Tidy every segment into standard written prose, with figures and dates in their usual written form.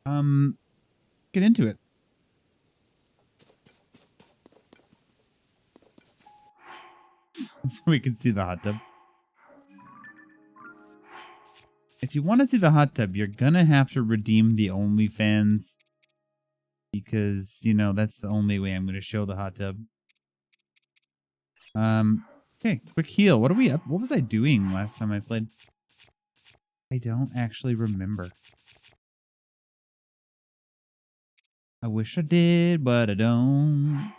Get into it. So we can see the hot tub. If you want to see the hot tub, you're gonna have to redeem the OnlyFans. Because, you know, that's the only way I'm gonna show the hot tub. Okay, quick heal. What are we up? What was I doing last time I played? I don't actually remember. I wish I did, but I don't.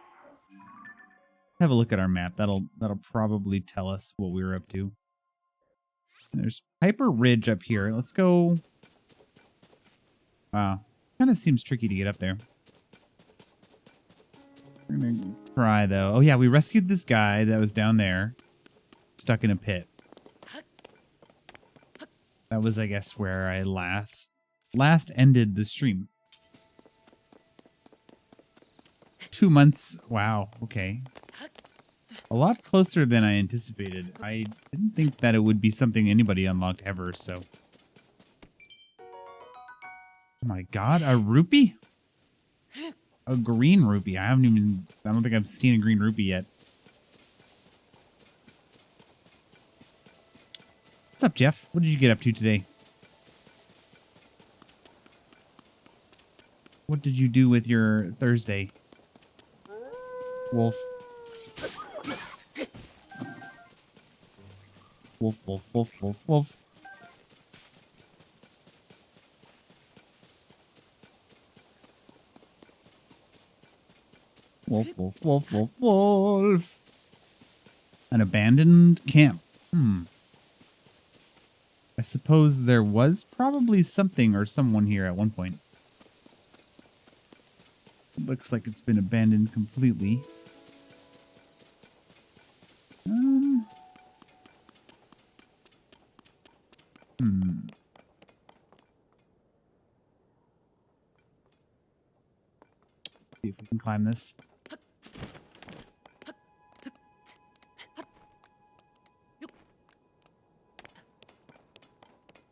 Have a look at our map. That'll probably tell us what we were up to. There's Piper Ridge up here. Let's go. Wow. Kind of seems tricky to get up there. We're gonna try though. Oh yeah, we rescued this guy that was down there, stuck in a pit. That was, I guess, where I last ended the stream. 2 months. Wow. Okay. A lot closer than I anticipated. I didn't think that it would be something anybody unlocked ever, so. Oh my god, a rupee? A green rupee. I don't think I've seen a green rupee yet. What's up, Jeff? What did you get up to today? What did you do with your Thursday? Wolf. Wolf, wolf, wolf, wolf, wolf. Wolf, wolf, wolf, wolf, wolf. An abandoned camp. I suppose there was probably something or someone here at one point. It looks like it's been abandoned completely. See if we can climb this.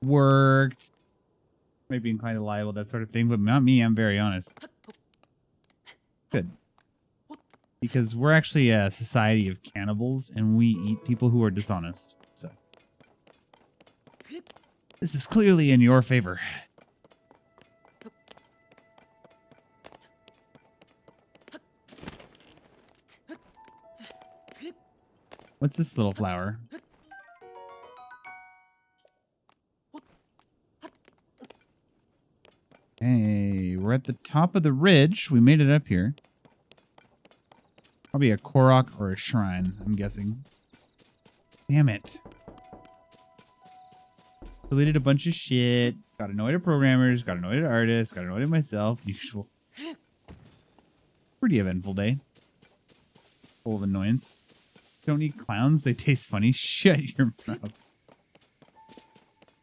Worked. Might be inclined to lie about that sort of thing, but not me. I'm very honest. Good. Because we're actually a society of cannibals, and we eat people who are dishonest. So this is clearly in your favor. What's this little flower? Hey, we're at the top of the ridge. We made it up here. Probably a Korok or a shrine, I'm guessing. Damn it. Deleted a bunch of shit. Got annoyed at programmers. Got annoyed at artists. Got annoyed at myself. Usual. Pretty eventful day. Full of annoyance. Don't eat clowns. They taste funny. Shut your mouth.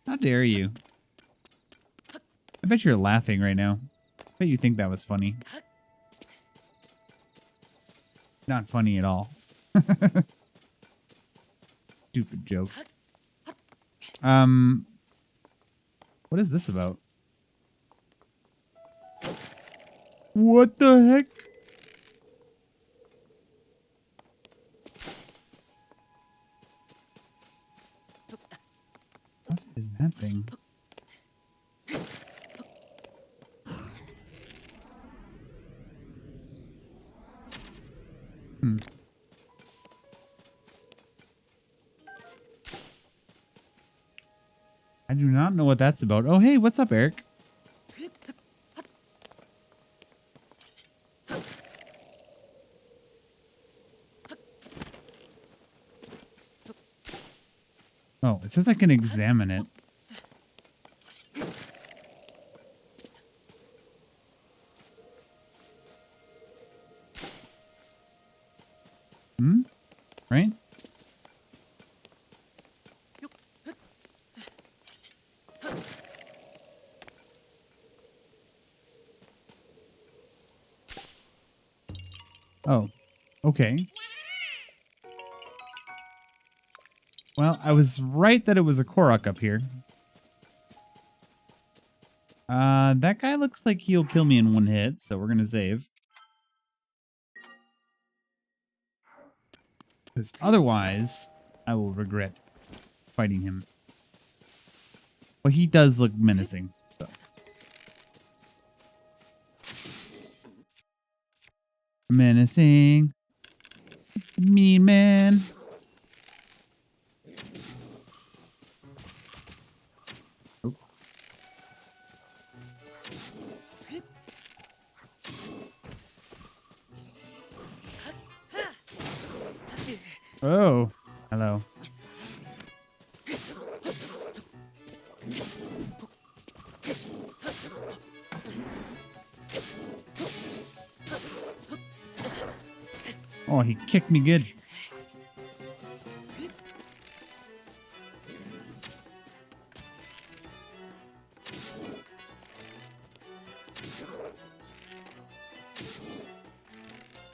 How dare you? I bet you're laughing right now. I bet you think that was funny. Not funny at all. Stupid joke. What is this about? What the heck? What is that thing? I do not know what that's about. Oh, hey, what's up, Eric? Oh, it says I can examine it. Right? Oh, okay. Well, I was right that it was a Korok up here. That guy looks like he'll kill me in one hit, so we're gonna save. Because otherwise, I will regret fighting him. Well, he does look menacing. So. Menacing. Mean man. Oh. Oh. Hello. Oh, he kicked me good.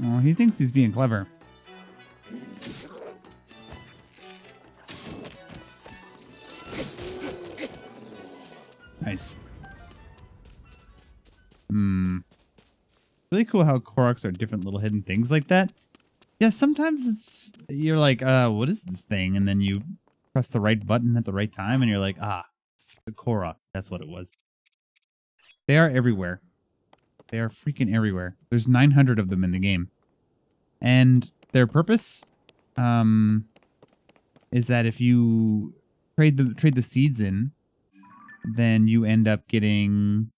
Oh, he thinks he's being clever. Nice. Really cool how Koroks are different little hidden things like that. Yeah, sometimes you're like, what is this thing? And then you press the right button at the right time and you're like, the Korok. That's what it was. They are everywhere. They are freaking everywhere. There's 900 of them in the game. And their purpose is that if you trade the seeds in, then you end up getting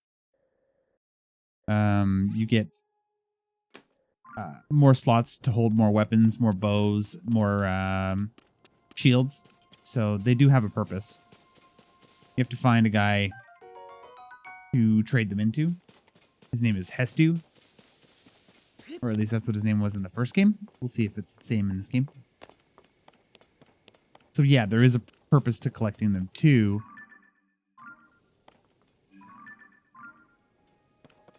you get more slots to hold more weapons, more bows, more shields. So they do have a purpose. You have to find a guy to trade them into. His name is Hestu. Or at least that's what his name was in the first game. We'll see if it's the same in this game. So yeah, there is a purpose to collecting them too.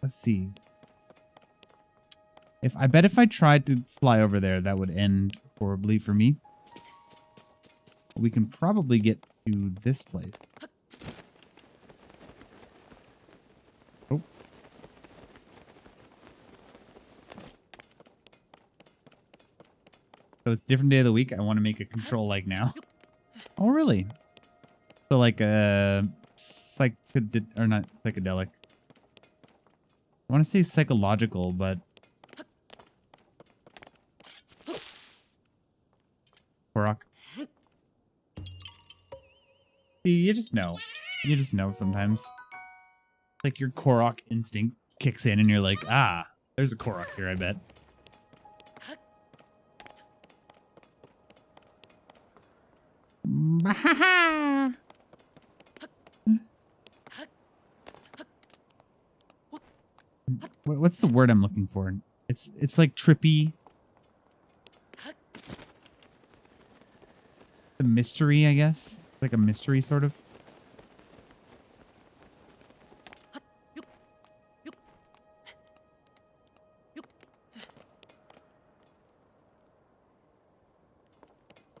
Let's see. I bet if I tried to fly over there, that would end horribly for me. We can probably get to this place. Oh. So it's a different day of the week. I want to make a control like now. Oh, really? So like a or not psychedelic. I want to say psychological, but Korok. See, you just know. You just know sometimes. Like your Korok instinct kicks in and you're like, there's a Korok here, I bet. What's the word I'm looking for? It's like trippy. The mystery, I guess. Like a mystery sort of.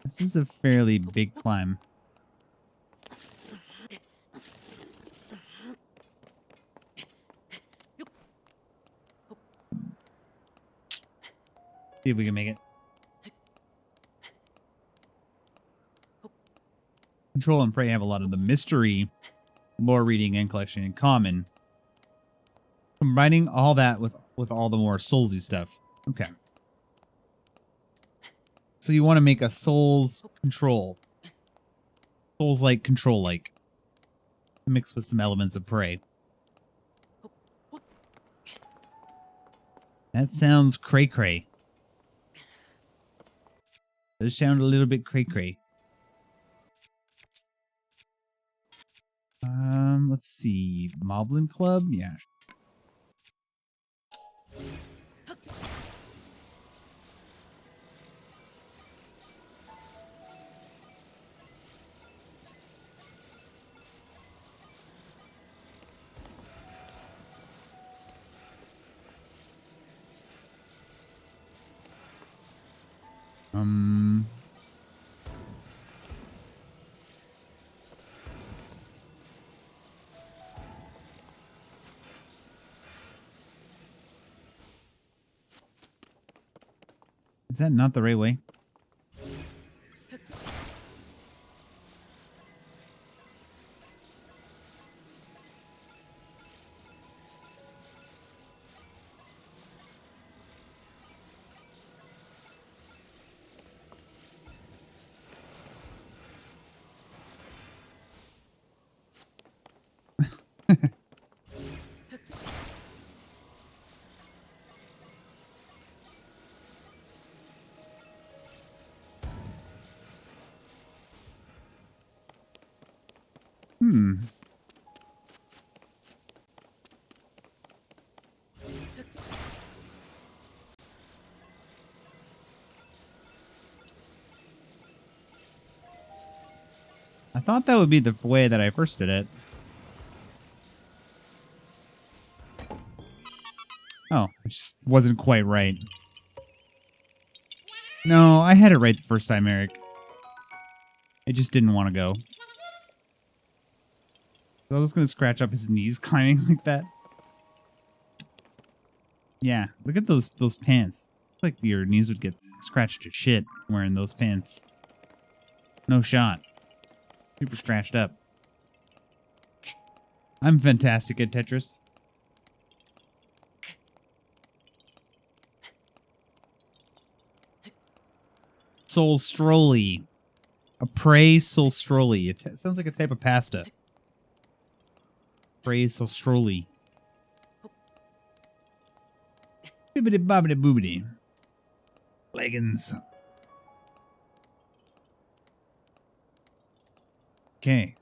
This is a fairly big climb. See if we can make it. Control and Prey have a lot of the mystery, lore reading, and collection in common. Combining all that with all the more soulsy stuff. Okay. So you want to make a Souls control. Souls-like control-like. Mixed with some elements of Prey. That sounds cray-cray. Does sound a little bit cray-cray. Let's see. Moblin Club? Yeah. that not the right way? I thought that would be the way that I first did it. Oh, it just wasn't quite right. No, I had it right the first time, Eric. I just didn't want to go. So I was going to scratch up his knees climbing like that. Yeah, look at those pants. Like your knees would get scratched to shit wearing those pants. No shot. Super scratched up. I'm fantastic at Tetris. Sol Strolli. A prey Sol Strolli. It sounds like a type of pasta. Prey Sol Strolli. Bibbidi bobbidi boobidi. Leggings. Okay.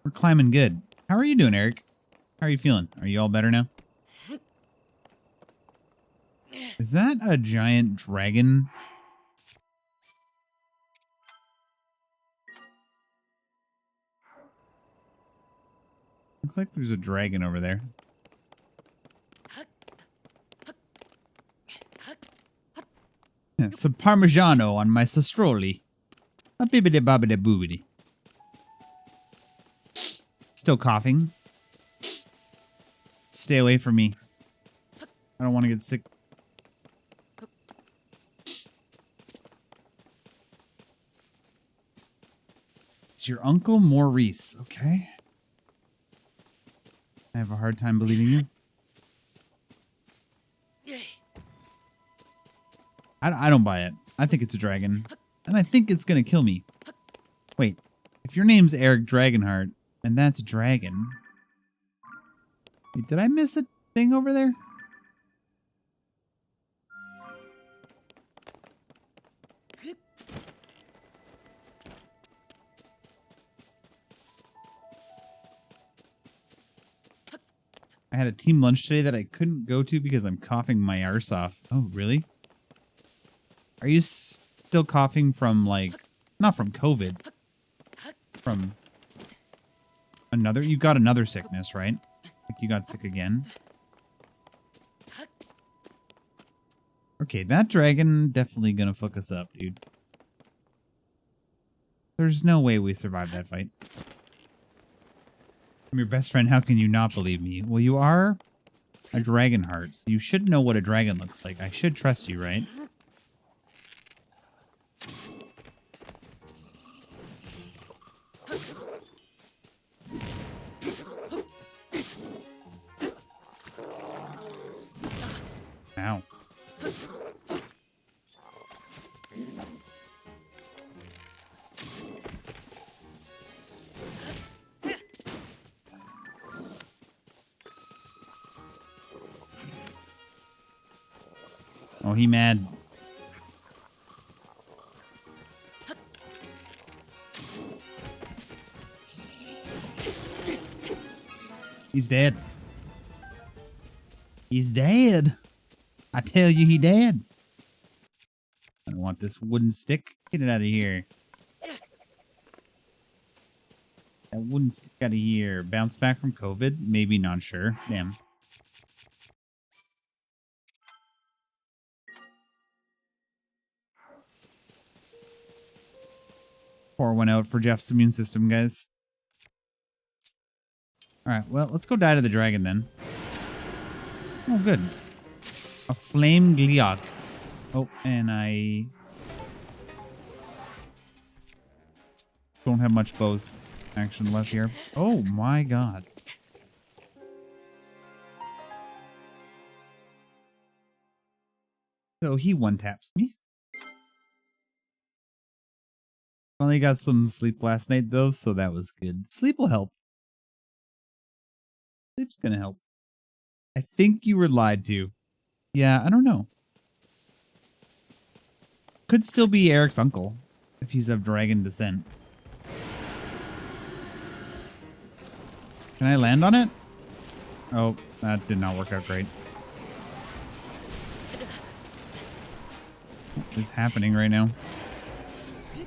We're climbing good. How are you doing, Eric? How are you feeling? Are you all better now? Is that a giant dragon? Looks like there's a dragon over there. Yeah, some Parmigiano on my Sastroli. A bibbidi bobbidi boobidi. Still coughing. Stay away from me. I don't want to get sick. It's your Uncle Maurice, okay? I have a hard time believing you. I don't buy it. I think it's a dragon. And I think it's going to kill me. Wait. If your name's Eric Dragonheart, and that's a dragon... Wait, did I miss a thing over there? I had a team lunch today that I couldn't go to because I'm coughing my arse off. Oh, really? Are you still coughing from, like, not from COVID, from another? You got another sickness, right? Like you got sick again? Okay, that dragon definitely gonna fuck us up, dude. There's no way we survived that fight. I'm your best friend, how can you not believe me? Well, you are a dragon heart, so you should know what a dragon looks like. I should trust you, right? Ow. Oh, he mad. He's dead. He's dead. I tell you, he dead. I don't want this wooden stick. Get it out of here. That wooden stick out of here. Bounce back from COVID? Maybe, not sure. Damn. Pour one out for Jeff's immune system, guys. Alright, well, let's go die to the dragon then. Oh, good. A flame gliok. Oh, and I don't have much bows action left here. Oh my god. So he one-taps me. Only got some sleep last night, though, so that was good. Sleep will help. Sleep's gonna help. I think you were lied to. Yeah, I don't know. Could still be Eric's uncle, if he's of dragon descent. Can I land on it? Oh, that did not work out great. What is happening right now? Do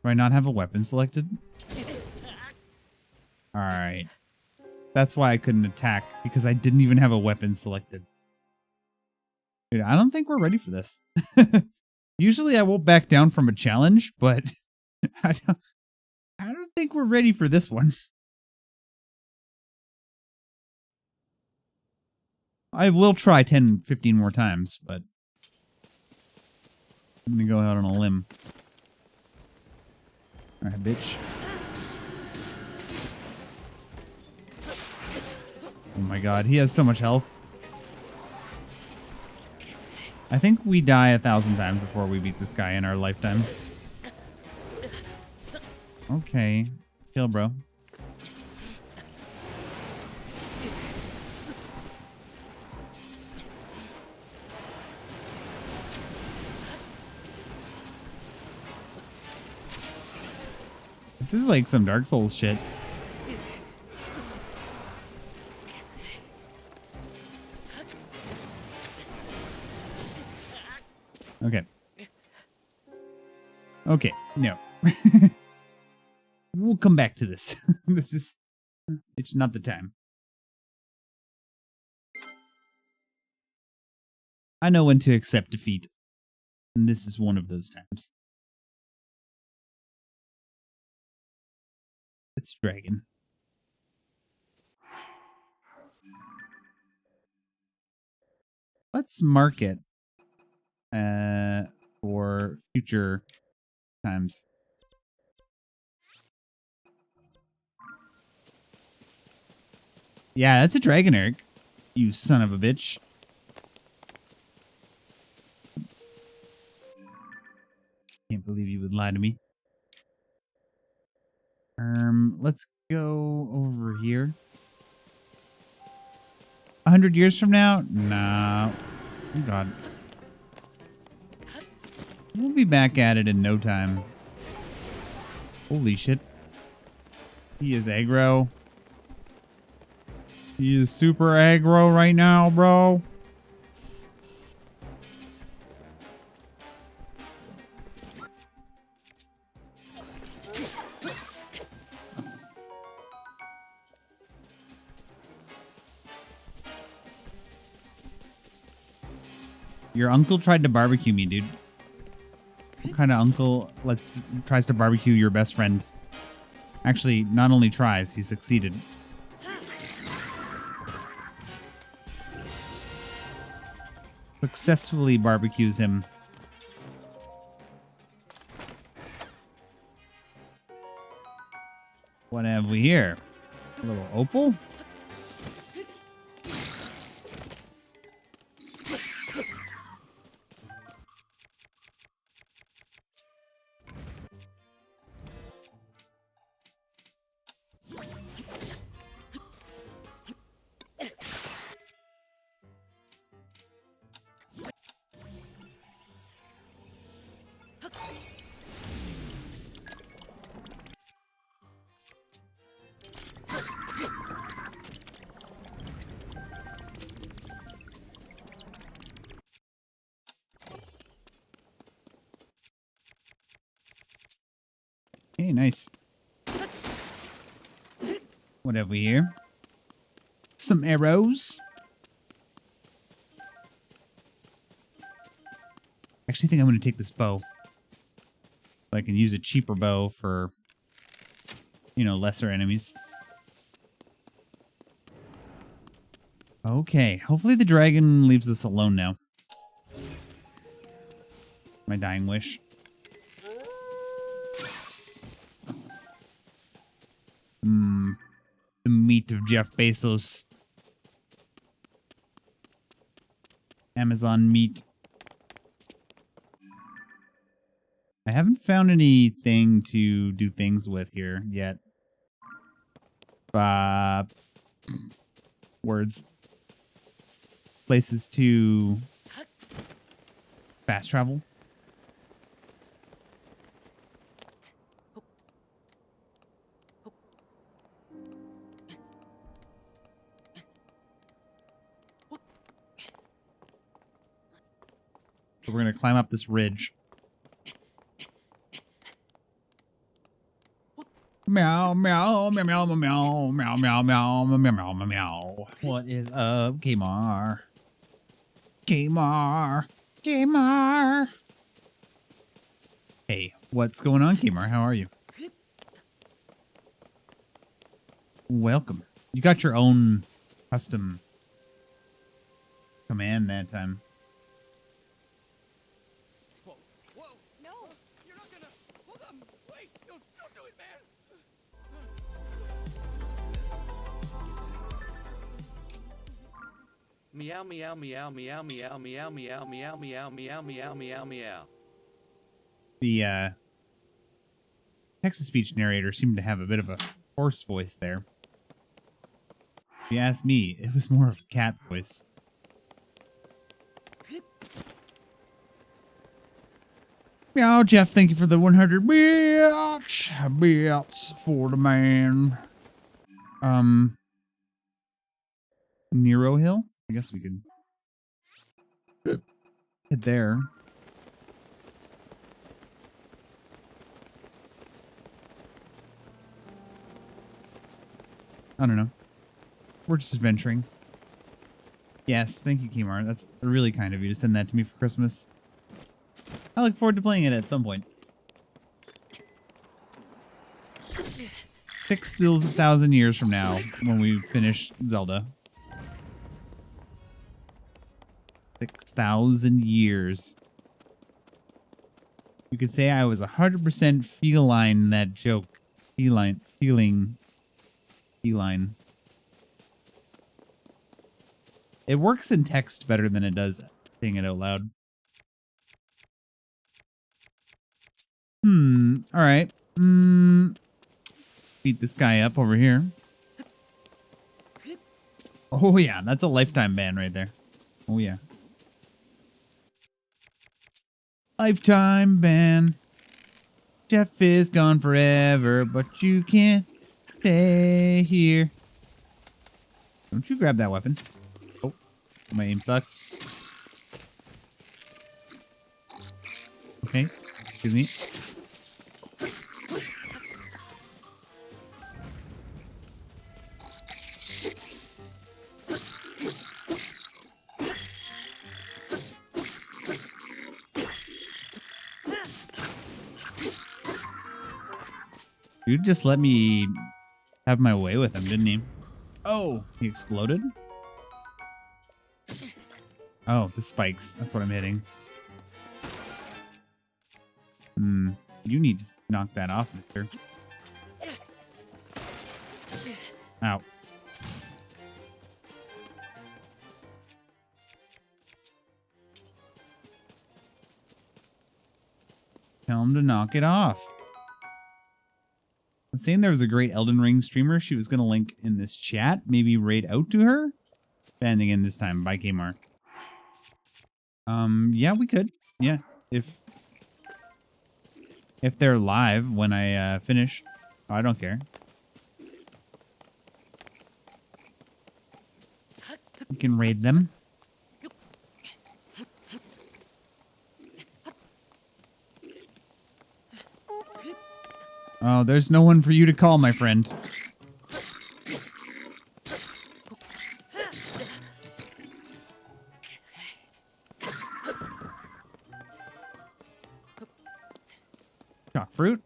I not have a weapon selected? Alright. That's why I couldn't attack, because I didn't even have a weapon selected. Dude, I don't think we're ready for this. Usually I won't back down from a challenge, but I don't think we're ready for this one. I will try 10, 15 more times, but I'm going to go out on a limb. Alright, bitch. Oh my god, he has so much health. I think we die 1,000 times before we beat this guy in our lifetime. Okay. Chill, bro. This is like some Dark Souls shit. Okay. Okay, no. We'll come back to this. It's not the time. I know when to accept defeat. And this is one of those times. It's dragon. Let's mark it for future times. Yeah, that's a dragon, Eric. You son of a bitch. Can't believe you would lie to me. Let's go over here. 100 years from now? No. Oh, God. We'll be back at it in no time. Holy shit. He is aggro. He is super aggro right now, bro. Your uncle tried to barbecue me, dude. What kind of uncle tries to barbecue your best friend? Actually, not only tries, he succeeded. Successfully barbecues him. What have we here? A little opal? Hey, nice. What have we here? Some arrows. I actually think I'm going to take this bow. So I can use a cheaper bow for, you know, lesser enemies. Okay, hopefully the dragon leaves us alone now. My dying wish. The meat of Jeff Bezos. Amazon meat. I haven't found anything to do things with here yet. Words. Places to fast travel. So we're going to climb up this ridge. Meow, meow, meow, meow, meow, meow, meow, meow, meow, meow, meow, meow. What is up, Kmar? Kmar. Kmar. Hey, what's going on, Kmar? How are you? Welcome. You got your own custom command that time. Whoa, whoa, no! You're not gonna... Hold on! Wait! Don't do it, man! Meow, meow, meow, meow, meow, meow, meow, meow, meow, meow, meow, meow, meow. The text-to-speech narrator seemed to have a bit of a hoarse voice there. If you ask me, it was more of a cat voice. Meow, Jeff, thank you for the 100 bits for the man. Nero Hill? I guess we could head there. I don't know. We're just adventuring. Yes, thank you, Kmar. That's really kind of you to send that to me for Christmas. I look forward to playing it at some point. 6,000 years from now, when we finish Zelda. 6,000 years. You could say I was 100% feline in that joke. Feline. It works in text better than it does saying it out loud. Alright. Beat this guy up over here. Oh yeah, that's a lifetime ban right there. Oh yeah. Lifetime ban. Jeff is gone forever, but you can't stay here. Don't you grab that weapon. Oh, my aim sucks. Okay, excuse me. Dude just let me have my way with him, didn't he? Oh, he exploded? Oh, the spikes. That's what I'm hitting. You need to knock that off, mister. Ow. Tell him to knock it off. I was saying there was a great Elden Ring streamer she was going to link in this chat. Maybe raid out to her. And again this time by Kmar. Yeah, we could. Yeah, if they're live when I finish. Oh, I don't care. We can raid them. Oh, there's no one for you to call, my friend. Shot fruit?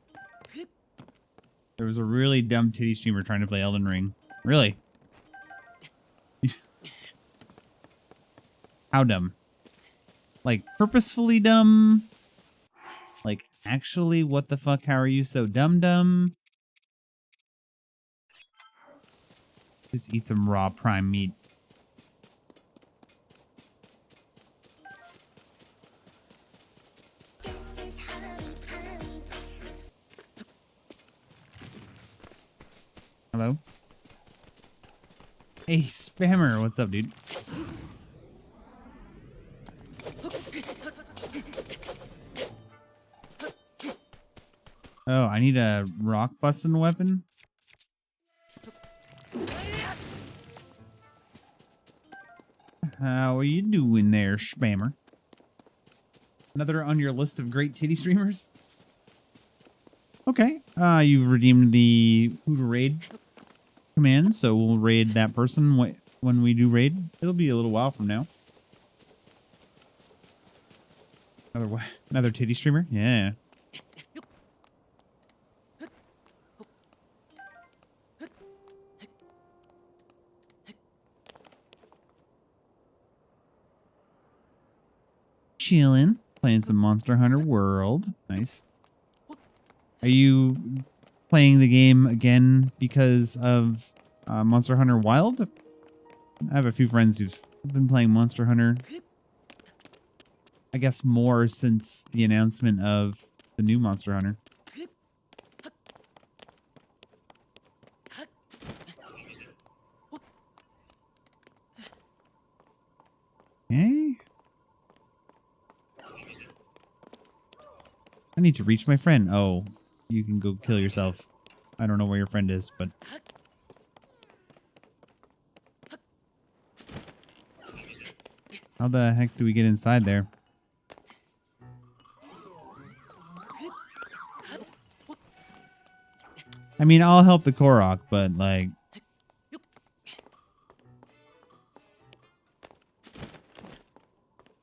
There was a really dumb titty streamer trying to play Elden Ring. Really? How dumb? Like, purposefully dumb? Like, actually, what the fuck? How are you so dumb? Just eat some raw prime meat. Hello? Hey, Spammer. What's up, dude? Oh, I need a rock busting weapon? How are you doing there, Spammer? Another on your list of great titty streamers? Okay. You've redeemed the who to raid command, so we'll raid that person when we do raid. It'll be a little while from now. Another titty streamer? Yeah. Chilling. Playing some Monster Hunter World. Nice. Are you playing the game again because of Monster Hunter Wild? I have a few friends who've been playing Monster Hunter. I guess more since the announcement of the new Monster Hunter. Okay. I need to reach my friend. Oh, you can go kill yourself. I don't know where your friend is, but... How the heck do we get inside there? I mean, I'll help the Korok, but, like...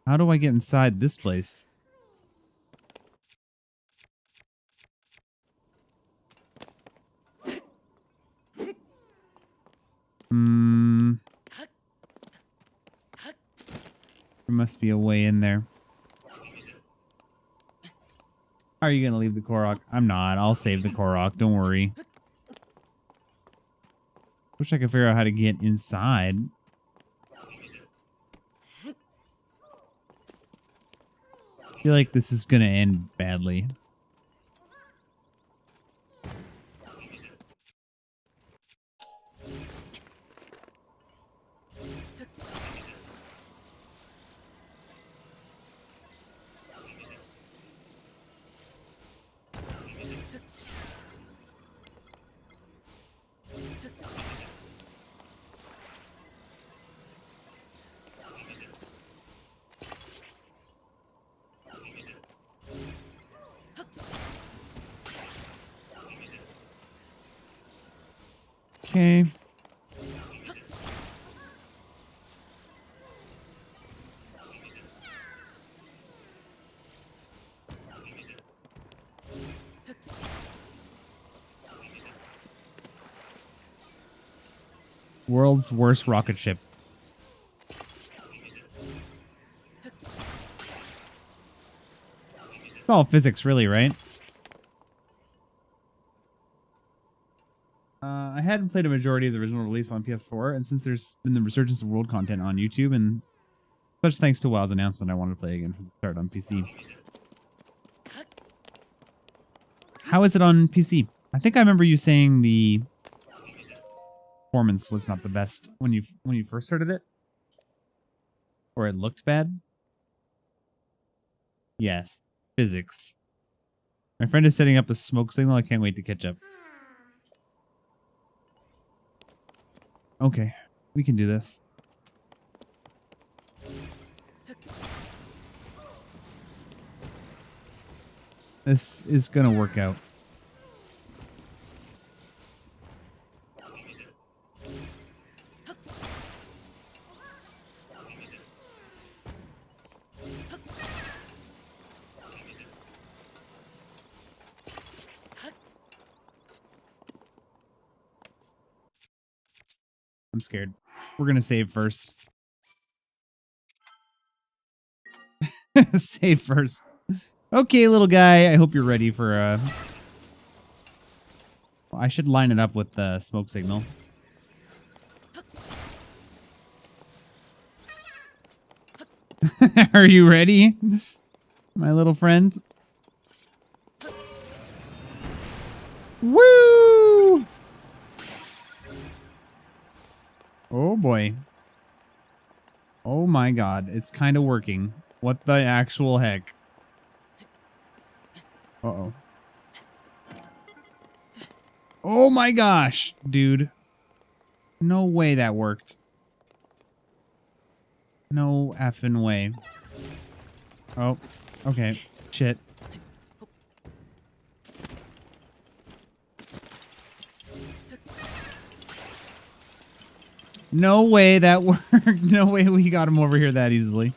How do I get inside this place? There must be a way in there. How are you going to leave the Korok? I'm not. I'll save the Korok. Don't worry. Wish I could figure out how to get inside. I feel like this is going to end badly. Okay. World's worst rocket ship. It's all physics, really, right? I hadn't played a majority of the original release on PS4, and since there's been the resurgence of world content on YouTube, and such thanks to WoW's announcement, I wanted to play again from the start on PC. How is it on PC? I think I remember you saying the performance was not the best when you first started it, or it looked bad. Yes, physics. My friend is setting up a smoke signal. I can't wait to catch up. Okay, we can do this. This is gonna work out. I'm scared. We're gonna save first. Save first. Okay, little guy. I hope you're ready for well, I should line it up with the smoke signal. Are you ready, my little friend? Woo! Oh boy. Oh my god, it's kind of working. What the actual heck? Uh-oh. Oh my gosh, dude. No way that worked. No effing way. Oh, okay. Shit. No way that worked. No way we got him over here that easily.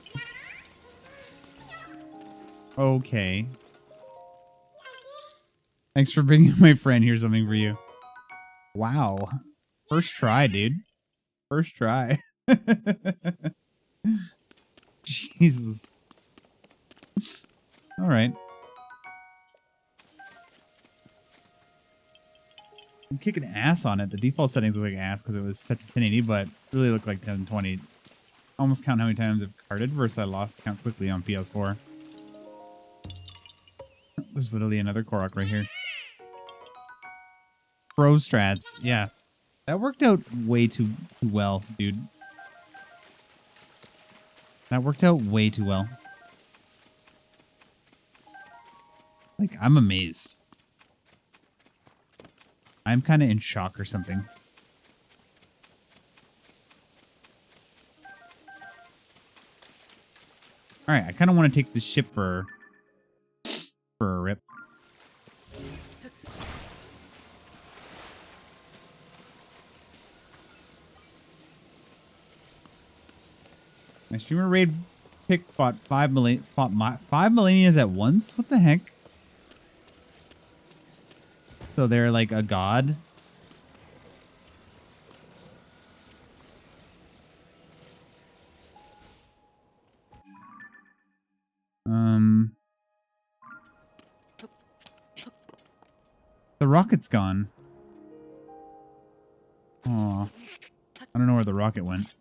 Okay. Thanks for bringing my friend. Here's something for you. Wow. First try, dude. First try. Jesus. All right. I'm kicking ass on it. The default settings look like ass because it was set to 1080, but really looked like 1020. Almost count how many times I've carded versus I lost count quickly on PS4. There's literally another Korok right here. Pro strats. Yeah. That worked out way too well, dude. That worked out way too well. Like, I'm amazed. I'm kind of in shock or something. All right, I kind of want to take this ship for a rip. My streamer raid pick fought 5 million, 5 millennials at once. What the heck? So they're like a god. The rocket's gone. Aw. I don't know where the rocket went.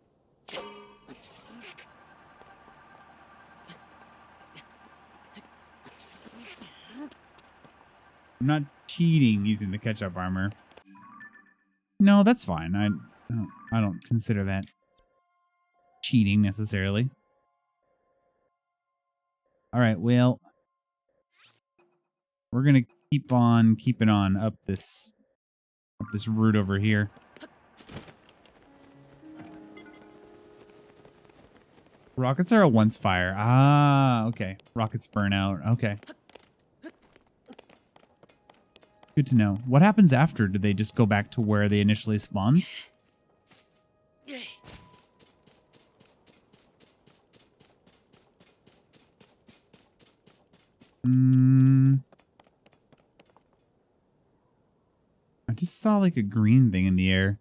I'm not cheating using the catch-up armor. No, that's fine. I don't consider that cheating necessarily. All right, well, we're gonna keep on keeping on up this route over here. Rockets are a once fire. Ah, okay. Rockets burn out. Okay. Good to know. What happens after? Do they just go back to where they initially spawned? I just saw like a green thing in the air.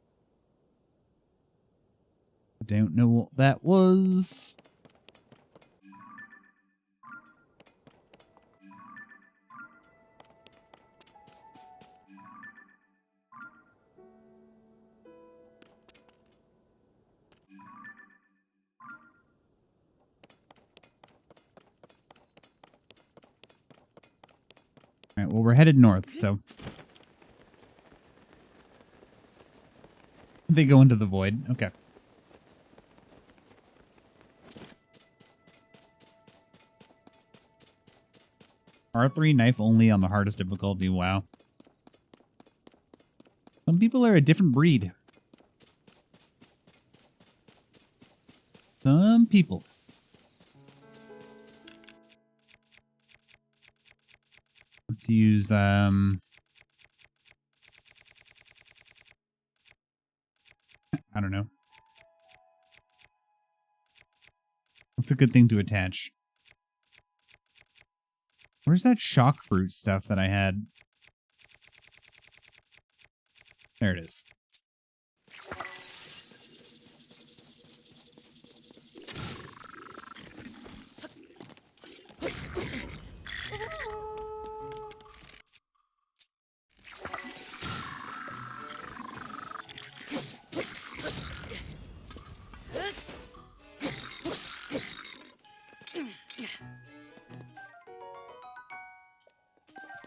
I don't know what that was. All right, well, we're headed north, so they go into the void. Okay. R3 knife only on the hardest difficulty. Wow. Some people are a different breed. Some people. Let's use I don't know. What's a good thing to attach? Where's that shock fruit stuff that I had? There it is.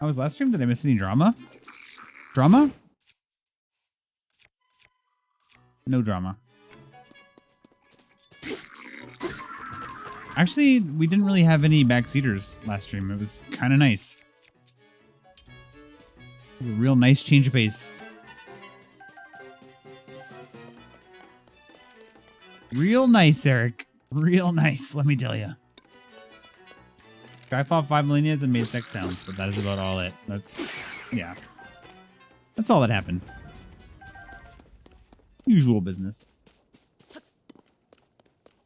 How was last stream? Did I miss any drama? Drama? No drama. Actually, we didn't really have any backseaters last stream. It was kind of nice. A real nice change of pace. Real nice, Eric. Real nice, let me tell you. Guy fought 5 millennials and made sex sounds, but that is about all it. Yeah. That's all that happened. Usual business.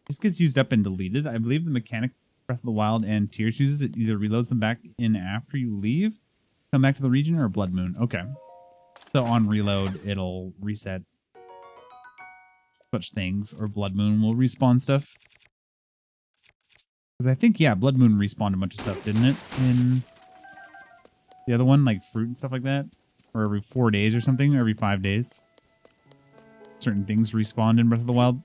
Just gets used up and deleted. I believe the mechanic Breath of the Wild and Tears uses it either reloads them back in after you leave, come back to the region, or Blood Moon. Okay. So on reload, it'll reset such things, or Blood Moon will respawn stuff. Because I think, yeah, Blood Moon respawned a bunch of stuff, didn't it? In the other one, like fruit and stuff like that? Or every 4 days or something, or every 5 days. Certain things respawned in Breath of the Wild.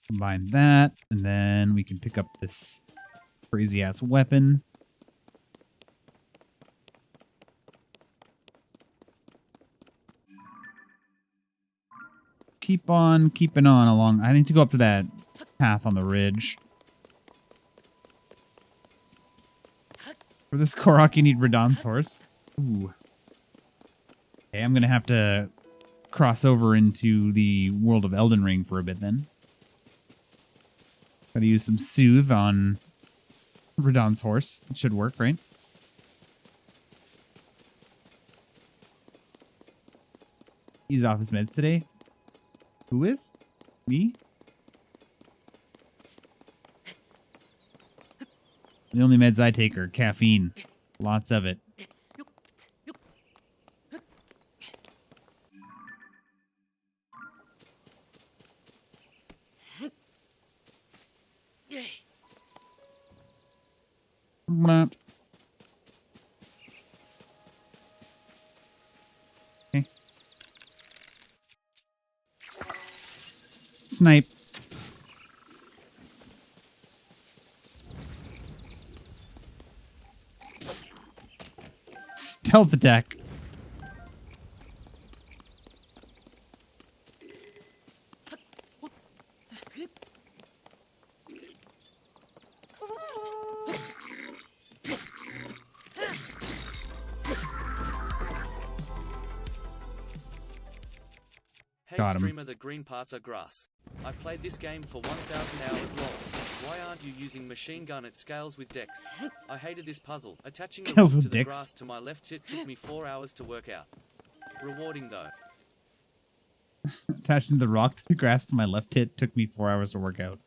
Combine that, and then we can pick up this crazy-ass weapon. Keep on keeping on along. I need to go up to that path on the ridge. For this Korok, you need Radahn's horse. Ooh. Okay, I'm going to have to cross over into the world of Elden Ring for a bit then. Gotta use some Soothe on Radahn's horse. It should work, right? He's off his meds today. Who is? Me? The only meds I take are caffeine. Lots of it. Okay. Snipe. Stealth attack. Hey Got him. streamer, the green parts are grass. I played this game for 1,000 hours long. Why aren't you using machine gun at scales with decks? I hated this puzzle. Attaching the Scales rock with to the dicks. grass to my left tit took me 4 hours to work out. Rewarding though. Attaching the rock to the grass to my left tit took me 4 hours to work out.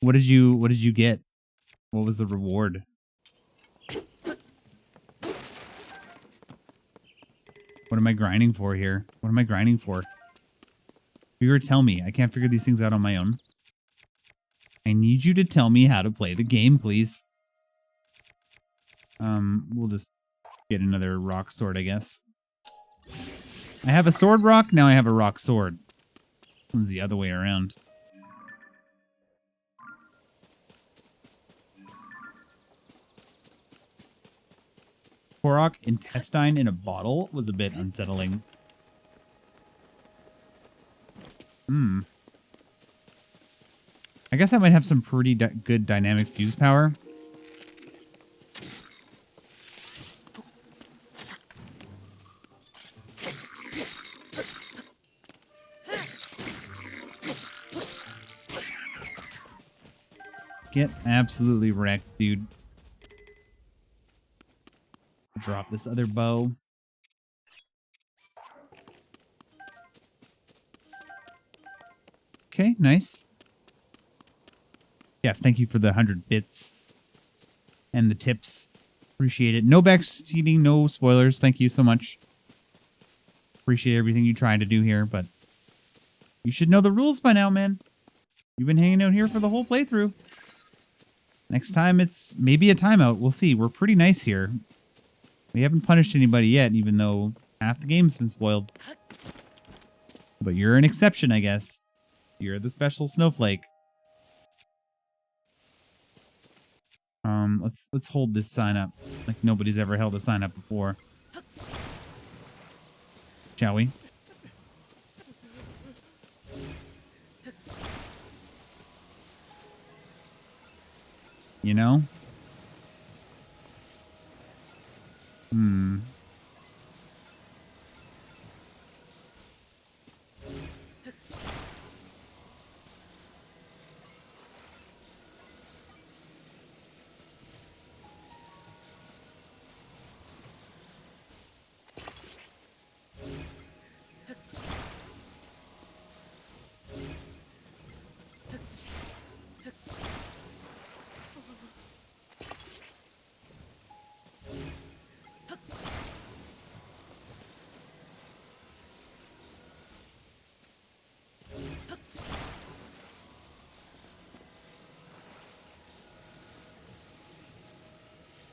What did you get? What was the reward? What am I grinding for here? What am I grinding for? Viewer, tell me. I can't figure these things out on my own. I need you to tell me how to play the game, please. We'll just get another rock sword, I guess. I have a sword rock, now I have a rock sword. One's the other way around. Korok intestine in a bottle was a bit unsettling. I guess I might have some pretty good dynamic fuse power. Get absolutely wrecked, dude. Drop this other bow. Okay, nice. Yeah, thank you for the 100 bits and the tips. Appreciate it. No backseating, no spoilers. Thank you so much. Appreciate everything you try to do here, but you should know the rules by now, man. You've been hanging out here for the whole playthrough. Next time it's maybe a timeout. We'll see. We're pretty nice here. We haven't punished anybody yet, even though half the game's been spoiled. But you're an exception, I guess. You're the special snowflake. Let's hold this sign up like nobody's ever held a sign up before. Shall we? You know?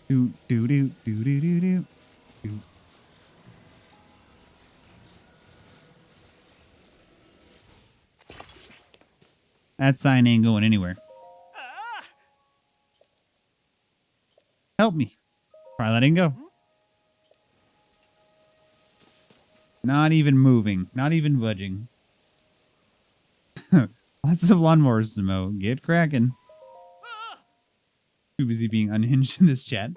Do do do do do do do. Do. That sign ain't going anywhere. Help me. Try letting go. Not even moving. Not even budging. Lots of lawnmowers to mow. Get cracking. Too busy being unhinged in this chat.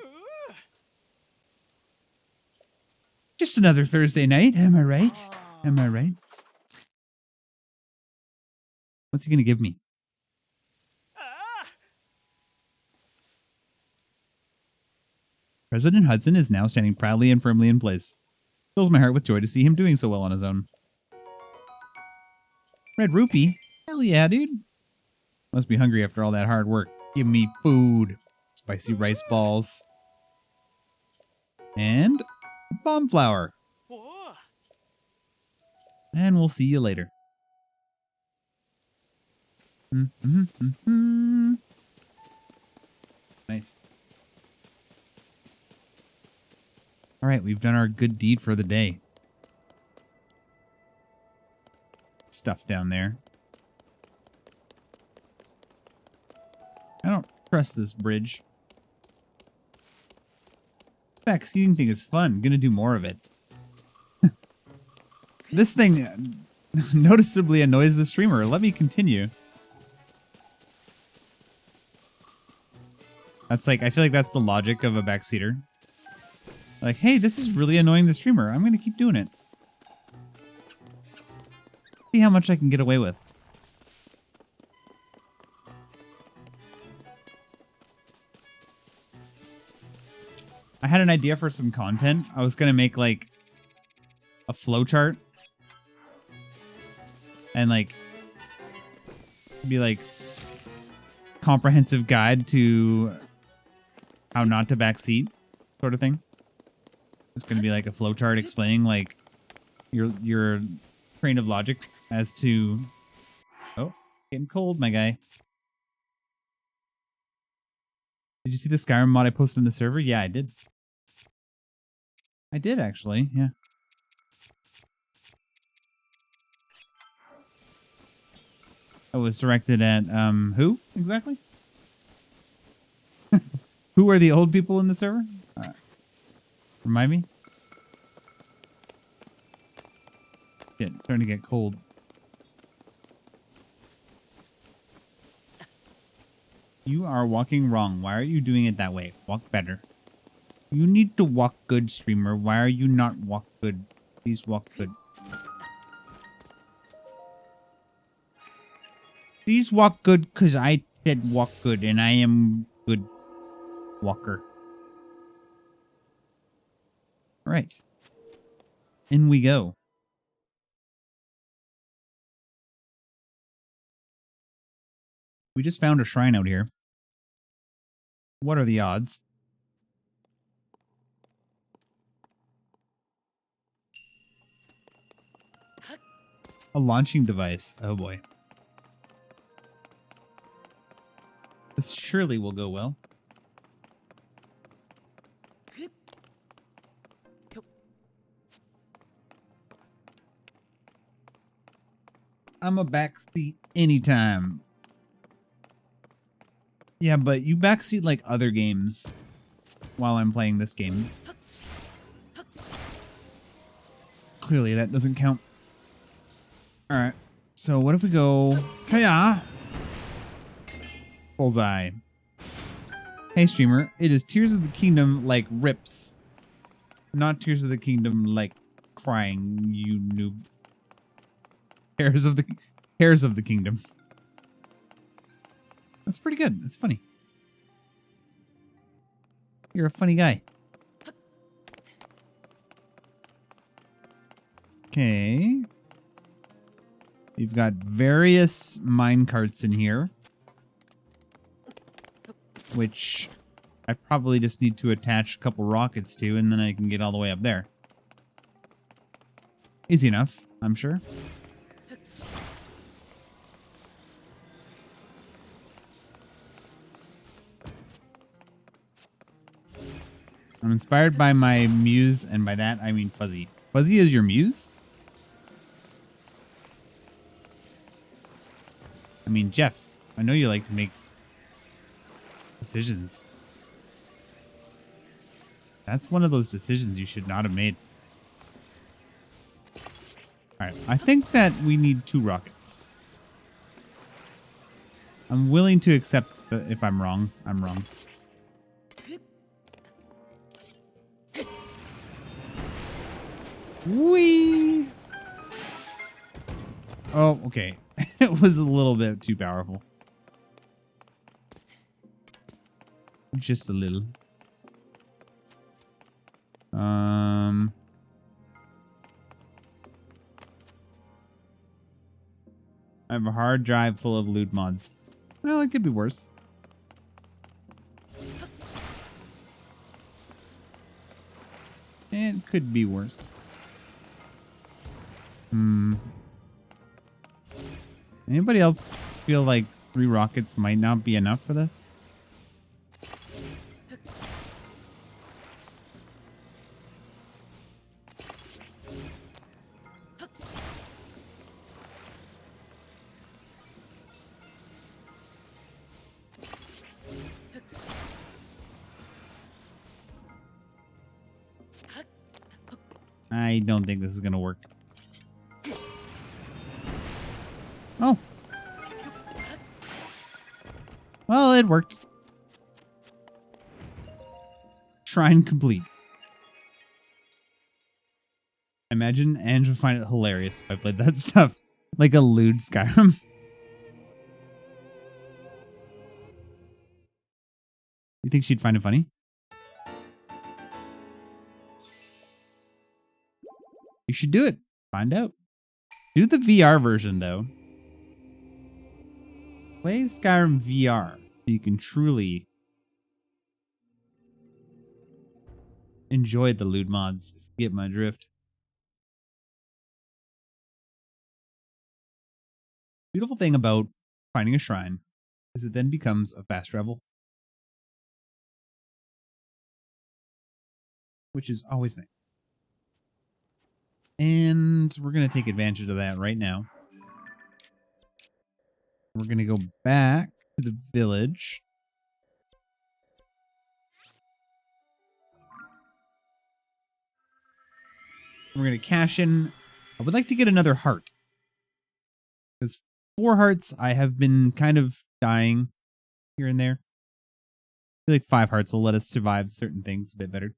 Just another Thursday night. Am I right? Am I right? What's he going to give me? President Hudson is now standing proudly and firmly in place. Fills my heart with joy to see him doing so well on his own. Red rupee? Hell yeah, dude. Must be hungry after all that hard work. Give me food. Spicy rice balls. And bomb flour. And we'll see you later. Nice. All right, we've done our good deed for the day. Stuff down there. I don't trust this bridge. Vaccine thing is fun. Gonna do more of it. This thing noticeably annoys the streamer. Let me continue. That's like, I feel like that's the logic of a backseater. Like, hey, this is really annoying the streamer. I'm gonna keep doing it. See how much I can get away with. I had an idea for some content. I was gonna make like a flowchart and like be like comprehensive guide to how not to backseat sort of thing. It's gonna be like a flowchart explaining like your train of logic as to oh, getting cold, my guy. Did you see the Skyrim mod I posted in the server? Yeah, I did. I did actually, yeah. It was directed at who exactly? Who are the old people in the server? Remind me. Yeah, it's starting to get cold. You are walking wrong. Why are you doing it that way? Walk better. You need to walk good, streamer. Why are you not walk good? Please walk good. Please walk good because I said walk good and I am good walker. All right. In we go. We just found a shrine out here. What are the odds? A launching device. Oh boy. This surely will go well. I'm a backseat anytime. Yeah, but you backseat like other games while I'm playing this game. Clearly, that doesn't count. All right. So what if we go... Hiya! Bullseye. Hey, streamer. It is Tears of the Kingdom like rips. Not Tears of the Kingdom like crying, you noob. Tears of the Kingdom. That's pretty good. It's funny. You're a funny guy. Okay. We've got various mine carts in here, which I probably just need to attach a couple rockets to, and then I can get all the way up there. Easy enough, I'm sure. I'm inspired by my muse, and by that I mean Fuzzy. Fuzzy is your muse? I mean, Jeff, I know you like to make decisions. That's one of those decisions you should not have made. All right, I think that we need 2 rockets. I'm willing to accept that if I'm wrong, I'm wrong. Whee! Oh, okay. It was a little bit too powerful. Just a little. I have a hard drive full of loot mods. Well, it could be worse. It could be worse. Anybody else feel like 3 rockets might not be enough for this? I don't think this is going to work. Oh. Well, it worked. Shrine complete. Imagine Ange would find it hilarious if I played that stuff. Like a lewd Skyrim. You think she'd find it funny? You should do it. Find out. Do the VR version, though. Play Skyrim VR so you can truly enjoy the lewd mods, if you get my drift. Beautiful thing about finding a shrine is it then becomes a fast travel, which is always nice. And we're going to take advantage of that right now. We're going to go back to the village. We're going to cash in. I would like to get another heart. Because 4 hearts, I have been kind of dying here and there. I feel like 5 hearts will let us survive certain things a bit better.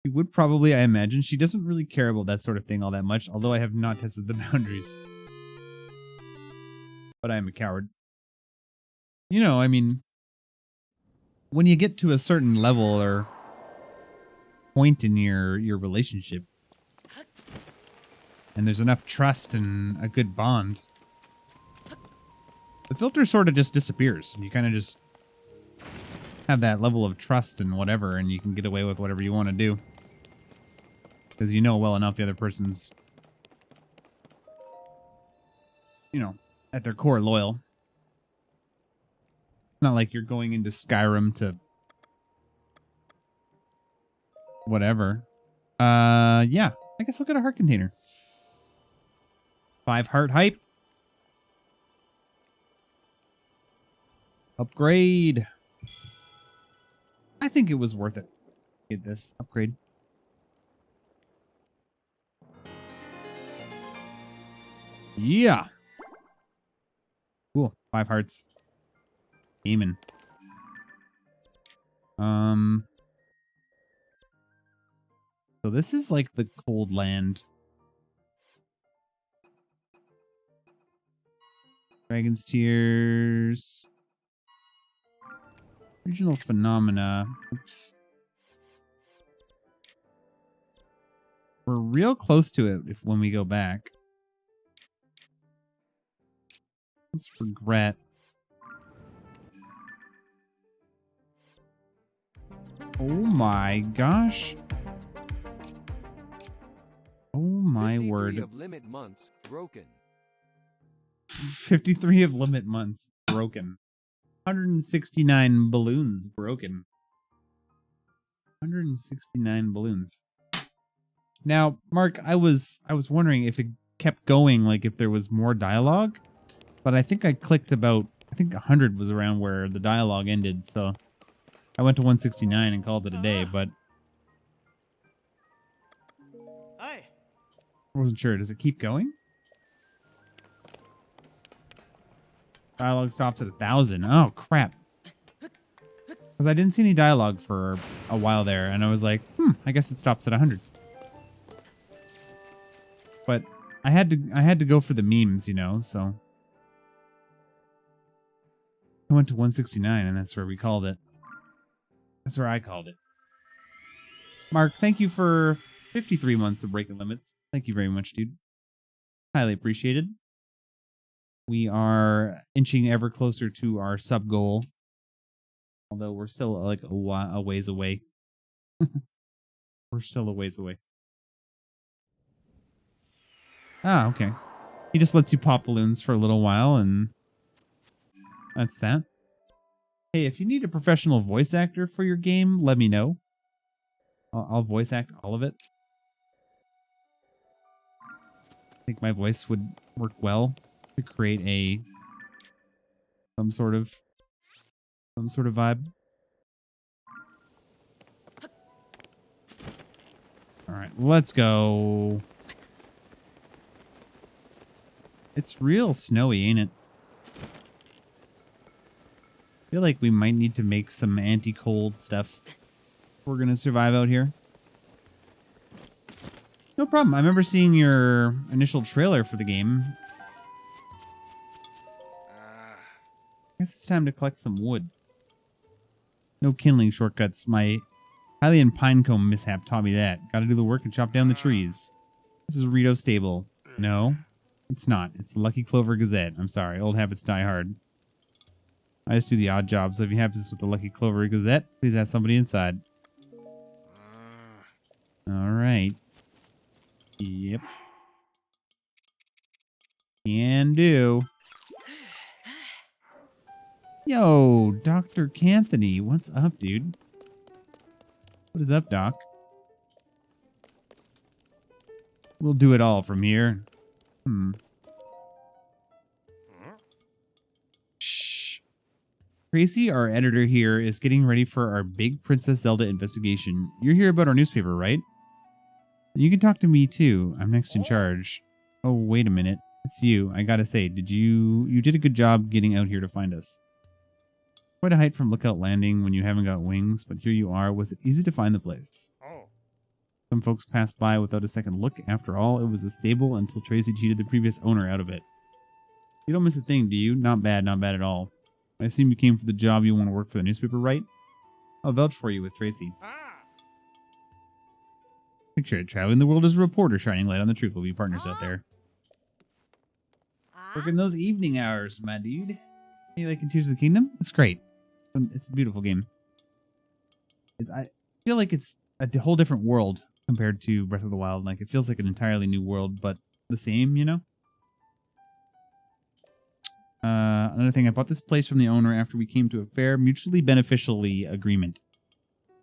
She would probably, I imagine. She doesn't really care about that sort of thing all that much, although I have not tested the boundaries. But I am a coward. You know, I mean, when you get to a certain level or point in your relationship, and there's enough trust and a good bond, the filter sort of just disappears. And you kind of just have that level of trust and whatever, and you can get away with whatever you want to do. Because you know well enough the other person's, you know, at their core loyal. It's not like you're going into Skyrim to whatever. Yeah, I guess I'll get a heart container. 5 heart hype. Upgrade. I think it was worth it. Get this upgrade. Yeah. Cool. 5 hearts. Gaming. So this is like the cold land. Dragon's Tears. Regional phenomena. Oops. We're real close to it if when we go back. Let's regret. Oh my gosh. Oh my 53 word. of limit months broken. 53 of limit months broken. 169 balloons broken. 169 balloons. Now, Mark, I was wondering if it kept going, like if there was more dialogue, but I think I clicked about, I think 100 was around where the dialogue ended, so I went to 169 and called it a day, but Hey. I wasn't sure. Does it keep going? Dialogue stops at 1,000. Oh, crap. Because I didn't see any dialogue for a while there, and I was like, I guess it stops at 100. But I had to go for the memes, you know, so I went to 169, and that's where we called it. That's where I called it. Mark, thank you for 53 months of Breaking Limits. Thank you very much, dude. Highly appreciated. We are inching ever closer to our sub goal. Although we're still like a ways away. We're still a ways away. Ah, okay. He just lets you pop balloons for a little while, and that's that. Hey, if you need a professional voice actor for your game, let me know. I'll voice act all of it. I think my voice would work well to create some sort of vibe. All right, let's go. It's real snowy, ain't it? I feel like we might need to make some anti-cold stuff if we're gonna survive out here. No problem. I remember seeing your initial trailer for the game. I guess it's time to collect some wood. No kindling shortcuts. My Hylian pinecone mishap taught me that. Gotta do the work and chop down the trees. This is Rito Stable. No, it's not. It's the Lucky Clover Gazette. I'm sorry. Old habits die hard. I just do the odd job, so if you have this with the Lucky Clover Gazette, please ask somebody inside. All right. Yep. Can do. Yo, Dr. Canthony, what's up, dude? What is up, Doc? We'll do it all from here. Shh. Tracy, our editor here, is getting ready for our big Princess Zelda investigation. You're here about our newspaper, right? You can talk to me too. I'm next in charge. Oh, wait a minute. It's you. I gotta say, you did a good job getting out here to find us. Quite a height from Lookout Landing when you haven't got wings, but here you are. Was it easy to find the place? Some folks passed by without a second look. After all, it was a stable until Tracy cheated the previous owner out of it. You don't miss a thing, do you? Not bad at all. I assume you came for the job you want to work for the newspaper, right? I'll vouch for you with Tracy. Picture it, traveling the world as a reporter, shining light on the truth. We'll be partners out there. Working those evening hours, my dude. You like Tears of the Kingdom? It's great. It's a beautiful game. I feel like it's a whole different world compared to Breath of the Wild. Like, it feels like an entirely new world, but the same, you know? Another thing, I bought this place from the owner after we came to a fair, mutually beneficially agreement.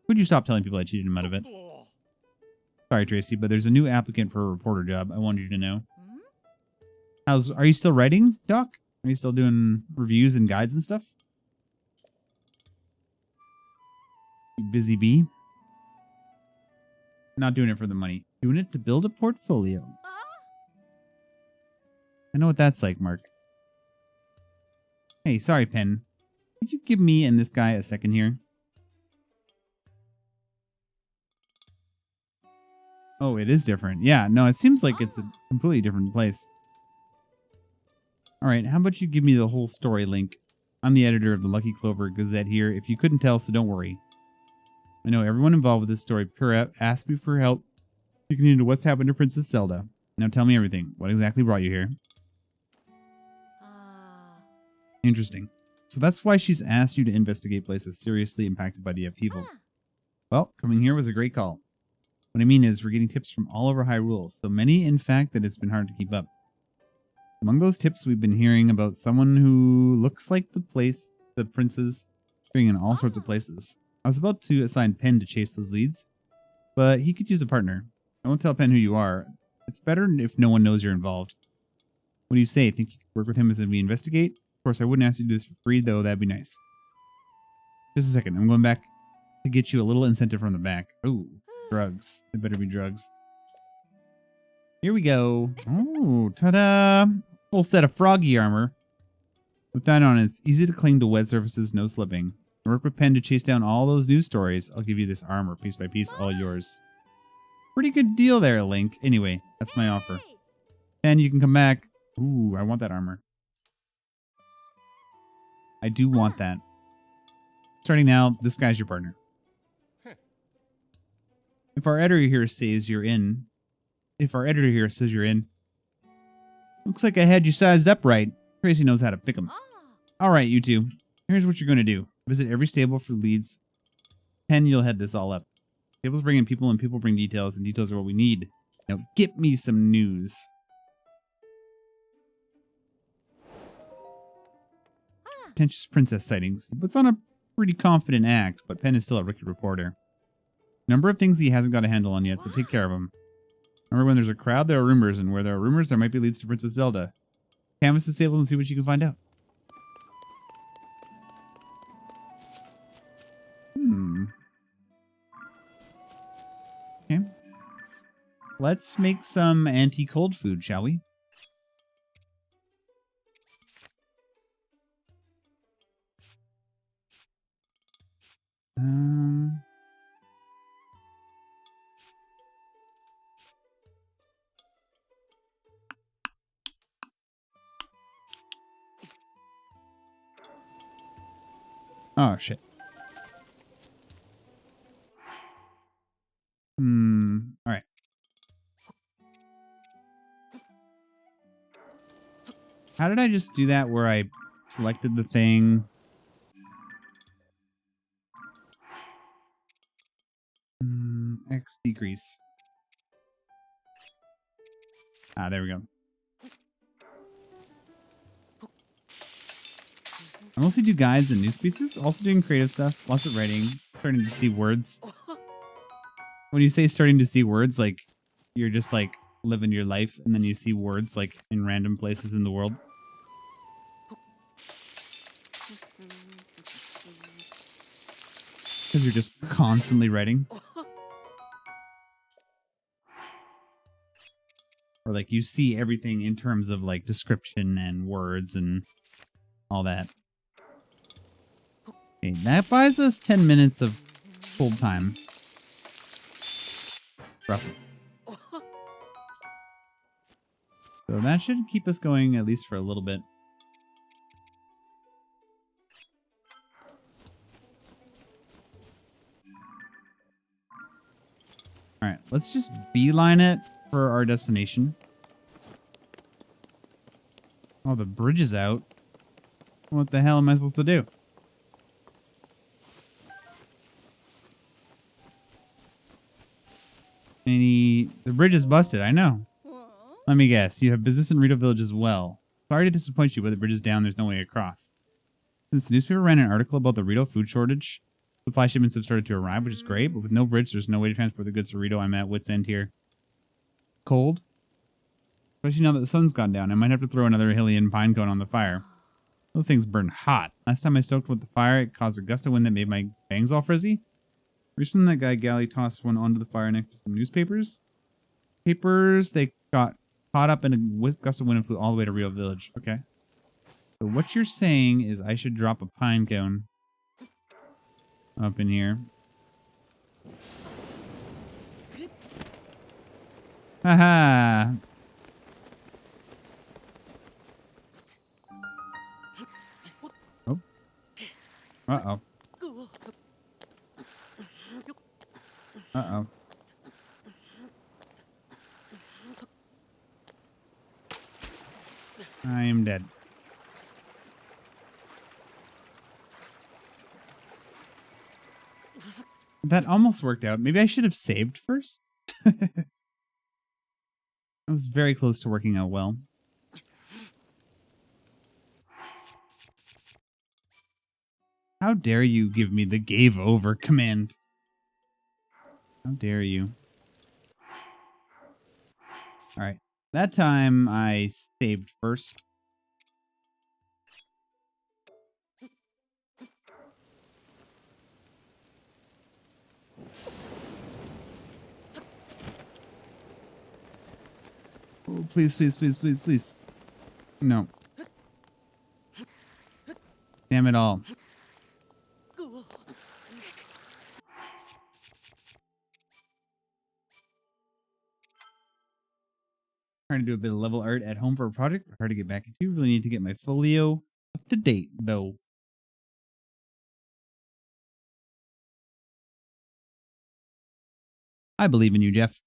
Would you stop telling people I cheated him out of it? Sorry, Tracy, but there's a new applicant for a reporter job. I wanted you to know. Are you still writing, Doc? Are you still doing reviews and guides and stuff? You busy bee? Not doing it for the money. Doing it to build a portfolio. I know what that's like, Mark. Hey, sorry, Pen. Could you give me and this guy a second here? Oh, it is different. Yeah, no, it seems like it's a completely different place. All right, how about you give me the whole story, Link? I'm the editor of the Lucky Clover Gazette here. If you couldn't tell, so don't worry. I know everyone involved with this story asked me for help looking into what's happened to Princess Zelda. Now tell me everything. What exactly brought you here? Interesting. So that's why she's asked you to investigate places seriously impacted by the upheaval. Well, coming here was a great call. What I mean is we're getting tips from all over Hyrule, so many, in fact, that it's been hard to keep up. Among those tips, we've been hearing about someone who looks like the prince's, appearing in all sorts of places. I was about to assign Pen to chase those leads, but he could use a partner. I won't tell Pen who you are. It's better if no one knows you're involved. What do you say? Think you could work with him as we investigate? Of course, I wouldn't ask you to do this for free, though. That'd be nice. Just a second. I'm going back to get you a little incentive from the back. Ooh, drugs. It better be drugs. Here we go. Oh, ta-da! Full set of froggy armor. With that on, it's easy to cling to wet surfaces, no slipping. Work with Pen to chase down all those news stories. I'll give you this armor, piece by piece, all yours. Pretty good deal there, Link. Anyway, that's my offer. Pen, you can come back. Ooh, I want that armor. I do want that. Starting now, this guy's your partner. If our editor here says you're in, looks like I had you sized up right. Tracy knows how to pick 'em. All right, you two. Here's what you're going to do. Visit every stable for leads. Pen, you'll head this all up. Stables bring in people and people bring details, and details are what we need. Now get me some news. Pretentious princess sightings. He puts on a pretty confident act, but Pen is still a rookie reporter. Number of things he hasn't got a handle on yet, so take care of them. Remember, when there's a crowd, there are rumors, and where there are rumors, there might be leads to Princess Zelda. Canvas the stable and see what you can find out. Okay. Let's make some anti-cold food, shall we? Oh, shit. All right. How did I just do that where I selected the thing? X decrease. Ah, there we go. I mostly do guides and news pieces. Also doing creative stuff. Lots of writing. Starting to see words. When you say starting to see words, like you're just like living your life and then you see words like in random places in the world. Because you're just constantly writing. Or like you see everything in terms of like description and words and all that. Okay, that buys us 10 minutes of full time. Roughly. So that should keep us going at least for a little bit. Alright, let's just beeline it for our destination. Oh, the bridge is out. What the hell am I supposed to do? The bridge is busted, I know. Let me guess, you have business in Rito Village as well. Sorry to disappoint you, but the bridge is down, there's no way across. Since the newspaper ran an article about the Rito food shortage, supply shipments have started to arrive, which is great, but with no bridge, there's no way to transport the goods to Rito. I'm at wit's end here. Cold? Especially now that the sun's gone down. I might have to throw another Hylian pine cone on the fire. Those things burn hot. Last time I stoked with the fire, it caused a gust of wind that made my bangs all frizzy. Recently, that guy Galley tossed one onto the fire next to some newspapers. They got caught up in a gust of wind and flew all the way to Rio Village. Okay. So what you're saying is I should drop a pine cone up in here. Haha. Oh. Uh-oh. Uh-oh. I am dead. That almost worked out. Maybe I should have saved first. It was very close to working out well. How dare you give me the gave over command? How dare you? All right. That time I saved first. Oh, please, please, please, please, please. No. Damn it all. Trying to do a bit of level art at home for a project. Hard to get back into. Really need to get my folio up to date, though. I believe in you, Jeff.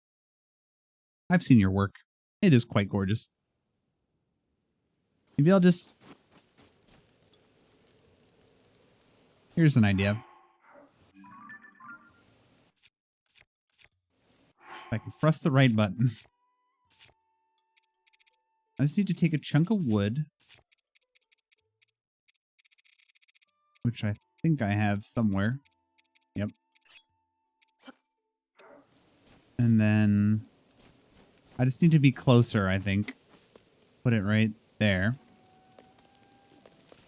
I've seen your work. It is quite gorgeous. Maybe I'll just... Here's an idea. If I can press the right button. I just need to take a chunk of wood. Which I think I have somewhere. Yep. And then... I just need to be closer, I think. Put it right there.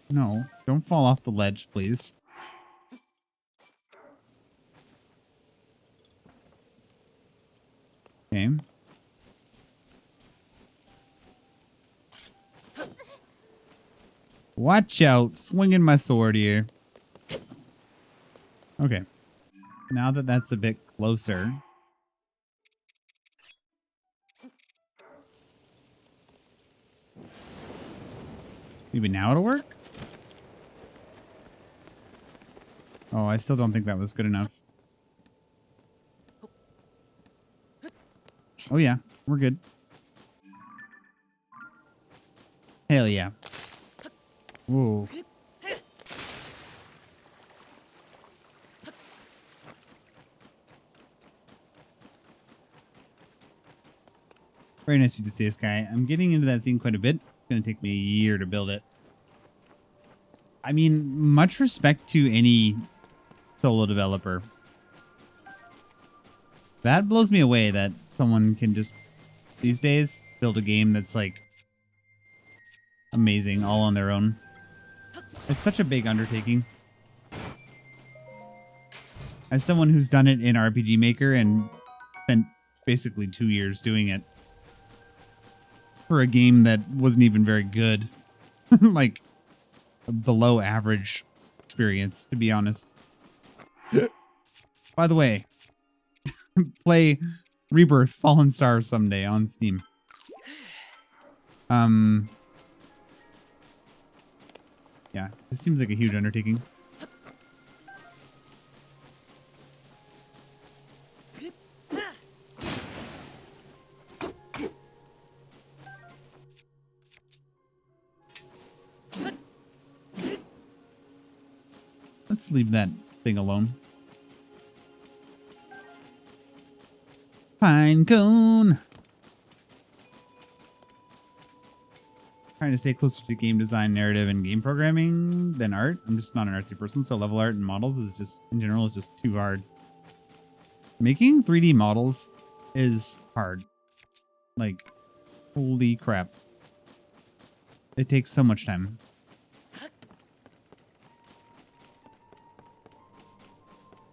No, don't fall off the ledge, please. Okay. Watch out, swinging my sword here. Okay. Now that that's a bit closer. Maybe now it'll work? Oh, I still don't think that was good enough. Oh yeah, we're good. Hell yeah. Whoa. Very nice to see this guy. I'm getting into that scene quite a bit. It's going to take me a year to build it. I mean, much respect to any solo developer. That blows me away that someone can just, these days, build a game that's like amazing all on their own. It's such a big undertaking. As someone who's done it in RPG Maker and spent basically 2 years doing it for a game that wasn't even very good. Like, a below average experience, to be honest. By the way, play Rebirth Fallen Stars someday on Steam. Yeah, this seems like a huge undertaking. Let's leave that thing alone. Pine cone. Trying to stay closer to game design, narrative, and game programming than art. I'm just not an artsy person, so level art and models is just, in general, is just too hard. Making 3D models is hard. Like, Holy crap. It takes so much time. I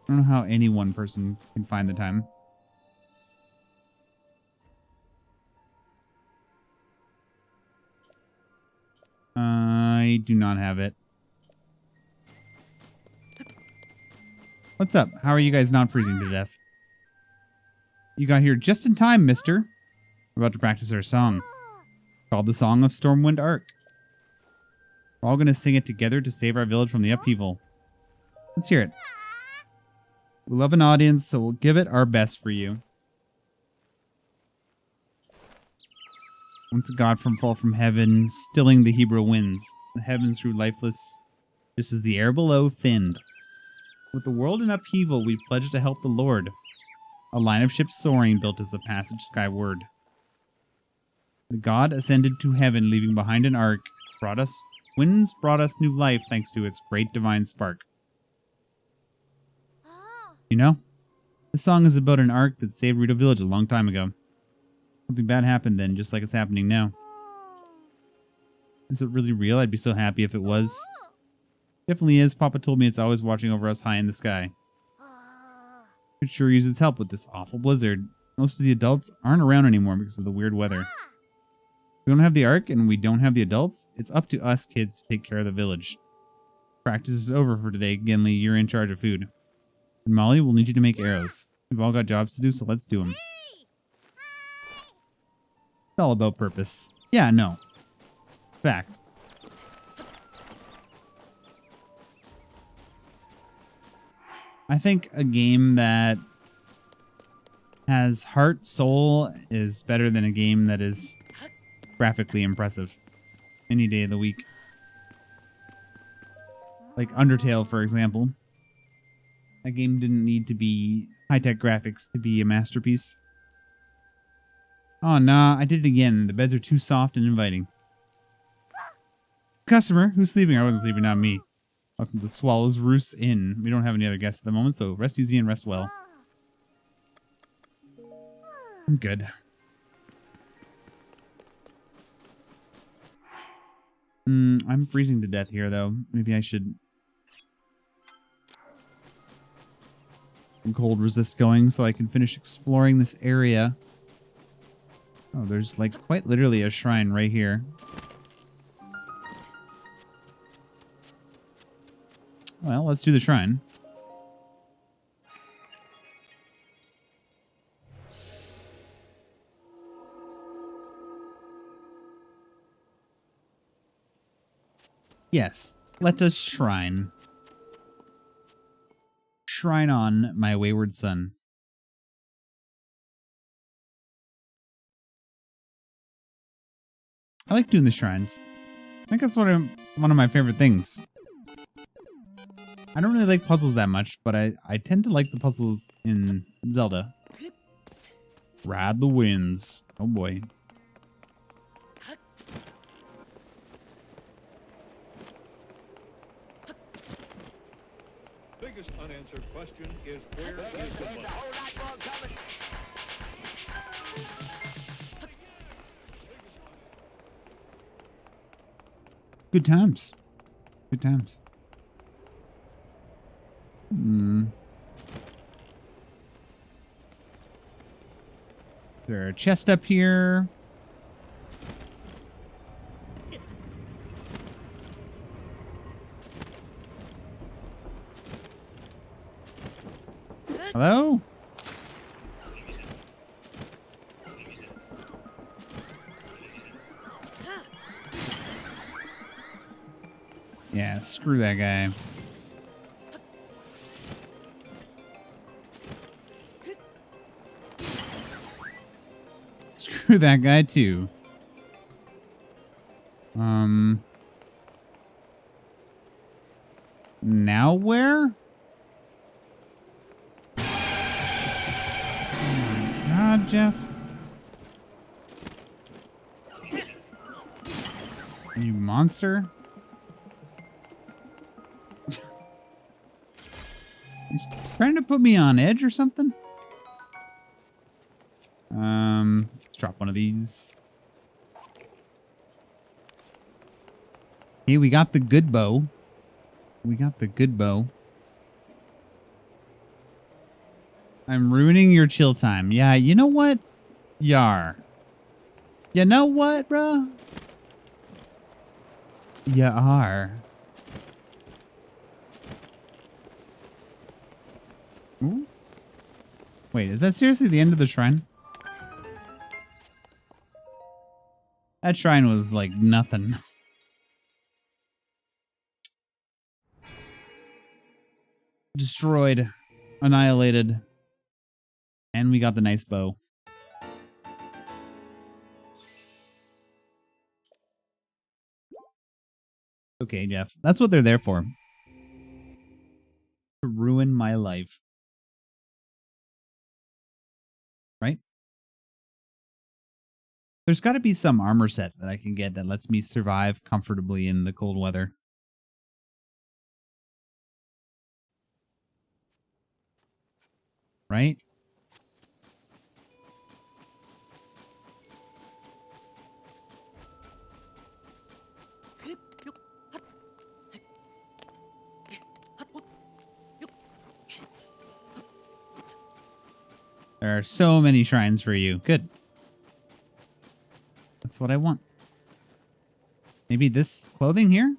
don't know how any one person can find the time. I do not have it. What's up? How are you guys not freezing to death? You got here just in time, mister. We're about to practice our song, called the Song of Stormwind Arc. We're all going to sing it together to save our village from the upheaval. Let's hear it. We love an audience, so we'll give it our best for you. Once a god fall from heaven, stilling the Hebrew winds. The heavens grew lifeless, just as the air below thinned. With the world in upheaval, we pledge to help the Lord. A line of ships soaring built as a passage skyward. The god ascended to heaven, leaving behind an ark. Winds brought us new life thanks to its great divine spark. You know, this song is about an ark that saved Rito Village a long time ago. Something bad happened then, just like it's happening now. Is it really real? I'd be so happy if it was. Definitely is. Papa told me it's always watching over us high in the sky. Could sure use its help with this awful blizzard. Most of the adults aren't around anymore because of the weird weather. We don't have the ark and we don't have the adults. It's up to us kids to take care of the village. Practice is over for today. Genli, you're in charge of food. And Molly, we'll need you to make arrows. We've all got jobs to do, so let's do them. It's all about purpose. Yeah, no. Fact. I think a game that has heart, soul is better than a game that is graphically impressive any day of the week. Like Undertale, for example. That game didn't need to be high-tech graphics to be a masterpiece. Oh, nah, I did it again. The beds are too soft and inviting. Customer, who's sleeping? I wasn't sleeping, not me. Welcome to the Swallows Roost Inn. We don't have any other guests at the moment, so rest easy and rest well. I'm good. I'm freezing to death here, though. Maybe I should... cold resist going so I can finish exploring this area. Oh, there's like quite literally a shrine right here. Well, let's do the shrine. Yes, let us shrine. Shrine on, my wayward son. I like doing the shrines. I think that's one of my favorite things. I don't really like puzzles that much, but I tend to like the puzzles in Zelda. Ride the winds. Oh boy. Biggest unanswered question is where is the money? Good times. Good times. Is there a chest up here? Hello? Yeah, screw that guy. Screw that guy too. Now where? Oh my God, Jeff. You monster. He's trying to put me on edge or something? Let's drop one of these. Hey, we got the good bow. We got the good bow. I'm ruining your chill time. Yeah, you know what? Yar. You know what, bro? You are. Ooh. Wait, is that seriously the end of the shrine? That shrine was like nothing. Destroyed. Annihilated. And we got the nice bow. Okay, Jeff. That's what they're there for. To ruin my life. Right? There's got to be some armor set that I can get that lets me survive comfortably in the cold weather. Right? There are so many shrines for you. Good. That's what I want. Maybe this clothing here?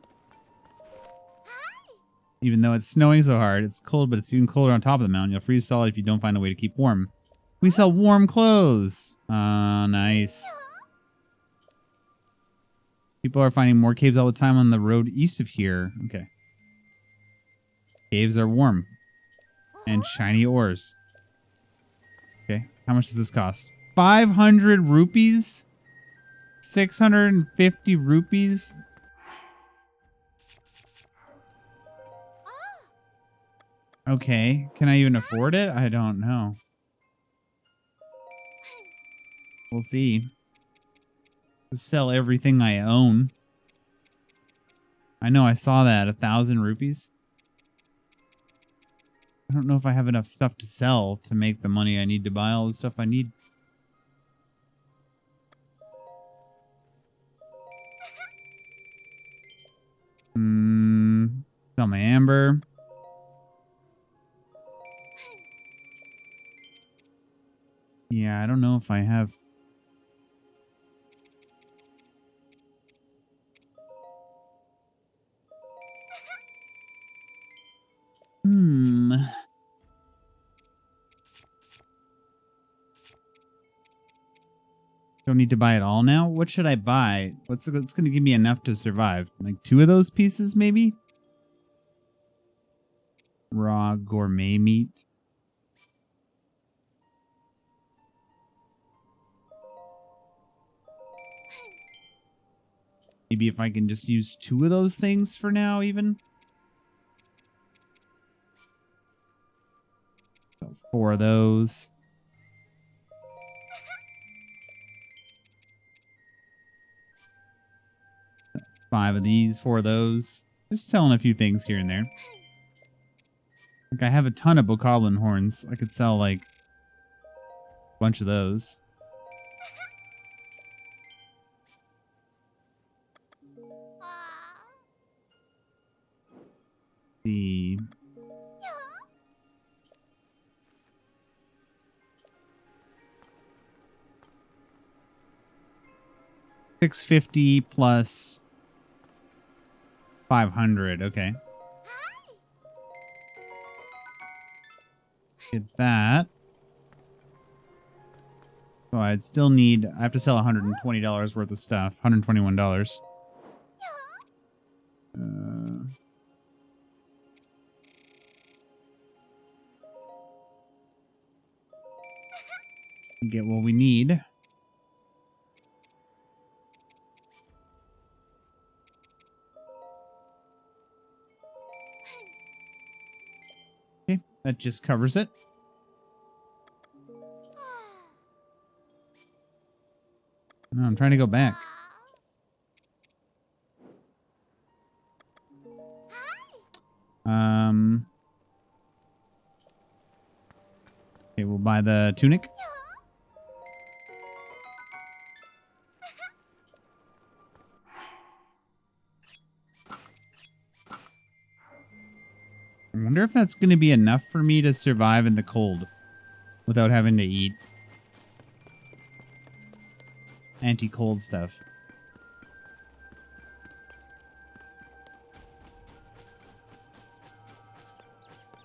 Even though it's snowing so hard, it's cold, but it's even colder on top of the mountain. You'll freeze solid if you don't find a way to keep warm. We sell warm clothes. Nice. People are finding more caves all the time on the road east of here. Okay. Caves are warm. And shiny ores. Okay. How much does this cost? 500 rupees? 650 rupees? Okay. Can I even afford it? I don't know. We'll see. To sell everything I own. I know I saw that. 1,000 rupees? I don't know if I have enough stuff to sell to make the money I need to buy all the stuff I need. Sell my amber. Yeah, I don't know if I have. Don't need to buy it all now? What should I buy? What's going to give me enough to survive? Like 2 of those pieces, maybe? Raw gourmet meat. Maybe if I can just use 2 of those things for now, even. So 4 of those. 5 of these, 4 of those. Just selling a few things here and there. Like I have a ton of bokoblin horns. I could sell like a bunch of those. The 650 plus 500. Okay. Get that. So I'd still need. I have to sell $120 worth of stuff. $121. Get what we need. Okay, that just covers it. No, I'm trying to go back. Okay, we'll buy the tunic. wonder if that's going to be enough for me to survive in the cold without having to eat anti-cold stuff.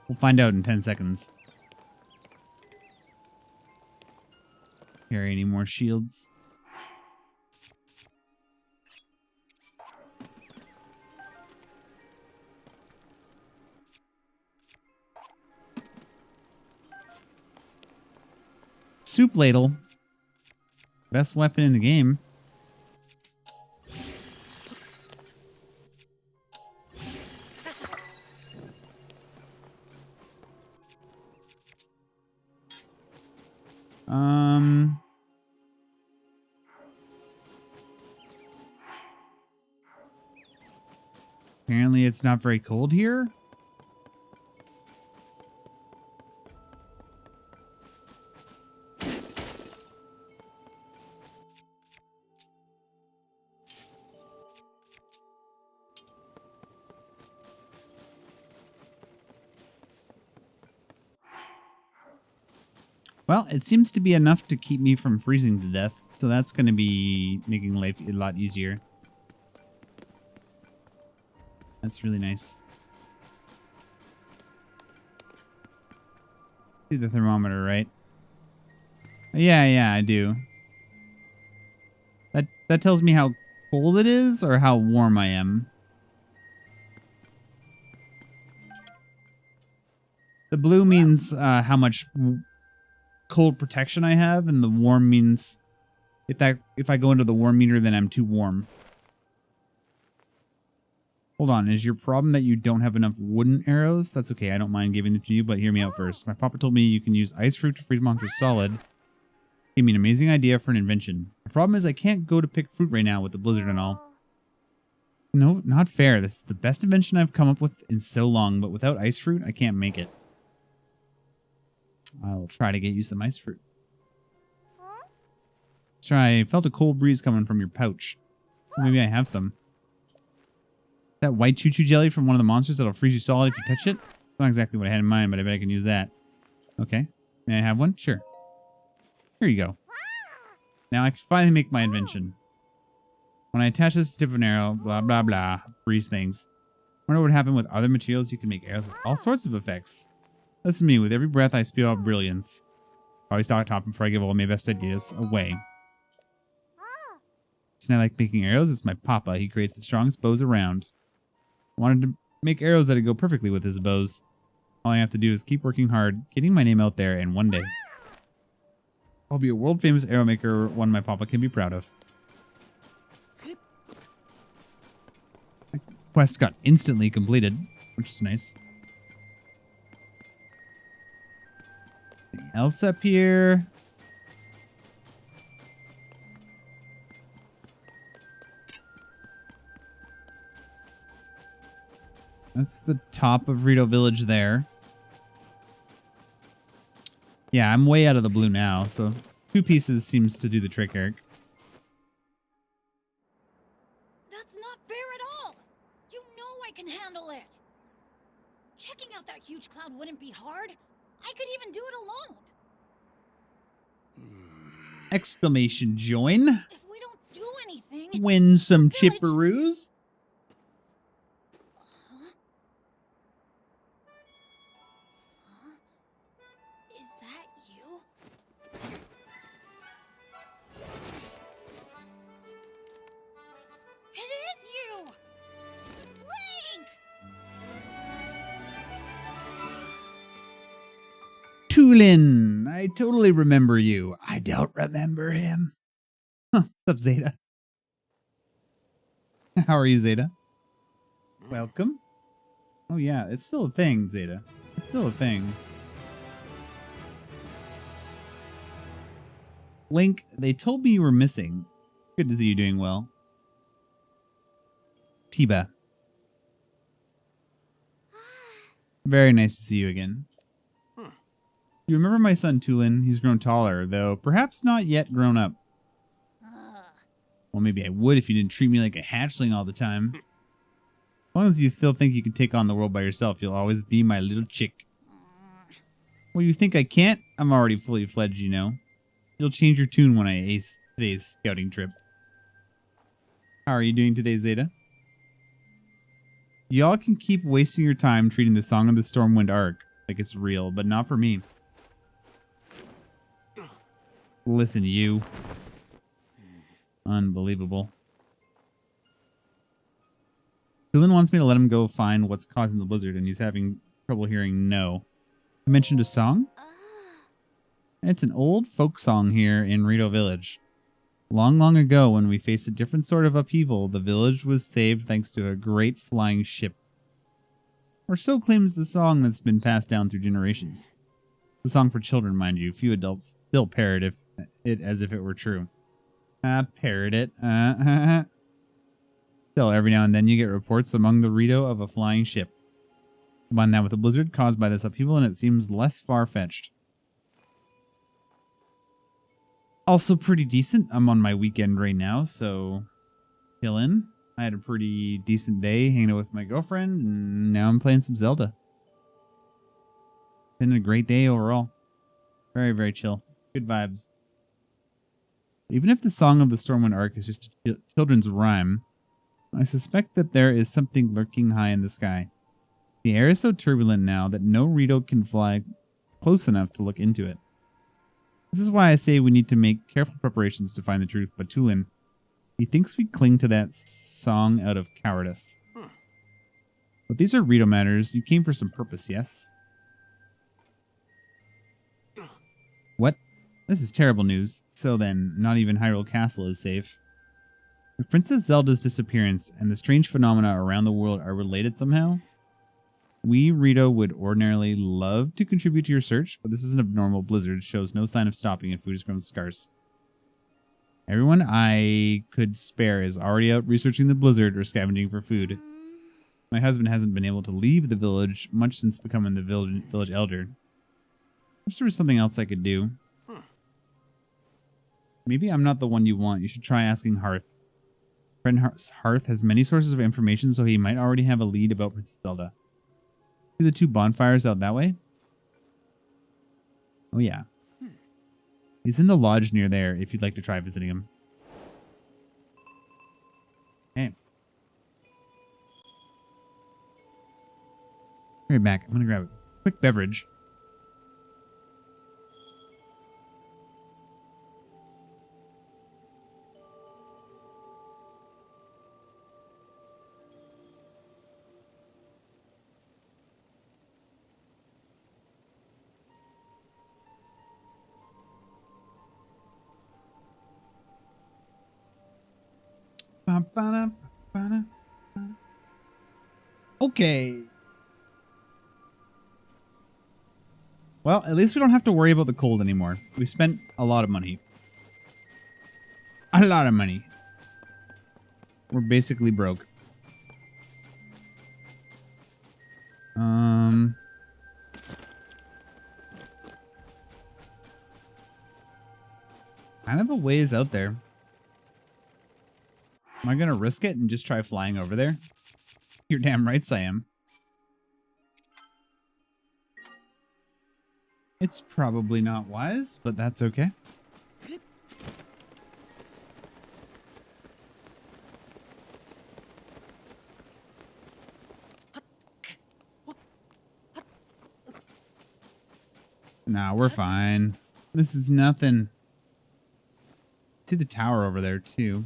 We'll find out in 10 seconds. Carry any more shields? Soup ladle. Best weapon in the game. Apparently it's not very cold here. Well, it seems to be enough to keep me from freezing to death, so that's going to be making life a lot easier. That's really nice. See the thermometer, right? Yeah, I do. That tells me how cold it is or how warm I am. The blue means how much cold protection I have, and the warm means if I go into the warm meter, then I'm too warm. Hold on, is your problem that you don't have enough wooden arrows? That's okay, I don't mind giving them to you, but hear me out first. My papa told me you can use ice fruit to freeze monsters solid. Gave me an amazing idea for an invention. The problem is I can't go to pick fruit right now with the blizzard and all. No, not fair. This is the best invention I've come up with in so long, but without ice fruit, I can't make it. I will try to get you some ice fruit. Let's try. I felt a cold breeze coming from your pouch. Maybe I have some. That white choo-choo jelly from one of the monsters that'll freeze you solid if you touch it? Not exactly what I had in mind, but I bet I can use that. Okay. May I have one? Sure. Here you go. Now I can finally make my invention. When I attach this to the tip of an arrow, blah, blah, blah, freeze things. I wonder what would happen with other materials. You can make arrows with all sorts of effects. Listen to me. With every breath, I spew out brilliance. Always stop top before I give all my best ideas away. And I like making arrows. It's my papa. He creates the strongest bows around. I wanted to make arrows that would go perfectly with his bows. All I have to do is keep working hard, getting my name out there, and one day I'll be a world-famous arrow maker, one my papa can be proud of. My quest got instantly completed, which is nice. Anything else up here? That's the top of Rito Village there. Yeah, I'm way out of the blue now, so 2 pieces seems to do the trick, Eric. That's not fair at all! You know I can handle it! Checking out that huge cloud wouldn't be hard. I could even do it alone. Exclamation join. If we don't do anything... Win some the village- chipperoos. Is that you? It is you! Link! Tulin, I totally remember you. I don't remember him. Huh, what's up, Zeta? How are you, Zeta? Welcome. Oh yeah, it's still a thing, Zeta. It's still a thing. Link, they told me you were missing. Good to see you doing well. Tiba. Very nice to see you again. You remember my son Tulin? He's grown taller, though perhaps not yet grown up. Well, maybe I would if you didn't treat me like a hatchling all the time. long as you still think you can take on the world by yourself, you'll always be my little chick. Well, you think I can't? I'm already fully fledged, you know. You'll change your tune when I ace today's scouting trip. How are you doing today, Zeta? Y'all can keep wasting your time treating the Song of the Stormwind arc like it's real, but not for me. Listen, you. Unbelievable. Dylan wants me to let him go find what's causing the blizzard, and he's having trouble hearing no. I mentioned a song? It's an old folk song here in Rito Village. Long, long ago, when we faced a different sort of upheaval, the village was saved thanks to a great flying ship. Or so claims the song that's been passed down through generations. It's a song for children, mind you. Few adults still parrot it as if it were true. Parrot it. Still, every now and then you get reports among the Rito of a flying ship. Combine that with a blizzard caused by this upheaval, and it seems less far-fetched. Also pretty decent. I'm on my weekend right now, so chillin'. I had a pretty decent day hanging out with my girlfriend, and now I'm playing some Zelda. Been a great day overall. Very, very chill. Good vibes. Even if the Song of the Stormwind arc is just a children's rhyme, I suspect that there is something lurking high in the sky. The air is so turbulent now that no Rito can fly close enough to look into it. This is why I say we need to make careful preparations to find the truth, but Tulin, he thinks we cling to that song out of cowardice. But these are Rito matters. You came for some purpose, yes? What? This is terrible news. So then, not even Hyrule Castle is safe. If Princess Zelda's disappearance and the strange phenomena around the world are related somehow, we, Rito, would ordinarily love to contribute to your search, but this is an abnormal blizzard, shows no sign of stopping and food has grown scarce. Everyone I could spare is already out researching the blizzard or scavenging for food. My husband hasn't been able to leave the village much since becoming the village elder. If there was something else I could do. Maybe I'm not the one you want. You should try asking Hearth. Friend Hearth has many sources of information, so he might already have a lead about Princess Zelda. See the two bonfires out that way? Oh, yeah. He's in the lodge near there if you'd like to try visiting him. Hey. Right back. I'm going to grab a quick beverage. Okay. Well, at least we don't have to worry about the cold anymore. We spent a lot of money. A lot of money. We're basically broke. Kind of a ways out there. Am I going to risk it and just try flying over there? You're damn rights I am. It's probably not wise, but that's okay. Nah, we're fine. This is nothing. See the tower over there, too.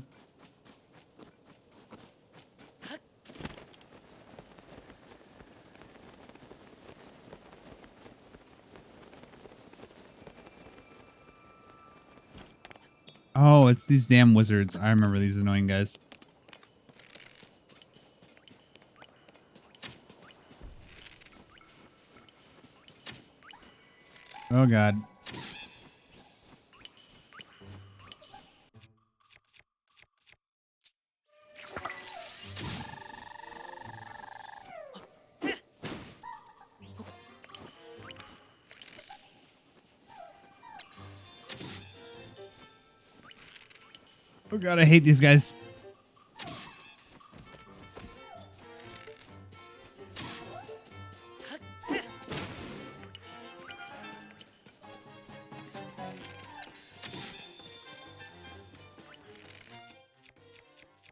Oh, it's these damn wizards. I remember these annoying guys. Oh, God. Oh, God, I hate these guys.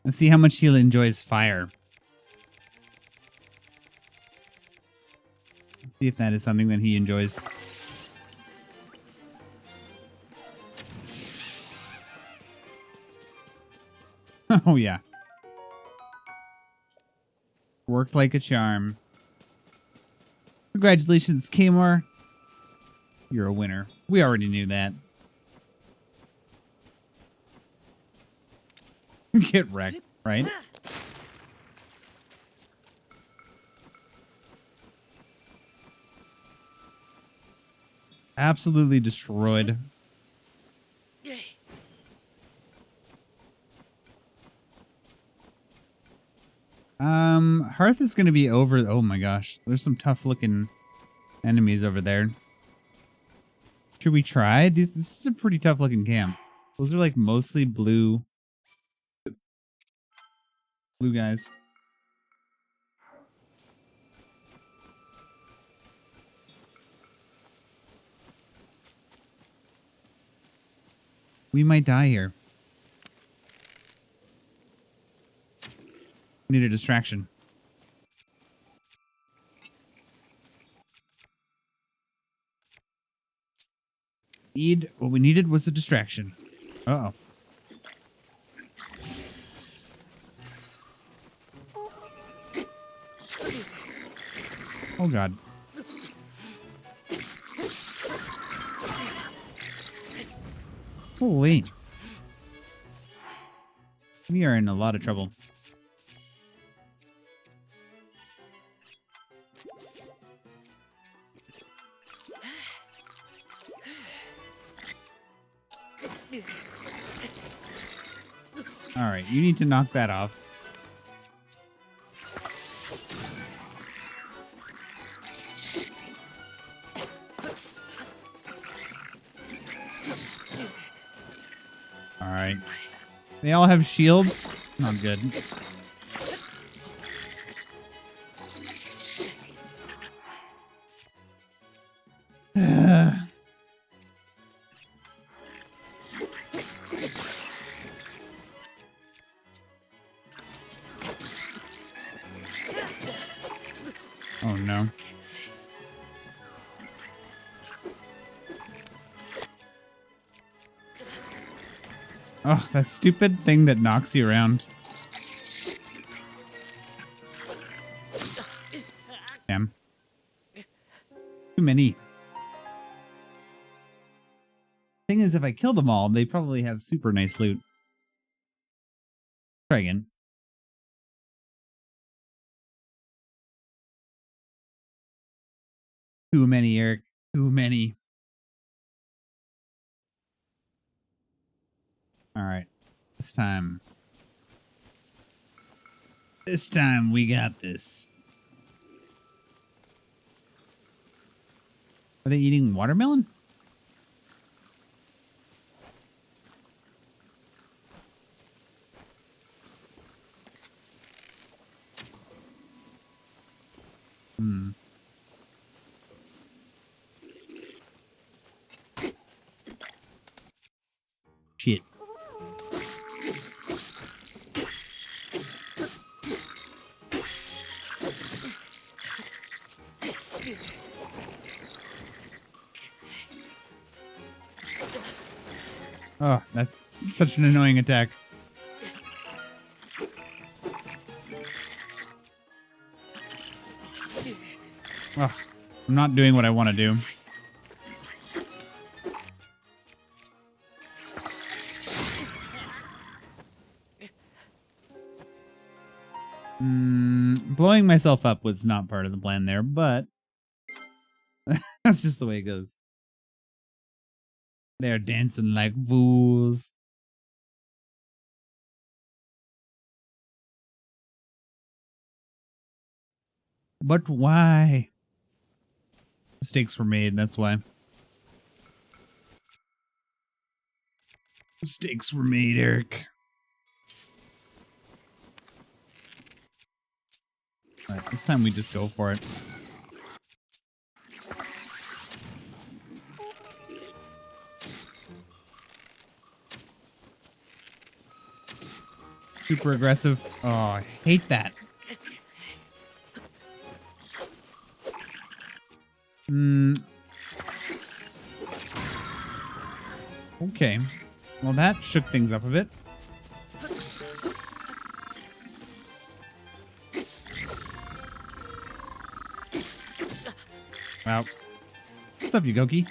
Let's see how much he enjoys fire. Let's see if that is something that he enjoys. Oh, yeah. Worked like a charm. Congratulations, Kamor. You're a winner. We already knew that. Get wrecked, right? Absolutely destroyed. Hearth is going to be over. Oh my gosh. There's some tough looking enemies over there. Should we try? This is a pretty tough looking camp. Those are like mostly blue guys. We might die here. Need a distraction. What we needed was a distraction. Uh-oh. Oh, God. Holy. We are in a lot of trouble. All right, you need to knock that off. All right. They all have shields? Not good. Oh, no. Oh, that stupid thing that knocks you around. Damn. Too many. Thing is, if I kill them all, they probably have super nice loot. Try again. Too many, Eric. Too many. All right. This time we got this. Are they eating watermelon? Hmm. Shit. Oh, that's such an annoying attack. Oh, I'm not doing what I want to do. Blowing myself up was not part of the plan there, but that's just the way it goes. They're dancing like fools. But why? Mistakes were made, that's why. Mistakes were made, Eric. Alright, this time we just go for it. Super aggressive. Oh, I hate that. Okay. Well, that shook things up a bit. Wow. What's up, Yugoki?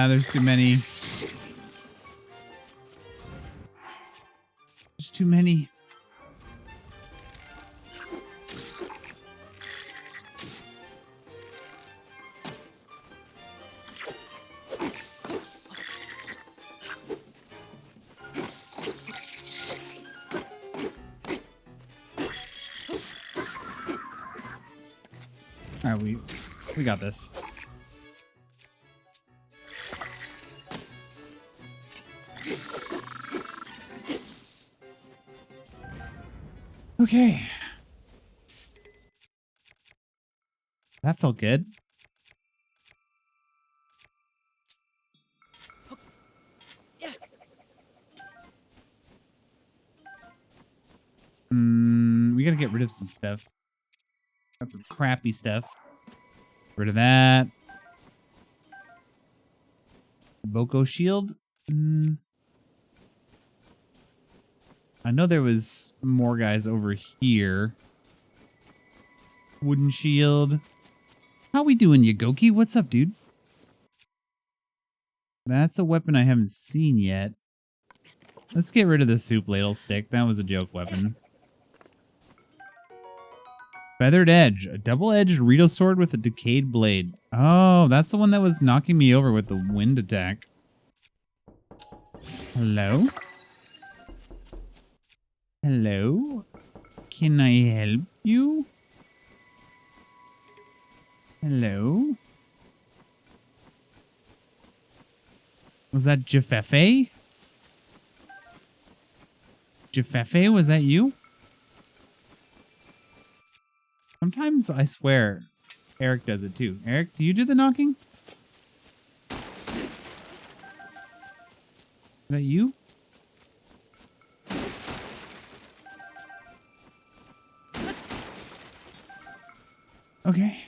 There's too many. There's too many. All right, we got this. Okay. That felt good. We gotta get rid of some stuff. Got some crappy stuff. Rid of that. Boko shield. I know there was more guys over here. Wooden shield. How we doing, Yagoki? What's up, dude? That's a weapon I haven't seen yet. Let's get rid of the soup ladle stick. That was a joke weapon. Feathered edge. A double-edged Rito sword with a decayed blade. Oh, that's the one that was knocking me over with the wind attack. Hello? Hello? Can I help you? Hello? Was that Jafefe? Jafefe, was that you? Sometimes I swear Eric does it too. Eric, do you do the knocking? Is that you? Okay.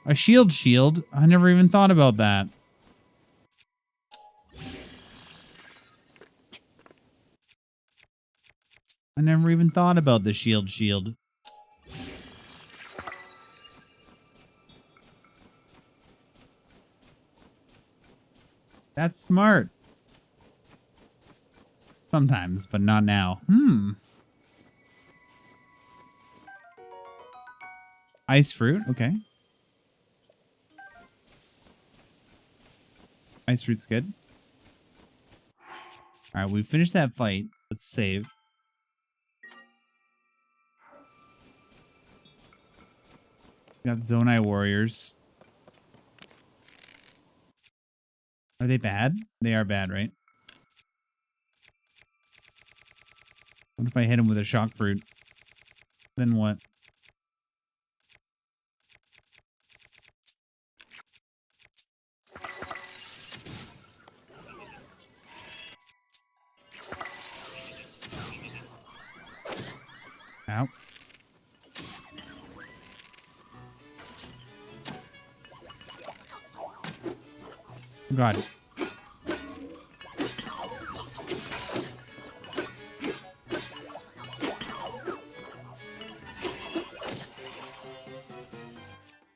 A shield. I never even thought about that. I never even thought about the shield. That's smart. Sometimes, but not now. Ice fruit, okay. Ice fruit's good. Alright, we finished that fight. Let's save. We got Zonai warriors. Are they bad? They are bad, right? What if I hit him with a shock fruit? Then what? Ow. God.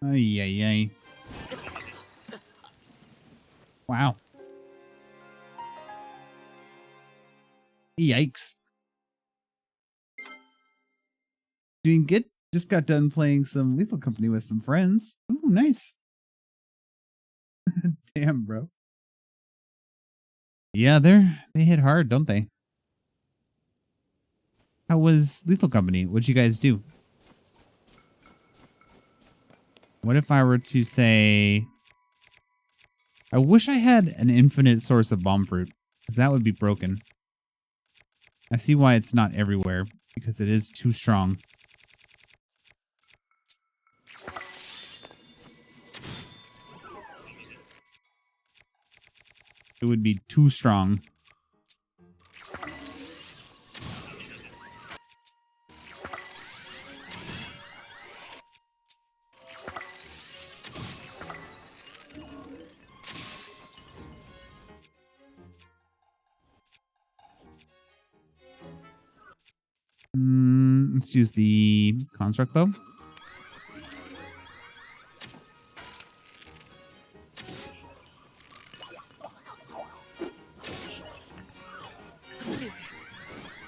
Ay, ay, ay. Wow. Yikes. Doing good. Just got done playing some Lethal Company with some friends. Ooh, nice. Damn, bro. Yeah, they hit hard, don't they? How was Lethal Company? What'd you guys do? What if I were to say, I wish I had an infinite source of bomb fruit, because that would be broken. I see why it's not everywhere, because it is too strong. It would be too strong. Let's use the construct bow.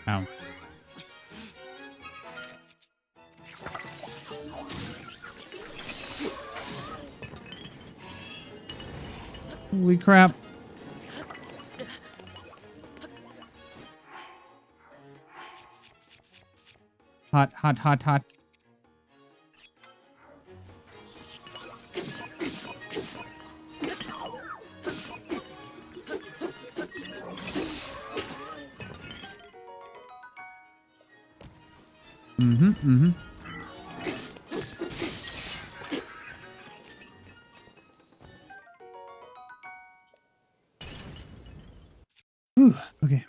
Ow. Holy crap. Hot, hot, hot, hot. Whew, okay.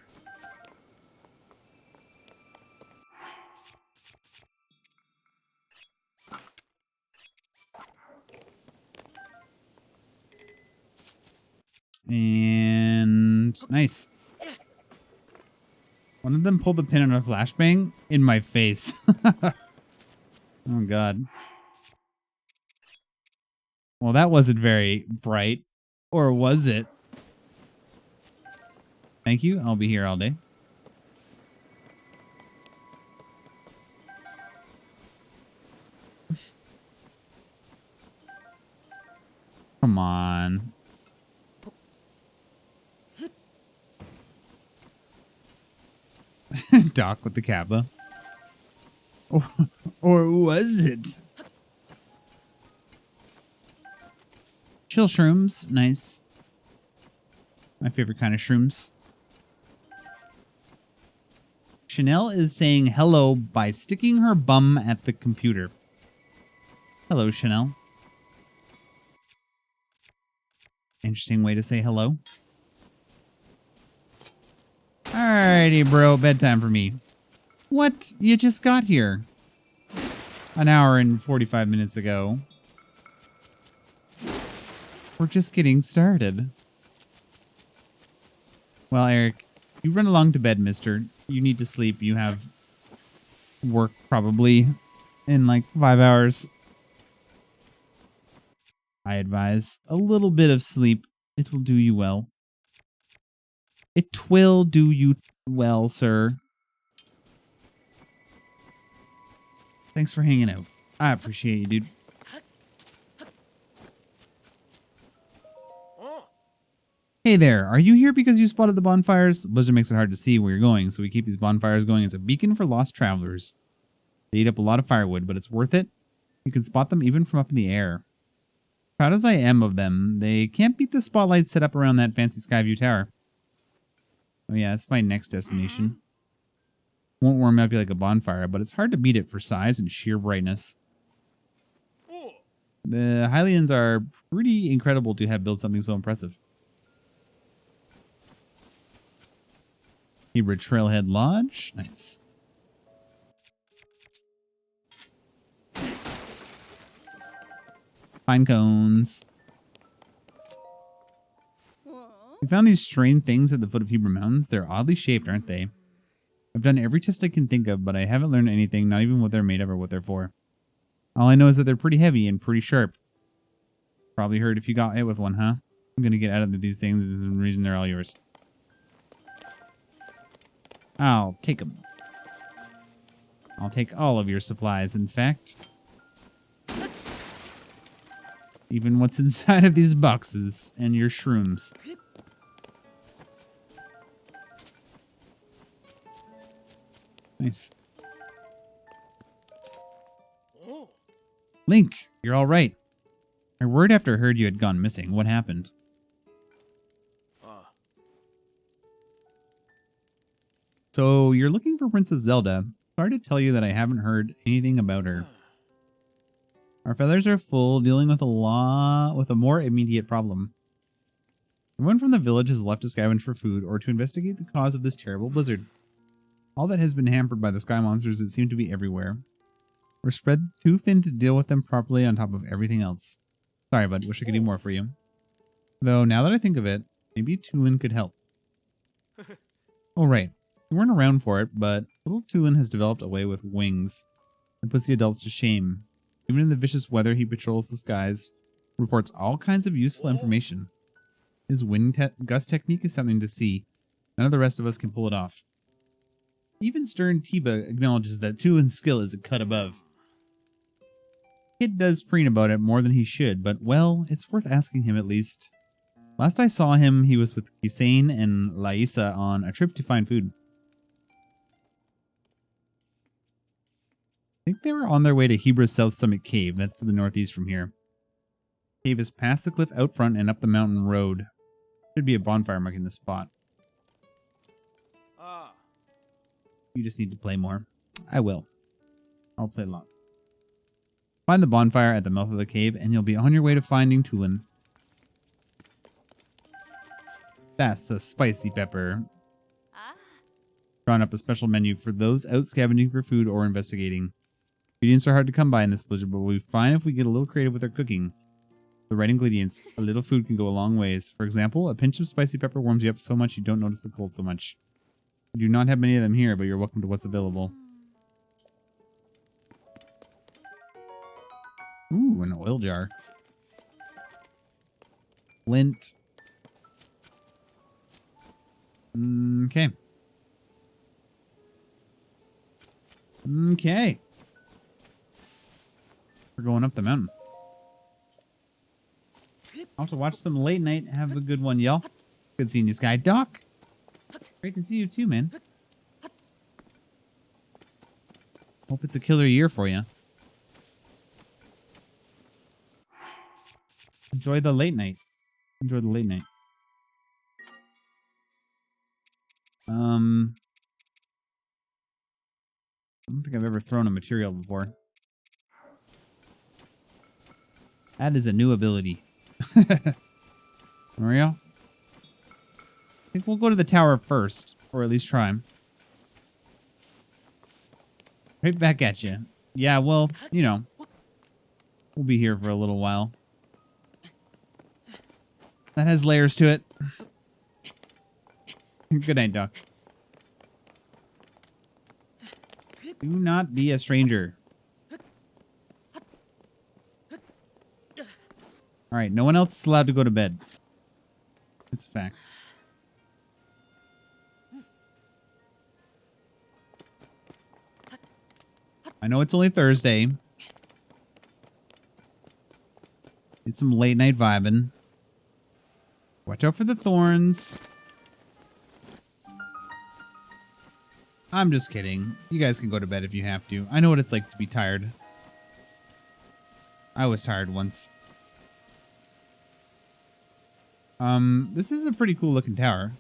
And nice. One of them pulled the pin on a flashbang in my face. Oh, God. Well, that wasn't very bright. Or was it? Thank you. I'll be here all day. Come on. Doc with the kappa. Or was it? Chill shrooms. Nice. My favorite kind of shrooms. Chanel is saying hello by sticking her bum at the computer. Hello, Chanel. Interesting way to say hello. Alrighty, bro. Bedtime for me. What? You just got here. An hour and 45 minutes ago. We're just getting started. Well, Eric, you run along to bed, mister. You need to sleep. You have work probably in like 5 hours. I advise a little bit of sleep. It will do you well. It will do you well, sir. Thanks for hanging out. I appreciate you, dude. Hey there, are you here because you spotted the bonfires? Blizzard makes it hard to see where you're going, so we keep these bonfires going as a beacon for lost travelers. They eat up a lot of firewood, but it's worth it. You can spot them even from up in the air. Proud as I am of them, they can't beat the spotlight set up around that fancy Skyview Tower. Oh yeah, that's my next destination. Won't warm up you like a bonfire, but it's hard to beat it for size and sheer brightness. The Hylians are pretty incredible to have built something so impressive. Hebra Trailhead Lodge. Nice. Pine cones. We found these strange things at the foot of Hebra Mountains. They're oddly shaped, aren't they? I've done every test I can think of, but I haven't learned anything, not even what they're made of or what they're for. All I know is that they're pretty heavy and pretty sharp. Probably heard if you got hit with one, huh? I'm gonna get out of these things. This is the reason they're all yours. I'll take them. I'll take all of your supplies, in fact. Even what's inside of these boxes and your shrooms. Nice. Link, you're all right. I worried after I heard you had gone missing. What happened? So, you're looking for Princess Zelda. Sorry to tell you that I haven't heard anything about her. Our feathers are full, dealing with a more immediate problem. Everyone from the village has left to scavenge for food or to investigate the cause of this terrible blizzard. All that has been hampered by the sky monsters that seem to be everywhere. We're spread too thin to deal with them properly on top of everything else. Sorry, bud. Wish I could do more for you. Though, now that I think of it, maybe Tulin could help. Oh, right. We weren't around for it, but little Tulin has developed a way with wings that puts the adults to shame. Even in the vicious weather, he patrols the skies, reports all kinds of useful information. His wind gust technique is something to see. None of the rest of us can pull it off. Even stern Tiba acknowledges that Tulin's skill is a cut above. Kid does preen about it more than he should, but, well, it's worth asking him at least. Last I saw him, he was with Kisane and Laisa on a trip to find food. I think they were on their way to Hebra's South Summit Cave. That's to the northeast from here. Cave is past the cliff out front and up the mountain road. Should be a bonfire marking the spot. You just need to play more. I will. I'll play a lot. Find the bonfire at the mouth of the cave, and you'll be on your way to finding Tulin. That's a spicy pepper. Drawn up a special menu for those out scavenging for food or investigating. Ingredients are hard to come by in this blizzard, but we'll be fine if we get a little creative with our cooking. The right ingredients, a little food can go a long ways. For example, a pinch of spicy pepper warms you up so much you don't notice the cold so much. We do not have many of them here, but you're welcome to what's available. Ooh, an oil jar. Flint. Okay. Okay. We're going up the mountain. I'll have to watch some late night. Have a good one, y'all. Good seeing you, Sky. Doc. Great to see you too, man. Hope it's a killer year for you. Enjoy the late night. Enjoy the late night. I don't think I've ever thrown a material before. That is a new ability. Mario? I think we'll go to the tower first, or at least try. Right back at you. Yeah, well, you know, we'll be here for a little while. That has layers to it. Good night, Doc. Do not be a stranger. Alright, no one else is allowed to go to bed. It's a fact. I know it's only Thursday. Need some late night vibing. Watch out for the thorns. I'm just kidding. You guys can go to bed if you have to. I know what it's like to be tired. I was tired once. This is a pretty cool looking tower.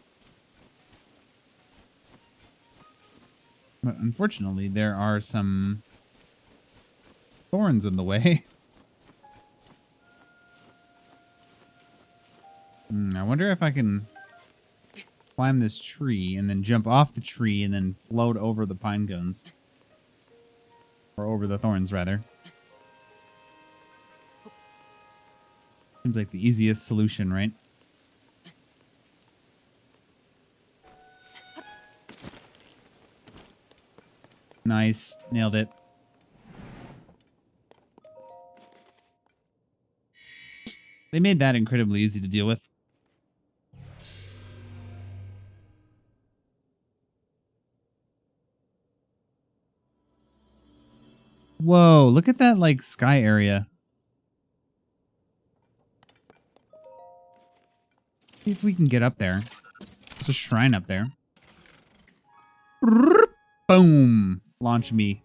But unfortunately, there are some thorns in the way. I wonder if I can climb this tree and then jump off the tree and then float over the pine cones. Or over the thorns, rather. Seems like the easiest solution, right? Nice. Nailed it. They made that incredibly easy to deal with. Whoa, look at that, like, sky area. See if we can get up there. There's a shrine up there. Boom! Launch me.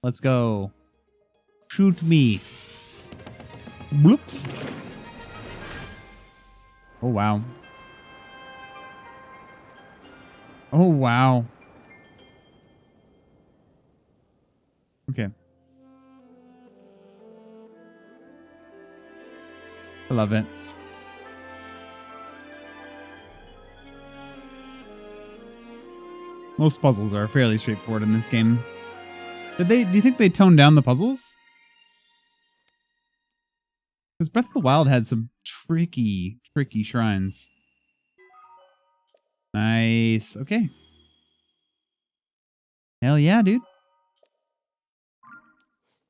Let's go. Shoot me. Bloop. Oh, wow. Oh, wow. Okay. I love it. Most puzzles are fairly straightforward in this game. Do you think they toned down the puzzles? Because Breath of the Wild had some tricky shrines. Nice. Okay. Hell yeah, dude.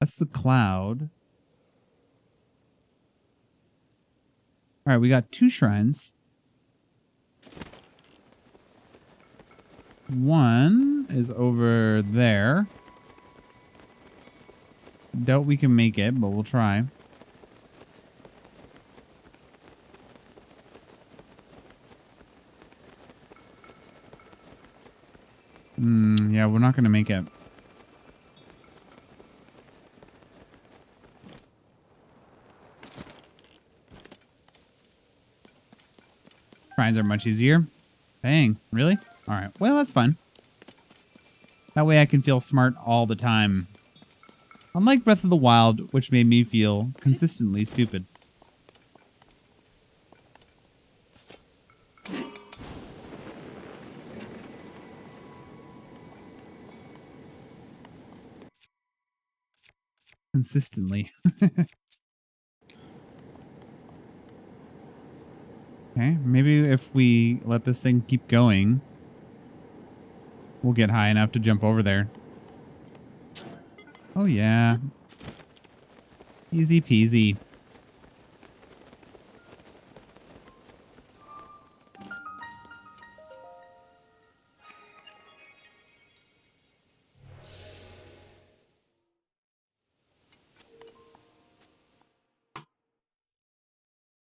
That's the cloud. All right, we got 2 shrines. One is over there. Doubt we can make it, but we'll try. Yeah, we're not going to make it. Shrines are much easier. Dang, really? All right, well, that's fine. That way I can feel smart all the time. Unlike Breath of the Wild, which made me feel consistently stupid. Consistently. Okay, maybe if we let this thing keep going, we'll get high enough to jump over there. Oh, yeah. Easy peasy.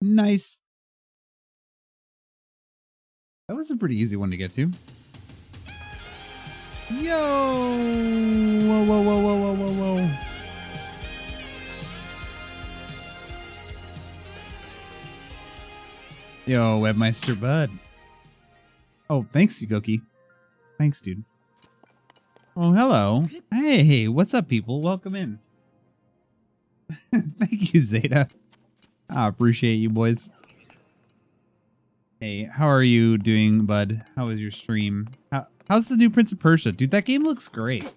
Nice. That was a pretty easy one to get to. Yo! Whoa, whoa, whoa, whoa, whoa, whoa, whoa. Yo, Webmeister Bud. Oh, thanks, Yugoki. Thanks, dude. Oh, hello. Hey, what's up, people? Welcome in. Thank you, Zeta. I appreciate you, boys. Hey, how are you doing, bud? How was your stream? How's the new Prince of Persia? Dude, that game looks great.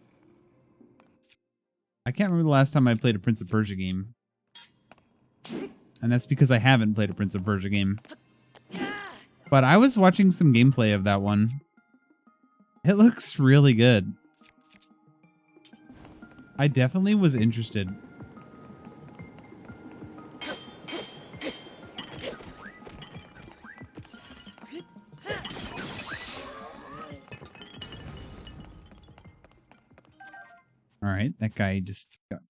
I can't remember the last time I played a Prince of Persia game. And that's because I haven't played a Prince of Persia game. But I was watching some gameplay of that one. It looks really good. I definitely was interested. All right, that guy just got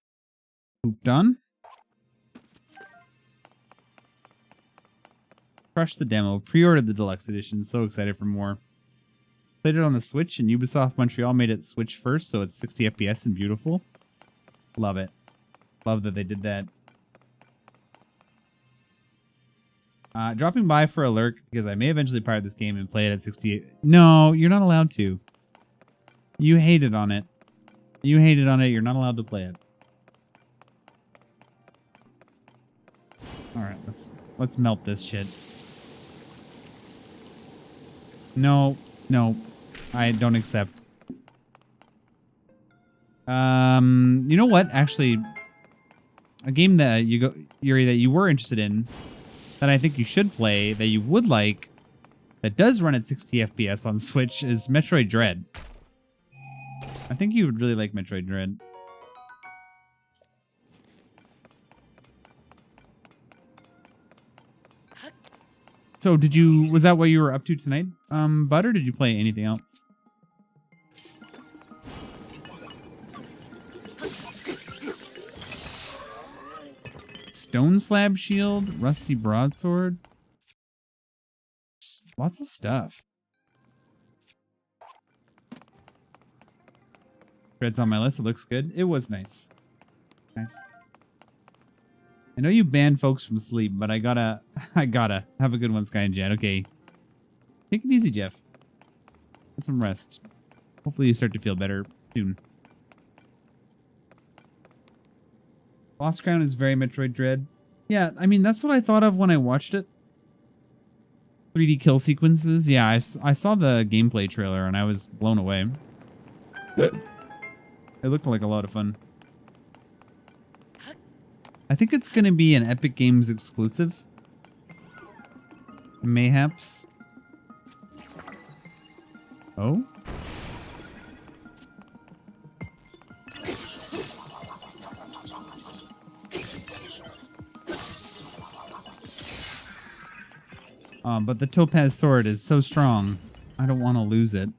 pooped on. Crushed the demo. Pre-ordered the deluxe edition. So excited for more. Played it on the Switch, and Ubisoft Montreal made it Switch first, so it's 60 FPS and beautiful. Love it. Love that they did that. Dropping by for a lurk because I may eventually pirate this game and play it at 68. No, you're not allowed to. You hated on it. You hated on it. You're not allowed to play it. All right, let's melt this shit. No, I don't accept. You know what? Actually, a game that Yuri, that you were interested in, that I think you should play, that you would like, that does run at 60 FPS on Switch, is Metroid Dread. I think you would really like Metroid Dread. So was that what you were up to tonight, Bud, or did you play anything else? Stone Slab Shield, Rusty Broadsword. Lots of stuff. Dread's on my list. It looks good. It was nice. Nice. I know you banned folks from sleep, but I gotta have a good one, Sky and Jet. Okay. Take it easy, Jeff. Get some rest. Hopefully you start to feel better soon. Lost Crown is very Metroid Dread. Yeah, I mean, that's what I thought of when I watched it. 3D kill sequences. Yeah, I saw the gameplay trailer and I was blown away. It looked like a lot of fun. I think it's going to be an Epic Games exclusive. Mayhaps. Oh? But the Topaz Sword is so strong. I don't want to lose it.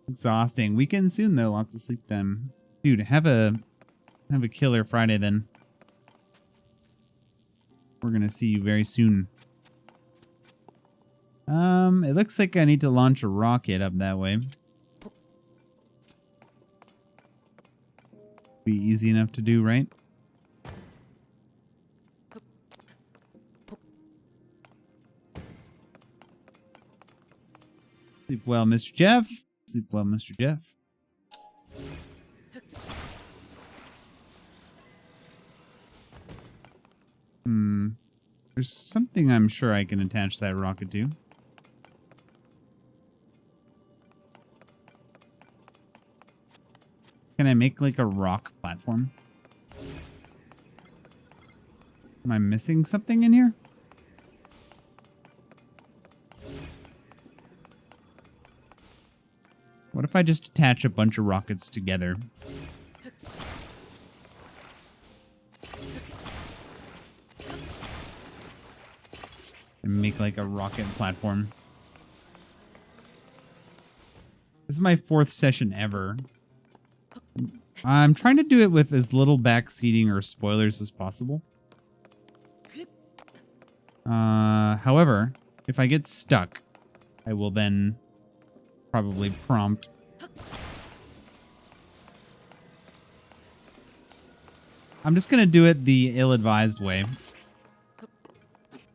Exhausting. Weekend soon, though. Lots of sleep time. Dude, have a killer Friday, then. We're going to see you very soon. It looks like I need to launch a rocket up that way. Be easy enough to do, right? Sleep well, Mr. Jeff. Sleep well, Mr. Jeff. There's something I'm sure I can attach that rocket to. Can I make like a rock platform? Am I missing something in here? What if I just attach a bunch of rockets together? And make like a rocket platform. This is my 4th session ever. I'm trying to do it with as little backseating or spoilers as possible. However, if I get stuck, I will then probably prompt. I'm just going to do it the ill-advised way.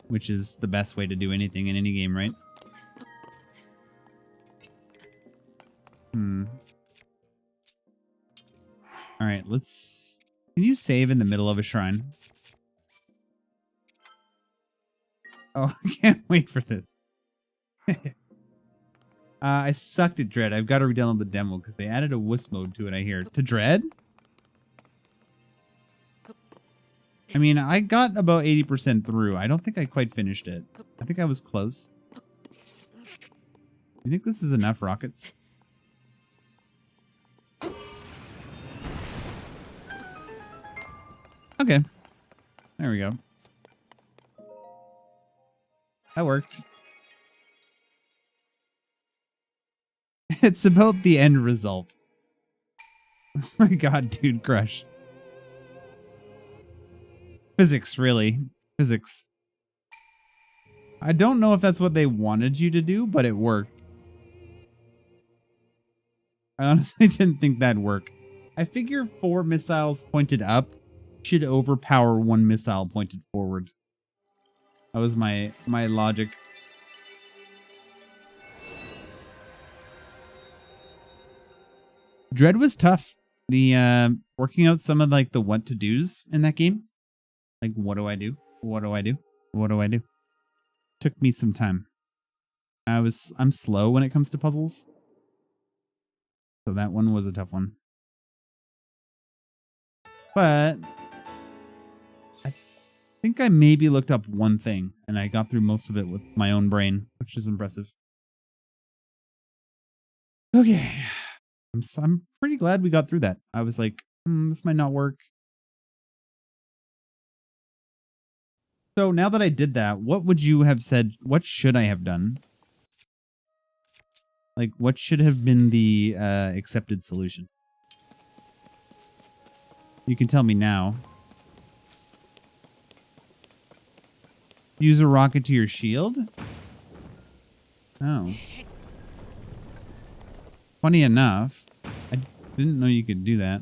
Which is the best way to do anything in any game, right? Alright, let's... Can you save in the middle of a shrine? Oh, I can't wait for this. I sucked at Dread. I've got to re-download the demo because they added a wuss mode to it, I hear. To Dread? I mean, I got about 80% through. I don't think I quite finished it. I think I was close. You think this is enough rockets? Okay. There we go. That worked. It's about the end result. Oh my god, dude, crush. Physics, really. Physics. I don't know if that's what they wanted you to do, but it worked. I honestly didn't think that'd work. I figure 4 missiles pointed up should overpower 1 missile pointed forward. That was my logic. Dread was tough. The working out some of like the what to do's in that game. Like, what do I do? What do I do? What do I do? Took me some time. I'm slow when it comes to puzzles. So that one was a tough one. But I think I maybe looked up one thing and I got through most of it with my own brain, which is impressive. Okay. I'm pretty glad we got through that. I was like, this might not work. So now that I did that, what would you have said? What should I have done? Like, what should have been the accepted solution? You can tell me now. Use a rocket to your shield? Oh. Funny enough, Didn't know you could do that.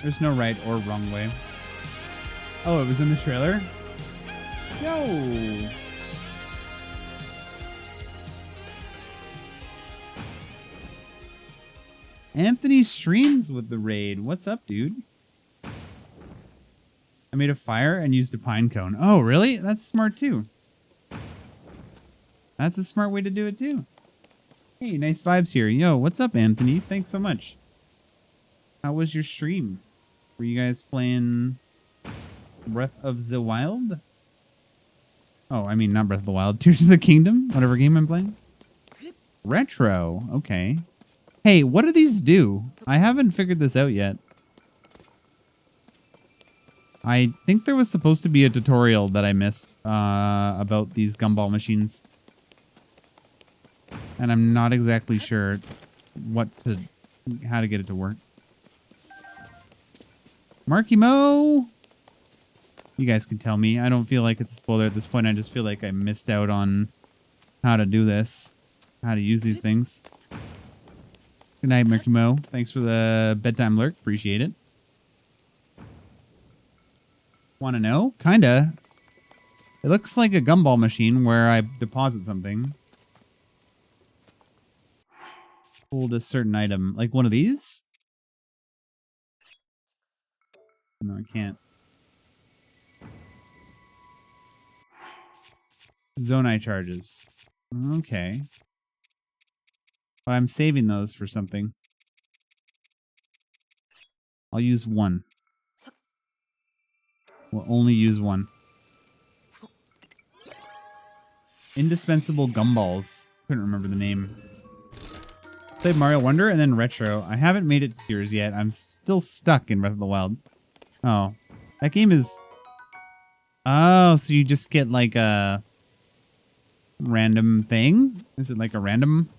There's no right or wrong way. Oh, it was in the trailer? Yo! Anthony streams with the raid. What's up, dude? I made a fire and used a pine cone. Oh, really? That's smart, too. That's a smart way to do it, too. Hey, nice vibes here. Yo, what's up, Anthony? Thanks so much. How was your stream? Were you guys playing Breath of the Wild? Oh, I mean, not Breath of the Wild. Tears of the Kingdom? Whatever game I'm playing. Retro. Okay. Hey, what do these do? I haven't figured this out yet. I think there was supposed to be a tutorial that I missed about these gumball machines. And I'm not exactly sure how to get it to work. Marky Mo! You guys can tell me. I don't feel like it's a spoiler at this point. I just feel like I missed out on how to do this. How to use these things. Good night, Marky Mo. Thanks for the bedtime lurk. Appreciate it. Want to know? Kinda. It looks like a gumball machine where I deposit something. Hold a certain item. Like one of these? No, I can't. Zonai charges. Okay. But I'm saving those for something. I'll use one. We'll only use one. Indispensable gumballs. Couldn't remember the name. Played Mario Wonder and then Retro. I haven't made it to Tears yet. I'm still stuck in Breath of the Wild. Oh. That game is... Oh, so you just get like a random thing? Is it like a random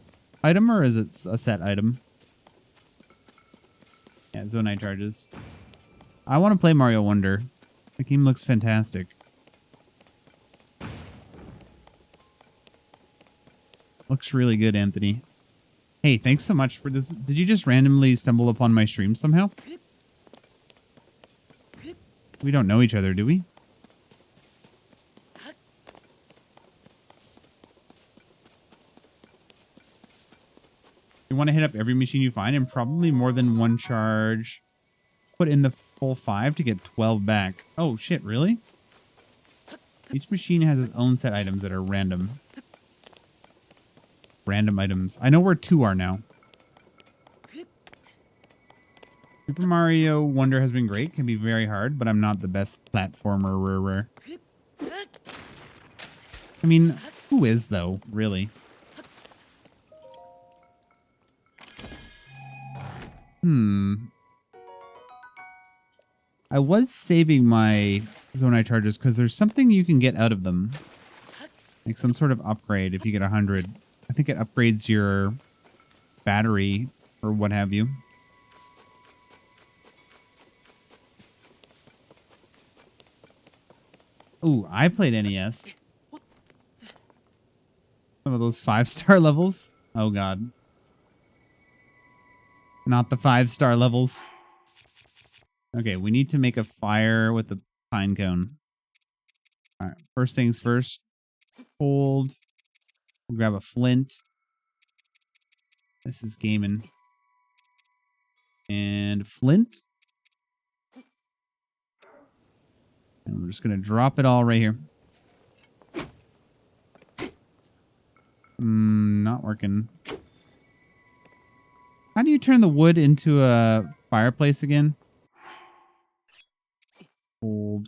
item or is it a set item? Yeah, Zonai charges. I want to play Mario Wonder. The game looks fantastic. Looks really good, Anthony. Hey, thanks so much for this. Did you just randomly stumble upon my stream somehow? We don't know each other, do we? You want to hit up every machine you find and probably more than one charge. Put in the full 5 to get 12 back. Oh, shit, really? Each machine has its own set items that are random. Random items. I know where 2 are now. Super Mario Wonder has been great. Can be very hard, but I'm not the best platformer. I mean, who is, though, really? I was saving my Zonai charges because there's something you can get out of them. Like some sort of upgrade if you get 100. I think it upgrades your battery or what have you. Ooh, I played NES. Some of those 5-star levels. Oh, God. Not the 5-star levels. Okay, we need to make a fire with the pine cone. All right, first things first. Hold. We'll grab a flint. This is gaming. And flint. And we're just going to drop it all right here. Not working. How do you turn the wood into a fireplace again? Hold.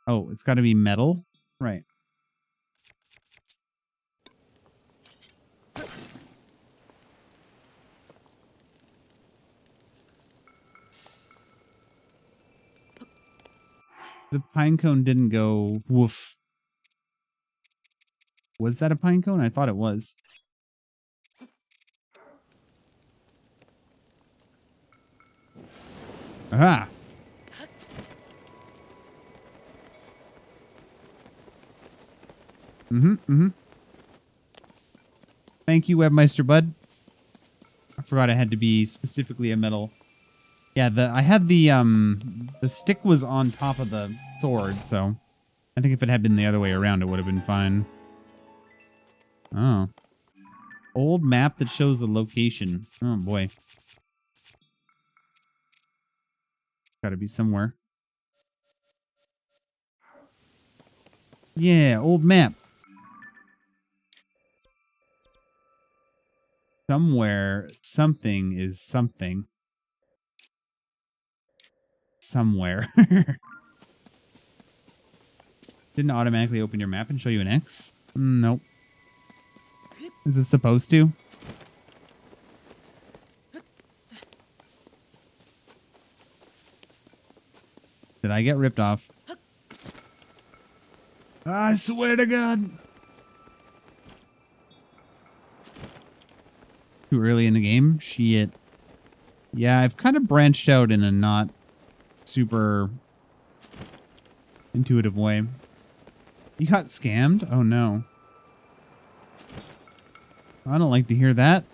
Oh, it's got to be metal? Right. The pine cone didn't go woof. Was that a pine cone? I thought it was. Aha! Mm-hmm, mm-hmm. Thank you, Webmeister Bud. I forgot it had to be specifically a metal. Yeah, I had the stick was on top of the sword, so I think if it had been the other way around, it would have been fine. Oh. Old map that shows the location. Oh, boy. Gotta be somewhere. Yeah, old map. Somewhere, something is something. Somewhere. Didn't automatically open your map and show you an X? Nope. Is it supposed to? Did I get ripped off? I swear to God. Too early in the game? Shit. Yeah, I've kind of branched out in a not super intuitive way. You got scammed? Oh no. I don't like to hear that.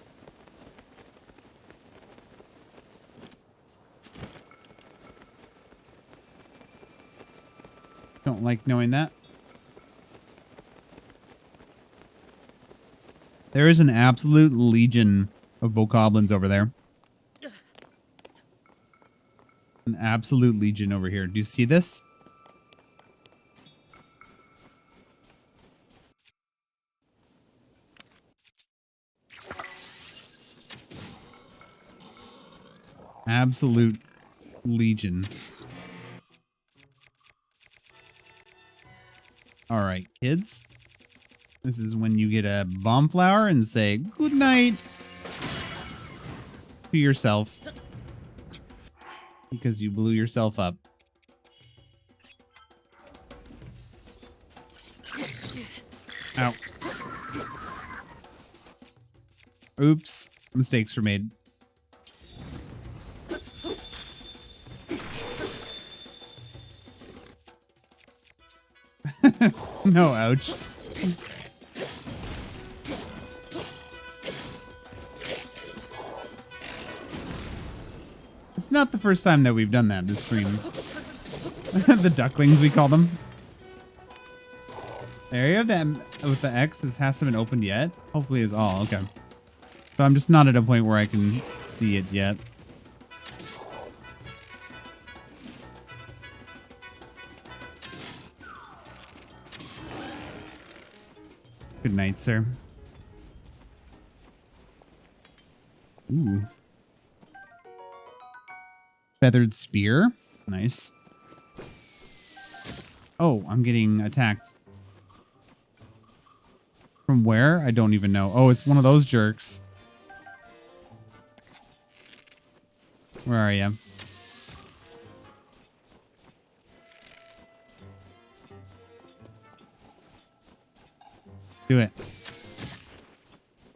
Don't like knowing that. There is an absolute legion of bokoblins over there. An absolute legion over here. Do you see this? Absolute legion. All right, kids. This is when you get a bomb flower and say good night to yourself because you blew yourself up. Ow. Oops. Mistakes were made. No, ouch. It's not the first time that we've done that this stream. The ducklings, we call them. The area of them with the X hasn't been opened yet. Hopefully it's all. Okay. So I'm just not at a point where I can see it yet. Good night, sir. Ooh. Feathered spear. Nice. Oh, I'm getting attacked. From where? I don't even know. Oh, it's one of those jerks. Where are you? Do it.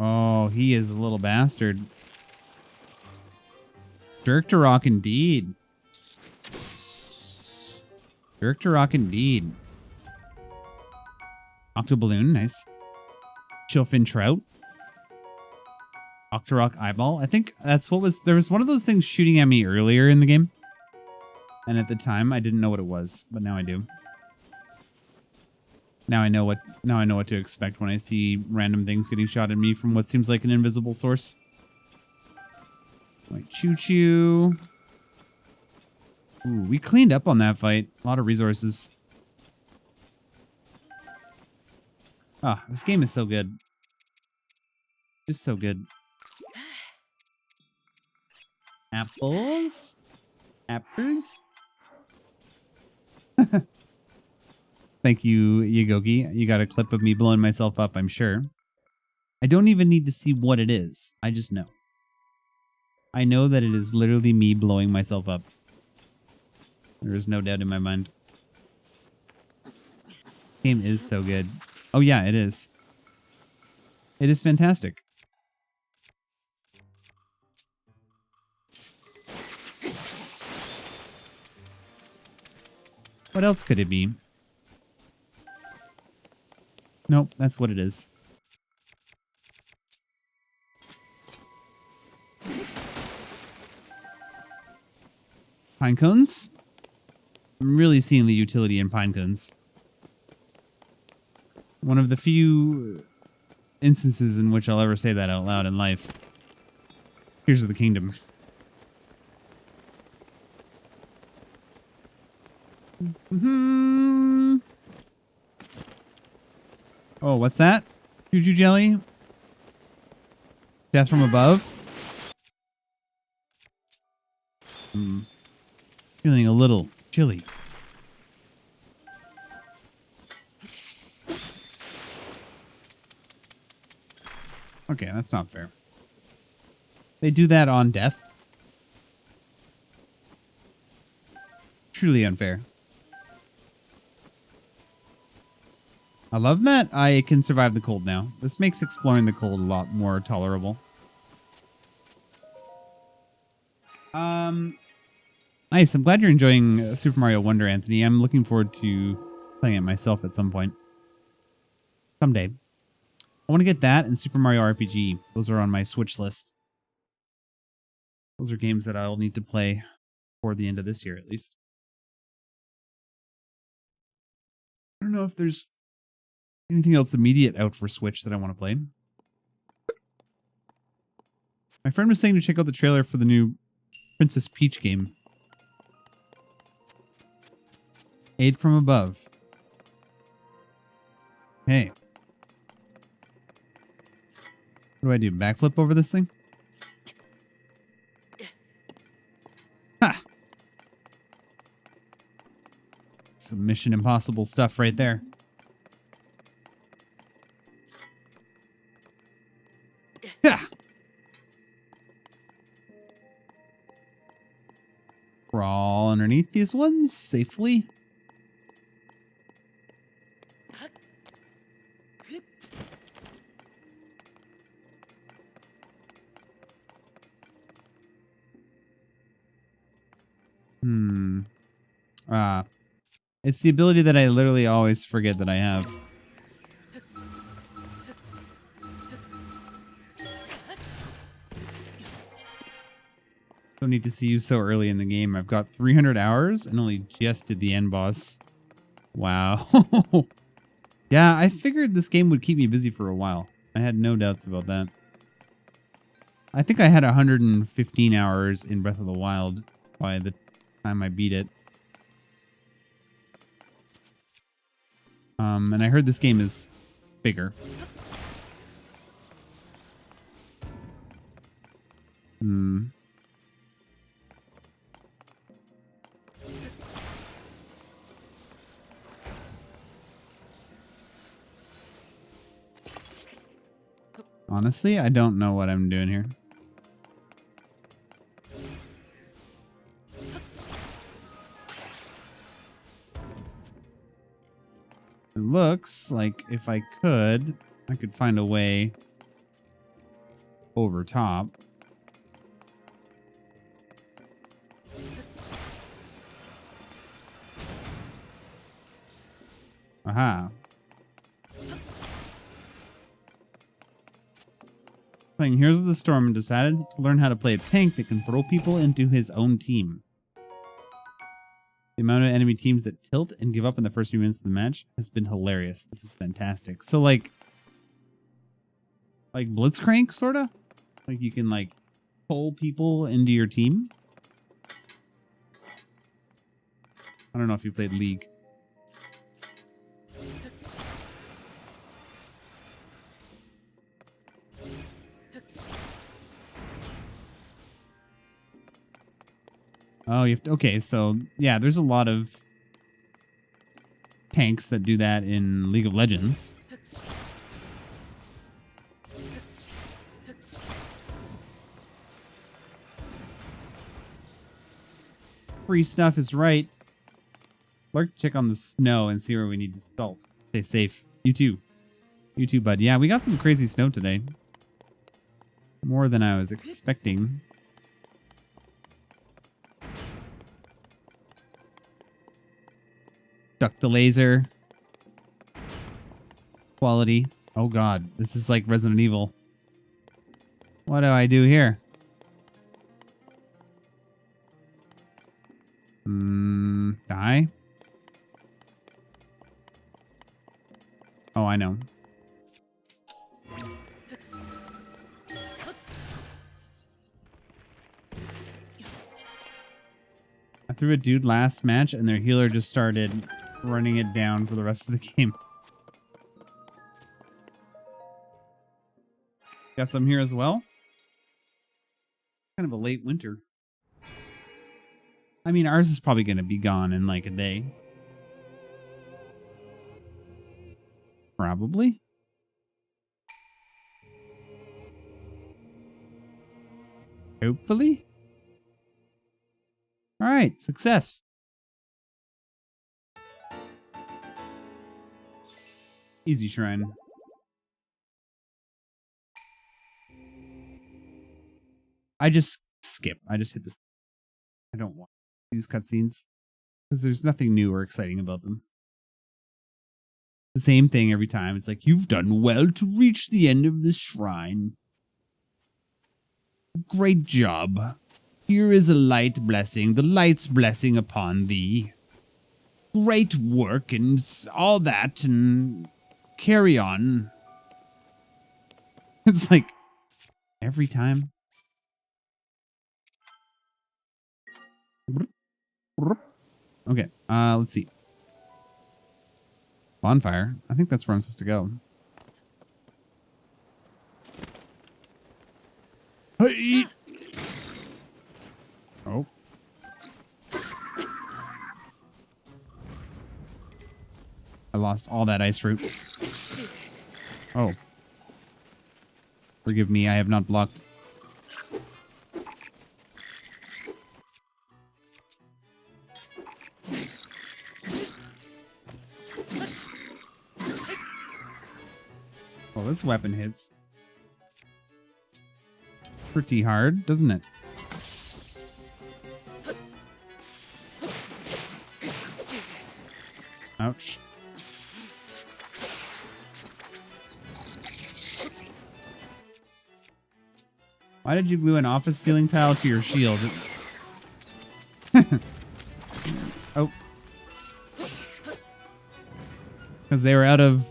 Oh, he is a little bastard. Jerk to rock indeed. Jerk to rock indeed. Octoballoon, nice. Chillfin trout. Octorok eyeball. I think that's what was... There was one of those things shooting at me earlier in the game. And at the time, I didn't know what it was. But now I do. Now I know what to expect when I see random things getting shot at me from what seems like an invisible source. Wait, choo-choo. Ooh, we cleaned up on that fight. A lot of resources. Ah, this game is so good. Just so good. Apples? Apples? Thank you, Yagogi. You got a clip of me blowing myself up, I'm sure. I don't even need to see what it is. I just know. I know that it is literally me blowing myself up. There is no doubt in my mind. Game is so good. Oh yeah, it is. It is fantastic. What else could it be? Nope, that's what it is. Pine cones? I'm really seeing the utility in pine cones. One of the few instances in which I'll ever say that out loud in life. Tears of the Kingdom. Mm-hmm. Oh, what's that? Juju jelly? Death from above? Feeling a little chilly. Okay, that's not fair. They do that on death? Truly unfair. I love that I can survive the cold now. This makes exploring the cold a lot more tolerable. Nice. I'm glad you're enjoying Super Mario Wonder, Anthony. I'm looking forward to playing it myself at some point. Someday. I want to get that and Super Mario RPG. Those are on my Switch list. Those are games that I'll need to play for the end of this year, at least. I don't know if there's anything else immediate out for Switch that I want to play. My friend was saying to check out the trailer for the new Princess Peach game. Aid from above. Hey. What do I do? Backflip over this thing? Ha! Some Mission Impossible stuff right there. Yeah. Crawl underneath these ones safely. It's the ability that I literally always forget that I have. Don't need to see you so early in the game. I've got 300 hours and only just did the end boss. Wow. Yeah, I figured this game would keep me busy for a while. I had no doubts about that. I think I had 115 hours in Breath of the Wild by the time I beat it. And I heard this game is bigger. Honestly, I don't know what I'm doing here. It looks like if I could find a way over top. Aha. Playing Heroes of the Storm and decided to learn how to play a tank that can throw people into his own team. The amount of enemy teams that tilt and give up in the first few minutes of the match has been hilarious. This is fantastic. So like Blitzcrank, sort of? Like you can like pull people into your team? I don't know if you played League. Oh, you have to, okay, so yeah, there's a lot of tanks that do that in League of Legends. Free stuff is right. Lark, check on the snow and see where we need to salt. Stay safe. You too. You too, bud. Yeah, we got some crazy snow today. More than I was expecting. Duck the laser. Quality. Oh god, this is like Resident Evil. What do I do here? Die? Oh, I know. I threw a dude last match and their healer just started running it down for the rest of the game. Got some here as well. Kind of a late winter. I mean, ours is probably going to be gone in like a day. Probably. Hopefully. All right, success. Easy shrine. I just skip. I just hit this. I don't want these cutscenes because there's nothing new or exciting about them. The same thing every time. It's like, you've done well to reach the end of this shrine. Great job. Here is a light blessing, the light's blessing upon thee. Great work and all that, and carry on. It's like, every time. Okay, let's see. Bonfire. I think that's where I'm supposed to go. Hey! Oh. I lost all that ice fruit. Oh. Forgive me, I have not blocked. Oh, this weapon hits pretty hard, doesn't it? Ouch. Why did you glue an office ceiling tile to your shield? Oh. Because they were out of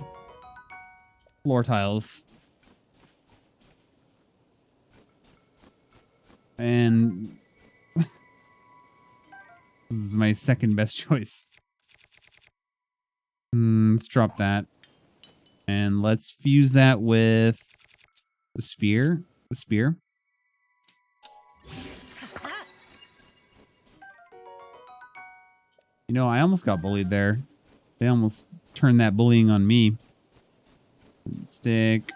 floor tiles. And this is my second best choice. Let's drop that. And let's fuse that with the sphere. The spear. You know, I almost got bullied there. They almost turned that bullying on me. Stick.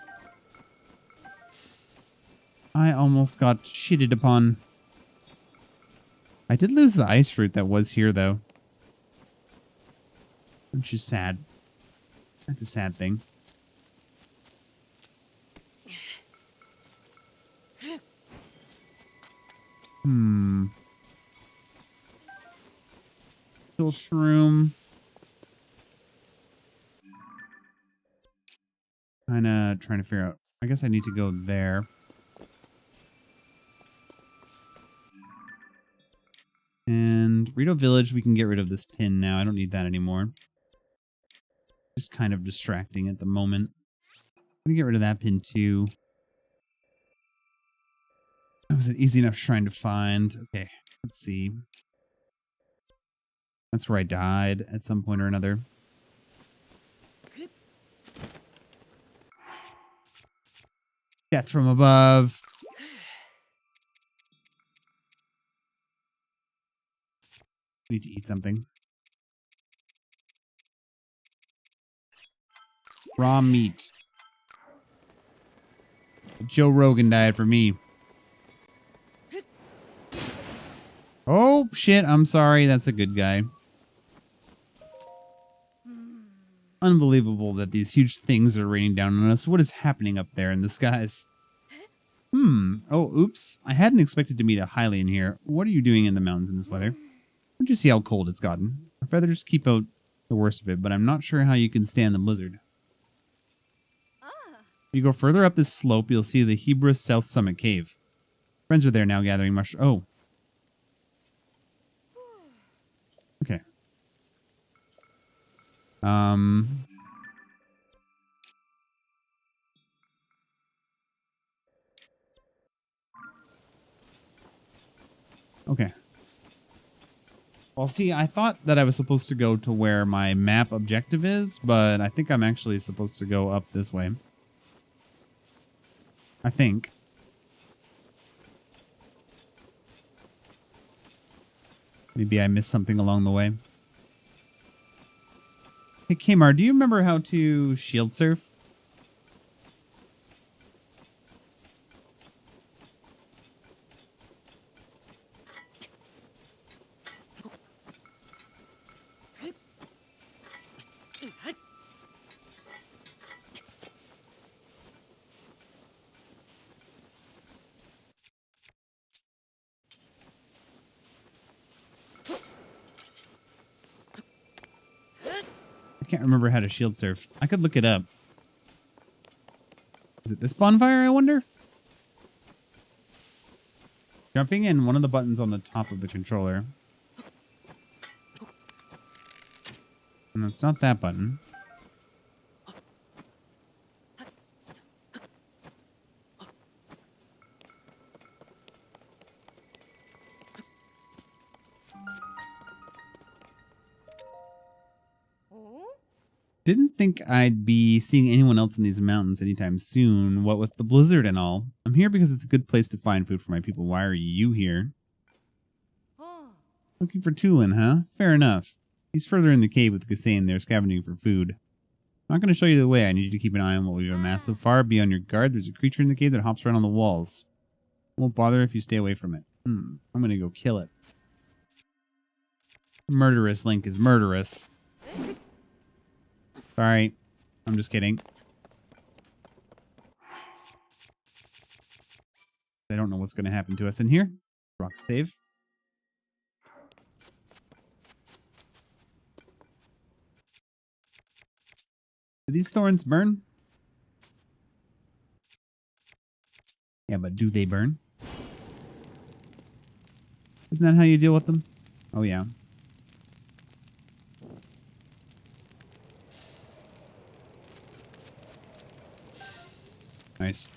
I almost got shitted upon. I did lose the ice fruit that was here, though. Which is sad. That's a sad thing. Still shroom. Kinda trying to figure out. I guess I need to go there. And Rito Village, we can get rid of this pin now. I don't need that anymore. Just kind of distracting at the moment. I'm gonna get rid of that pin too. That was an easy enough shrine to find. Okay, let's see. That's where I died at some point or another. Death from above. Need to eat something. Raw meat. Joe Rogan died for me. Oh, shit. I'm sorry. That's a good guy. Unbelievable that these huge things are raining down on us. What is happening up there in the skies? Oh, oops. I hadn't expected to meet a Hylian here. What are you doing in the mountains in this weather? Don't you see how cold it's gotten? Our feathers keep out the worst of it, but I'm not sure how you can stand the blizzard. you go further up this slope, you'll see the Hebrus South Summit Cave. Friends are there now gathering mushrooms. Oh. Okay. Okay. Well, see, I thought that I was supposed to go to where my map objective is, but I think I'm actually supposed to go up this way. I think. Maybe I missed something along the way. Hey, Kmar, do you remember how to shield surf? I can't remember how to shield surf. I could look it up. Is it this bonfire, I wonder? Jumping in one of the buttons on the top of the controller. No, it's not that button. Didn't think I'd be seeing anyone else in these mountains anytime soon, what with the blizzard and all. I'm here because it's a good place to find food for my people. Why are you here? Looking for Tulin, huh? Fair enough. He's further in the cave with Gassane there, scavenging for food. I'm not going to show you the way. I need you to keep an eye on what we amass so far. Be on your guard. There's a creature in the cave that hops around on the walls. Won't bother if you stay away from it. I'm going to go kill it. Murderous Link is murderous. Sorry. I'm just kidding. I don't know what's going to happen to us in here. Rock save. Do these thorns burn? Yeah, but do they burn? Isn't that how you deal with them? Oh, yeah. Nice.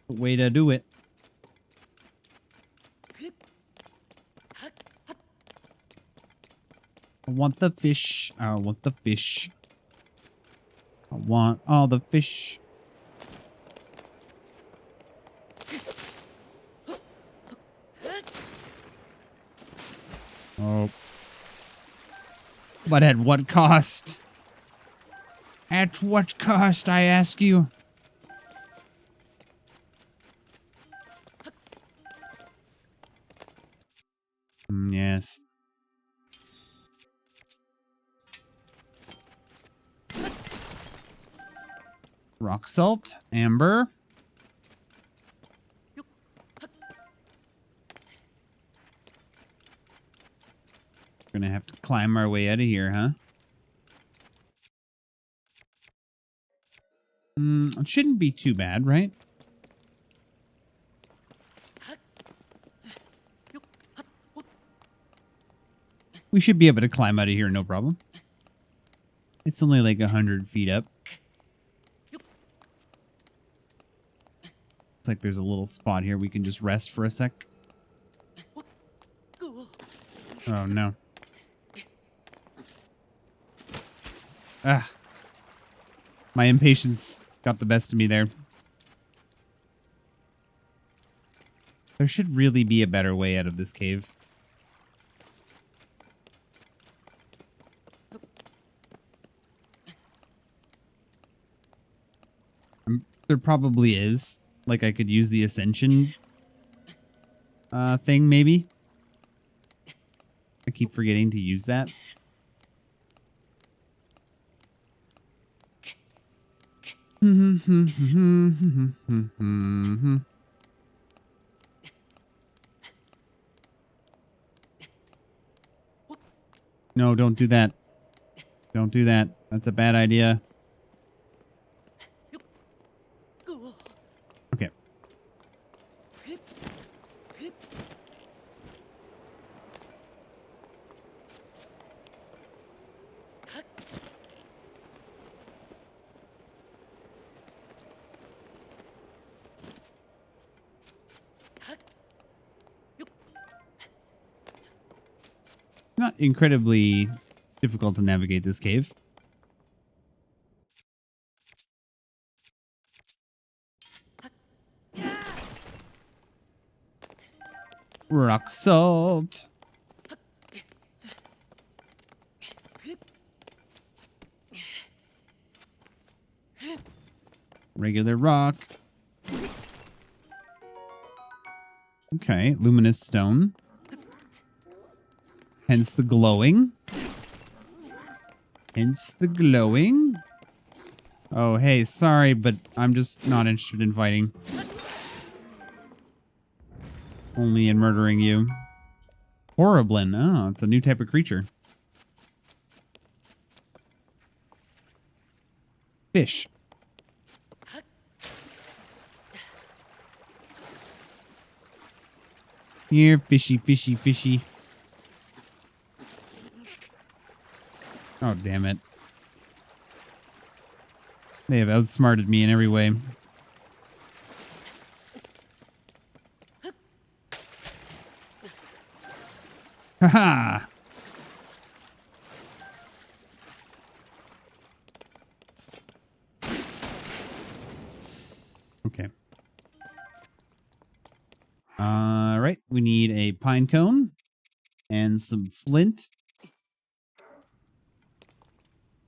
Way to do it. I want the fish. I want the fish. I want all the fish. Oh. But at what cost? At what cost, I ask you? Yes. Rock salt, amber. Gonna have to climb our way out of here, huh? It shouldn't be too bad, right? We should be able to climb out of here, no problem. It's only like 100 feet up. Looks like there's a little spot here we can just rest for a sec. Oh, no. Ah. My impatience got the best of me there. There should really be a better way out of this cave. There probably is. Like, I could use the ascension thing, maybe. I keep forgetting to use that. No, don't do that. Don't do that. That's a bad idea. Okay. Not incredibly difficult to navigate this cave. Rock salt. Regular rock. Okay, luminous stone. Hence the glowing. Hence the glowing. Oh, hey, sorry, but I'm just not interested in fighting. Only in murdering you. Horriblin. Oh, it's a new type of creature. Fish. Here, fishy, fishy, fishy. Oh, damn it. They have outsmarted me in every way. Haha! Okay. Right. We need a pine cone and some flint.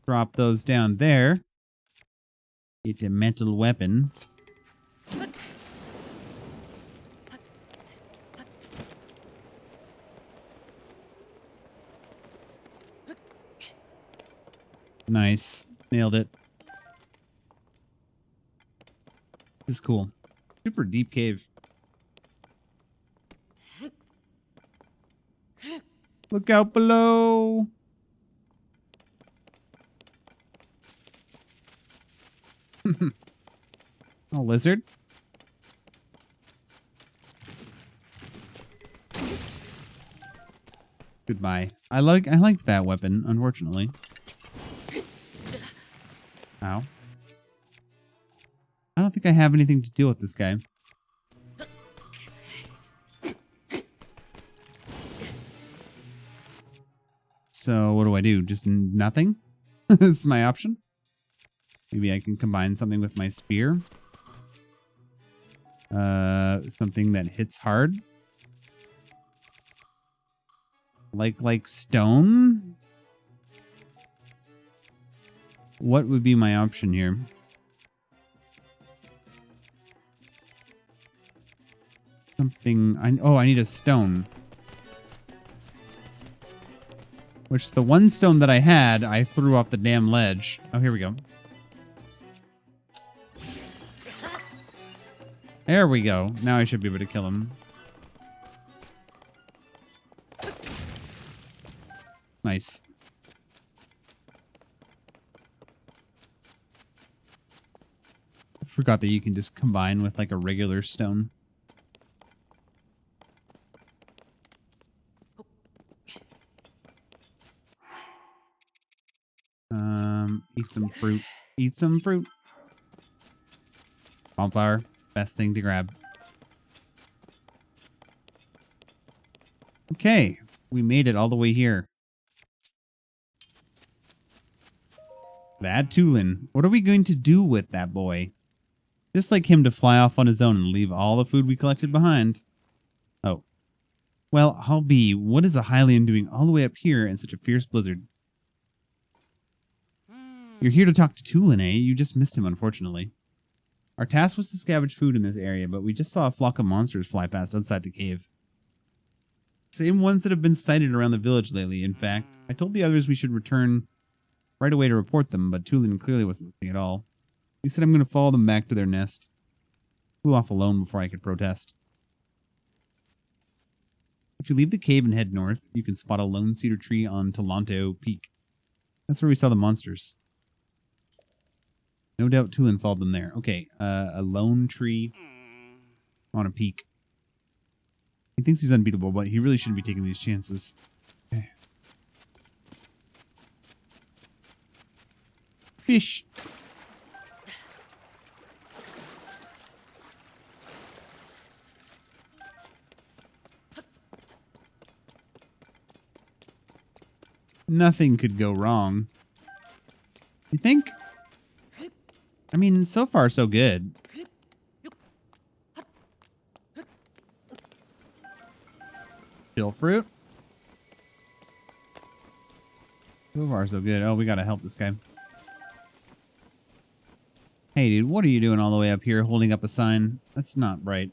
Drop those down there. It's a metal weapon. Nice. Nailed it. This is cool. Super deep cave. Look out below. Oh, lizard. Goodbye. I like that weapon, unfortunately. Ow. I don't think I have anything to deal with this guy. So what do I do? Just nothing? This is my option. Maybe I can combine something with my spear. Something that hits hard. Like stone? What would be my option here? Something... I need a stone. Which the one stone that I had, I threw off the damn ledge. Oh, here we go. There we go. Now I should be able to kill him. Nice. I forgot that you can just combine with like a regular stone. Eat some fruit. Eat some fruit. Cauliflower. Best thing to grab. Okay. We made it all the way here. That Tulin. What are we going to do with that boy? Just like him to fly off on his own and leave all the food we collected behind. Oh. Well, I'll be. What is a Hylian doing all the way up here in such a fierce blizzard? You're here to talk to Tulin, eh? You just missed him, unfortunately. Our task was to scavenge food in this area, but we just saw a flock of monsters fly past outside the cave. Same ones that have been sighted around the village lately, in fact. I told the others we should return right away to report them, but Tulin clearly wasn't listening at all. He said I'm going to follow them back to their nest. Flew off alone before I could protest. If you leave the cave and head north, you can spot a lone cedar tree on Tolanto Peak. That's where we saw the monsters. No doubt Tulin followed them there. Okay, a lone tree on a peak. He thinks he's unbeatable, but he really shouldn't be taking these chances. Okay. Fish. Nothing could go wrong. You think? I mean, so far so good. Chill fruit. So far so good. Oh, we gotta help this guy. Hey, dude, what are you doing all the way up here holding up a sign? That's not right.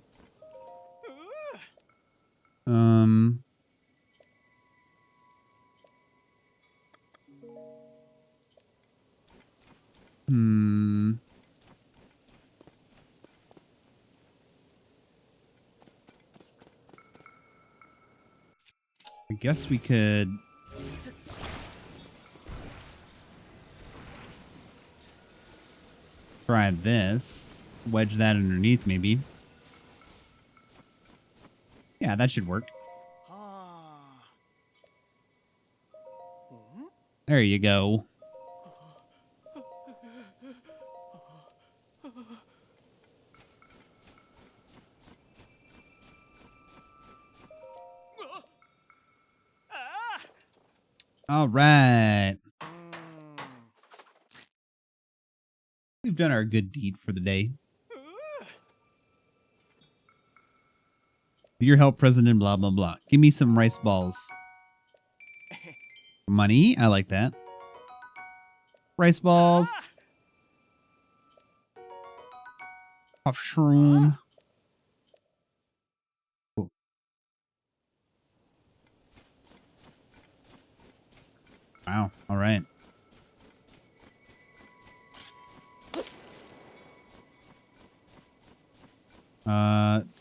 I guess we could... try this. Wedge that underneath, maybe. Yeah, that should work. There you go. All right. We've done our good deed for the day. With your help, President, blah, blah, blah. Give me some rice balls. Money. I like that. Rice balls. Puff shroom. Cool. Wow. All right.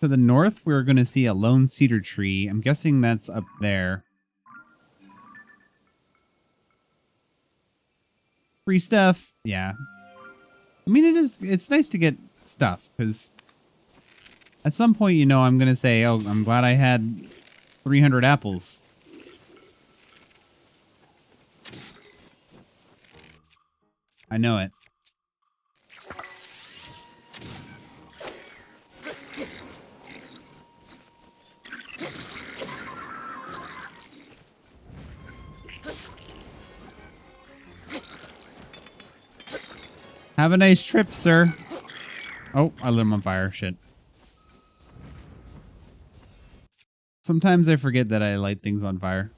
To the north, we're going to see a lone cedar tree. I'm guessing that's up there. Free stuff. Yeah. I mean, it's nice to get stuff because at some point, you know, I'm going to say, oh, I'm glad I had 300 apples. I know it. Have a nice trip, sir. Oh, I lit him on fire. Shit. Sometimes I forget that I light things on fire.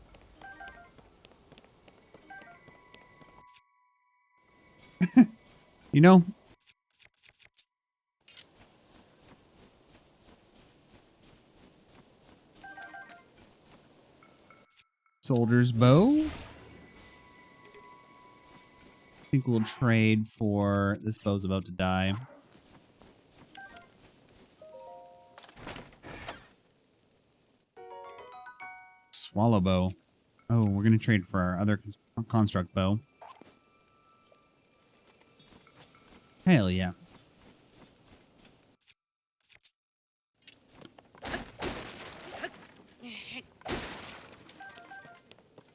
You know? Soldier's bow. I think we'll trade for... This bow's about to die. Swallow bow. Oh, we're going to trade for our other construct bow. Hell yeah.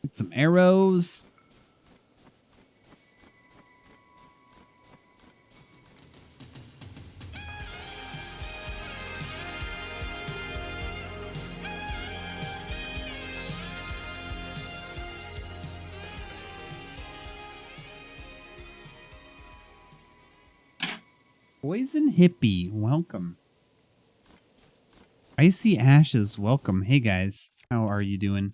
Get some arrows. Poison Hippie, welcome. Icy Ashes, welcome. Hey guys, how are you doing?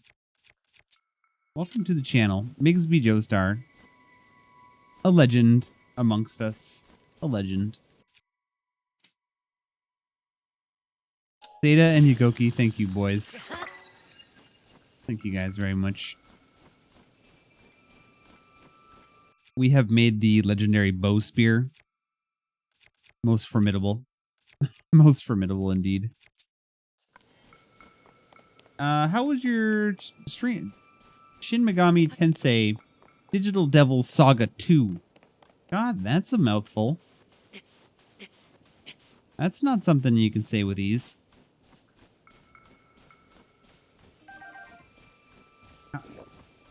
Welcome to the channel. Migsby Joestar. A legend amongst us. A legend. Zeta and Yugoki, thank you, boys. Thank you guys very much. We have made the legendary bow spear. Most formidable. Most formidable indeed. How was your stream? Shin Megami Tensei Digital Devil Saga 2. God, that's a mouthful. That's not something you can say with ease.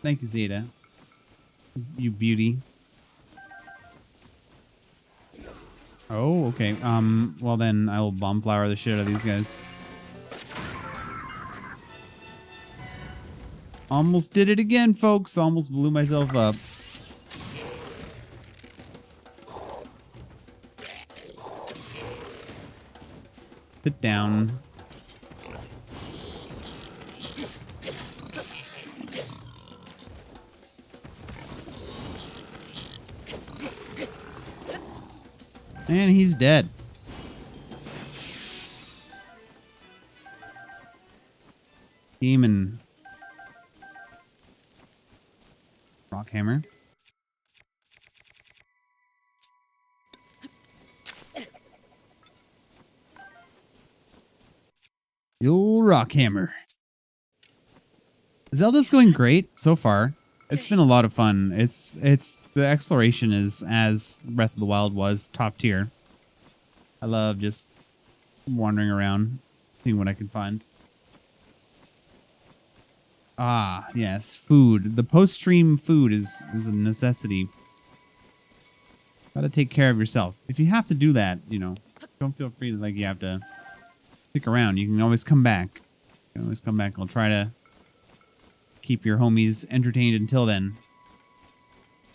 Thank you, Zeta. You beauty. Oh, okay. Well then I will bomb flower the shit out of these guys. Almost did it again, folks. Almost blew myself up. Sit down. And he's dead. Demon. Rockhammer. The old Rockhammer. Zelda's going great so far. It's been a lot of fun. It's the exploration is as Breath of the Wild was, top tier. I love just wandering around, seeing what I can find. Ah, yes, food. The post-stream food is a necessity. Gotta take care of yourself. If you have to do that, you know, don't feel free to, like, you have to stick around. You can always come back. You can always come back. I'll try to keep your homies entertained until then.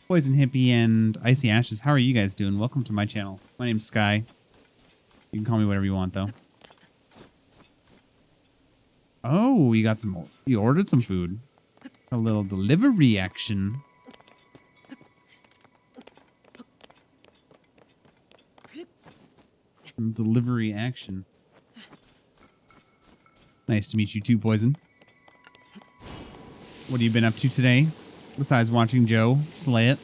Poison Hippie and Icy Ashes, how are you guys doing? Welcome to my channel. My name's Sky. You can call me whatever you want, though. Oh, you got some more. You ordered some food. A little delivery action. Some delivery action. Nice to meet you too, Poison. What have you been up to today? Besides watching Joe slay it.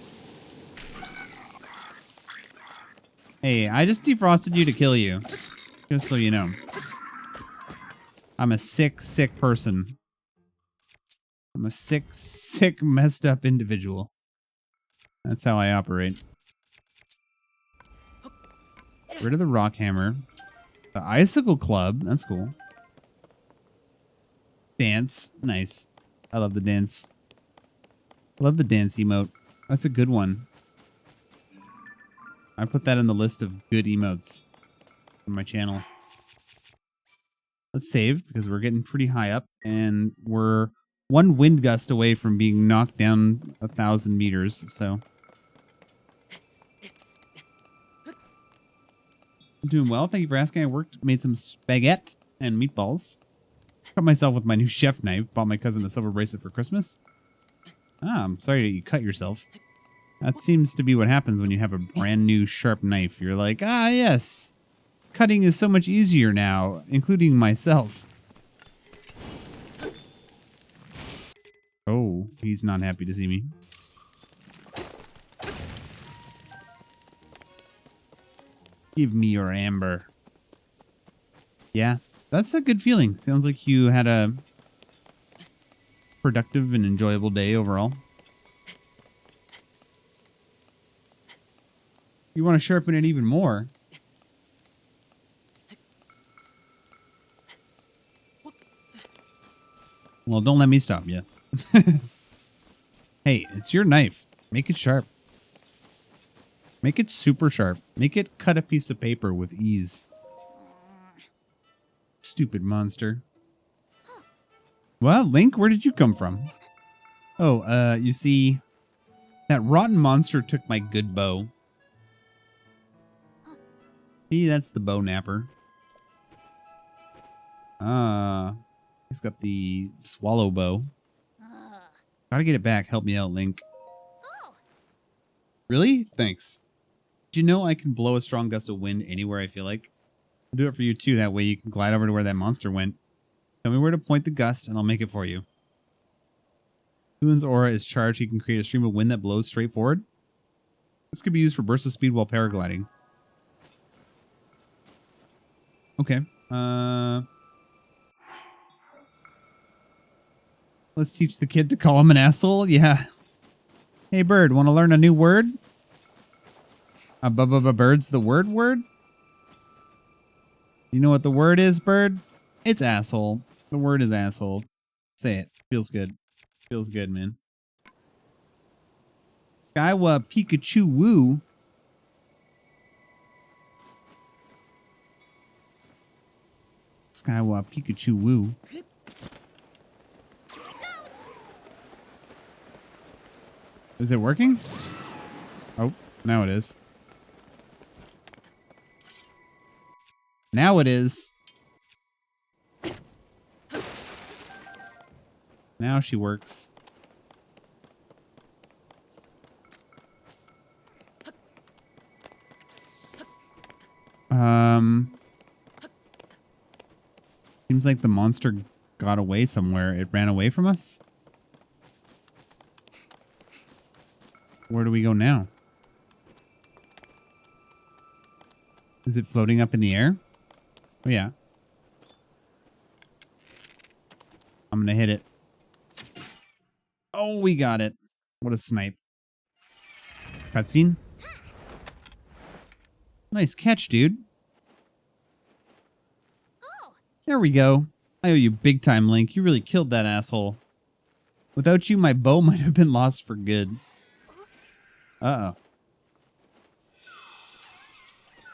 Hey, I just defrosted you to kill you. Just so you know. I'm a sick, sick person. I'm a sick, sick, messed up individual. That's how I operate. Get rid of the rock hammer. The icicle club. That's cool. Dance. Nice. I love the dance. I love the dance emote. That's a good one. I put that in the list of good emotes on my channel. Let's save because we're getting pretty high up and we're one wind gust away from being knocked down 1,000 meters. So I'm doing well. Thank you for asking. I made some spaghetti and meatballs. Cut myself with my new chef knife. Bought my cousin a silver bracelet for Christmas. Ah, I'm sorry that you cut yourself. That seems to be what happens when you have a brand new sharp knife. You're like, ah, yes. Cutting is so much easier now, including myself. Oh, he's not happy to see me. Give me your amber. Yeah, that's a good feeling. Sounds like you had a productive and enjoyable day overall. You want to sharpen it even more? Well, don't let me stop you. Hey, it's your knife. Make it sharp. Make it super sharp. Make it cut a piece of paper with ease. Stupid monster. Well, Link, where did you come from? Oh, you see, that rotten monster took my good bow. See, that's the bow napper. Ah, he's got the swallow bow. Gotta get it back. Help me out, Link. Really? Thanks. Do you know I can blow a strong gust of wind anywhere I feel like? I'll do it for you too. That way you can glide over to where that monster went. Tell me where to point the gust and I'll make it for you. Kulin's aura is charged. He can create a stream of wind that blows straight forward. This could be used for bursts of speed while paragliding. Okay. Let's teach the kid to call him an asshole. Yeah. Hey, bird, want to learn a new word? Bird's the word? You know what the word is, bird? It's asshole. The word is asshole. Say it. Feels good. Feels good, man. Skywah Pikachu Woo. Skywah Pikachu Woo. Is it working? Oh, now it is. Now it is. Now she works. Seems like the monster got away somewhere. It ran away from us. Where do we go now? Is it floating up in the air? Oh, yeah. I'm going to hit it. Oh, we got it. What a snipe. Cutscene. Nice catch, dude. Oh, There we go. I owe you big time, Link. You really killed that asshole. Without you, my bow might have been lost for good. Uh-oh.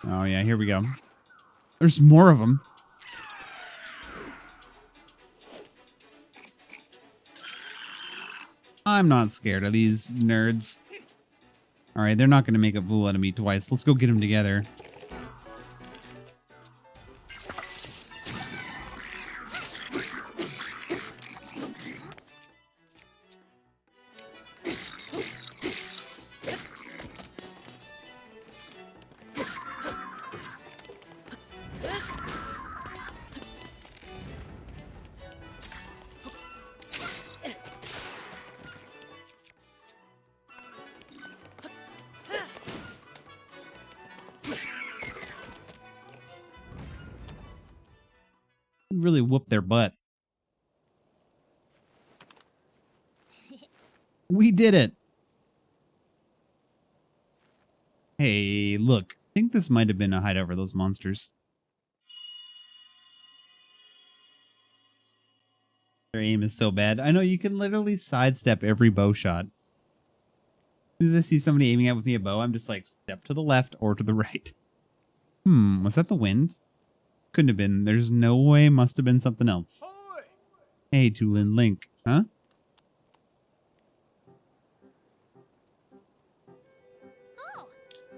Oh, yeah, here we go. There's more of them. I'm not scared of these nerds. All right, they're not going to make a fool out of me twice. Let's go get them together. Really whoop their butt. We did it. Hey, look. I think this might have been a hideout for those monsters. Their aim is so bad. I know you can literally sidestep every bow shot. As soon as I see somebody aiming at with me a bow, I'm just like, step to the left or to the right. Was that the wind? Couldn't have been. There's no way. Must have been something else. Hey, Tulin Link. Huh?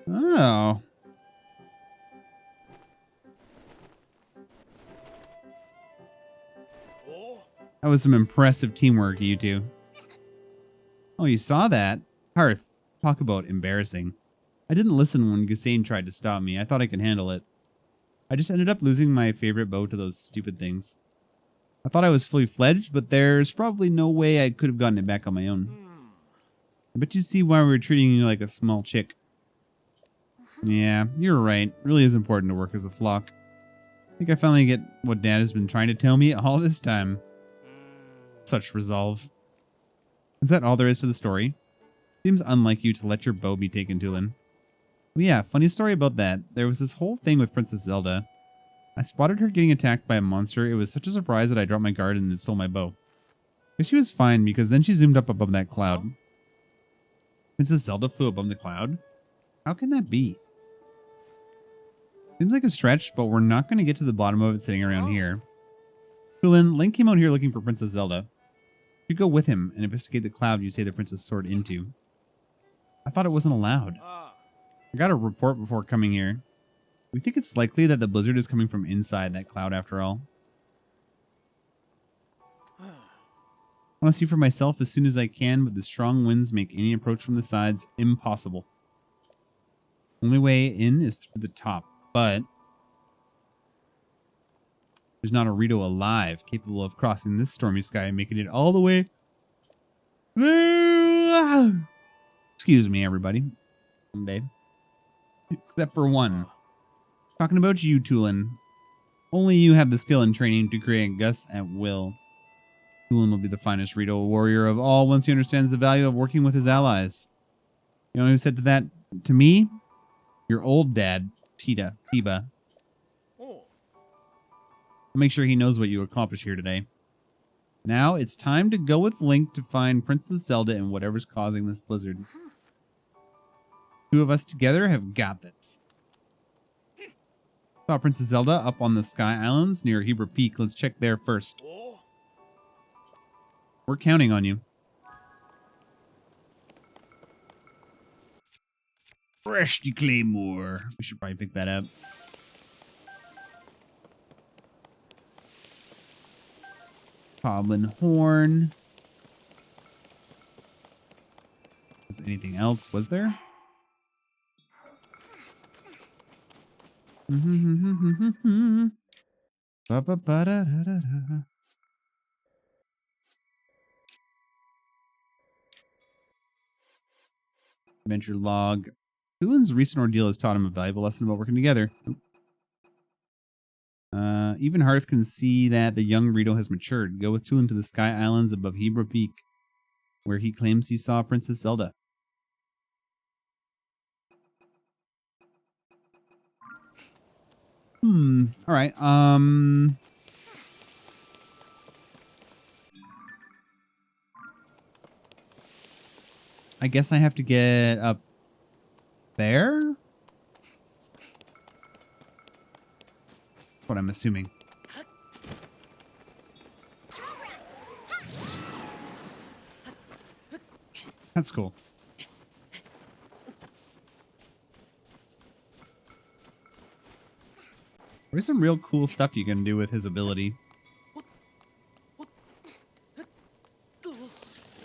Oh. That was some impressive teamwork, you two. Oh, you saw that? Hearth, talk about embarrassing. I didn't listen when Gusane tried to stop me. I thought I could handle it. I just ended up losing my favorite bow to those stupid things. I thought I was fully fledged, but there's probably no way I could have gotten it back on my own. I bet you see why we were treating you like a small chick. Yeah, you're right. It really is important to work as a flock. I think I finally get what Dad has been trying to tell me all this time. Such resolve. Is that all there is to the story? Seems unlike you to let your bow be taken, Tulin. Oh yeah, funny story about that. There was this whole thing with Princess Zelda. I spotted her getting attacked by a monster. It was such a surprise that I dropped my guard and it stole my bow. But she was fine because then she zoomed up above that cloud. Princess Zelda flew above the cloud? How can that be? Seems like a stretch, but we're not going to get to the bottom of it sitting around here. Tulin, Link came out here looking for Princess Zelda. You should go with him and investigate the cloud you say the princess soared into. I thought it wasn't allowed. I got a report before coming here. We think it's likely that the blizzard is coming from inside that cloud after all. I want to see for myself as soon as I can, but the strong winds make any approach from the sides impossible. Only way in is through the top, but there's not a Rito alive capable of crossing this stormy sky and making it all the way there. Excuse me, everybody. Someday. Except for one. Talking about you, Tulin. Only you have the skill and training to create gusts at will. Tulin will be the finest Rito warrior of all once he understands the value of working with his allies. You know who said that to me? Your old dad, Tiba. Oh. I'll make sure he knows what you accomplished here today. Now it's time to go with Link to find Princess Zelda and whatever's causing this blizzard. Two of us together have got this. Saw Princess Zelda up on the Sky Islands near Heber Peak. Let's check there first. Oh. We're counting on you. Rusty Claymore. We should probably pick that up. Goblin Horn. Was anything else? Was there? Ba-ba-ba-da-da-da-da. Adventure log. Tulin's recent ordeal has taught him a valuable lesson about working together. Even Hearth can see that the young Rito has matured. Go with Tulin to the Sky Islands above Hebra Peak, where he claims he saw Princess Zelda. All right. I guess I have to get up there? That's what I'm assuming. That's cool. There's some real cool stuff you can do with his ability.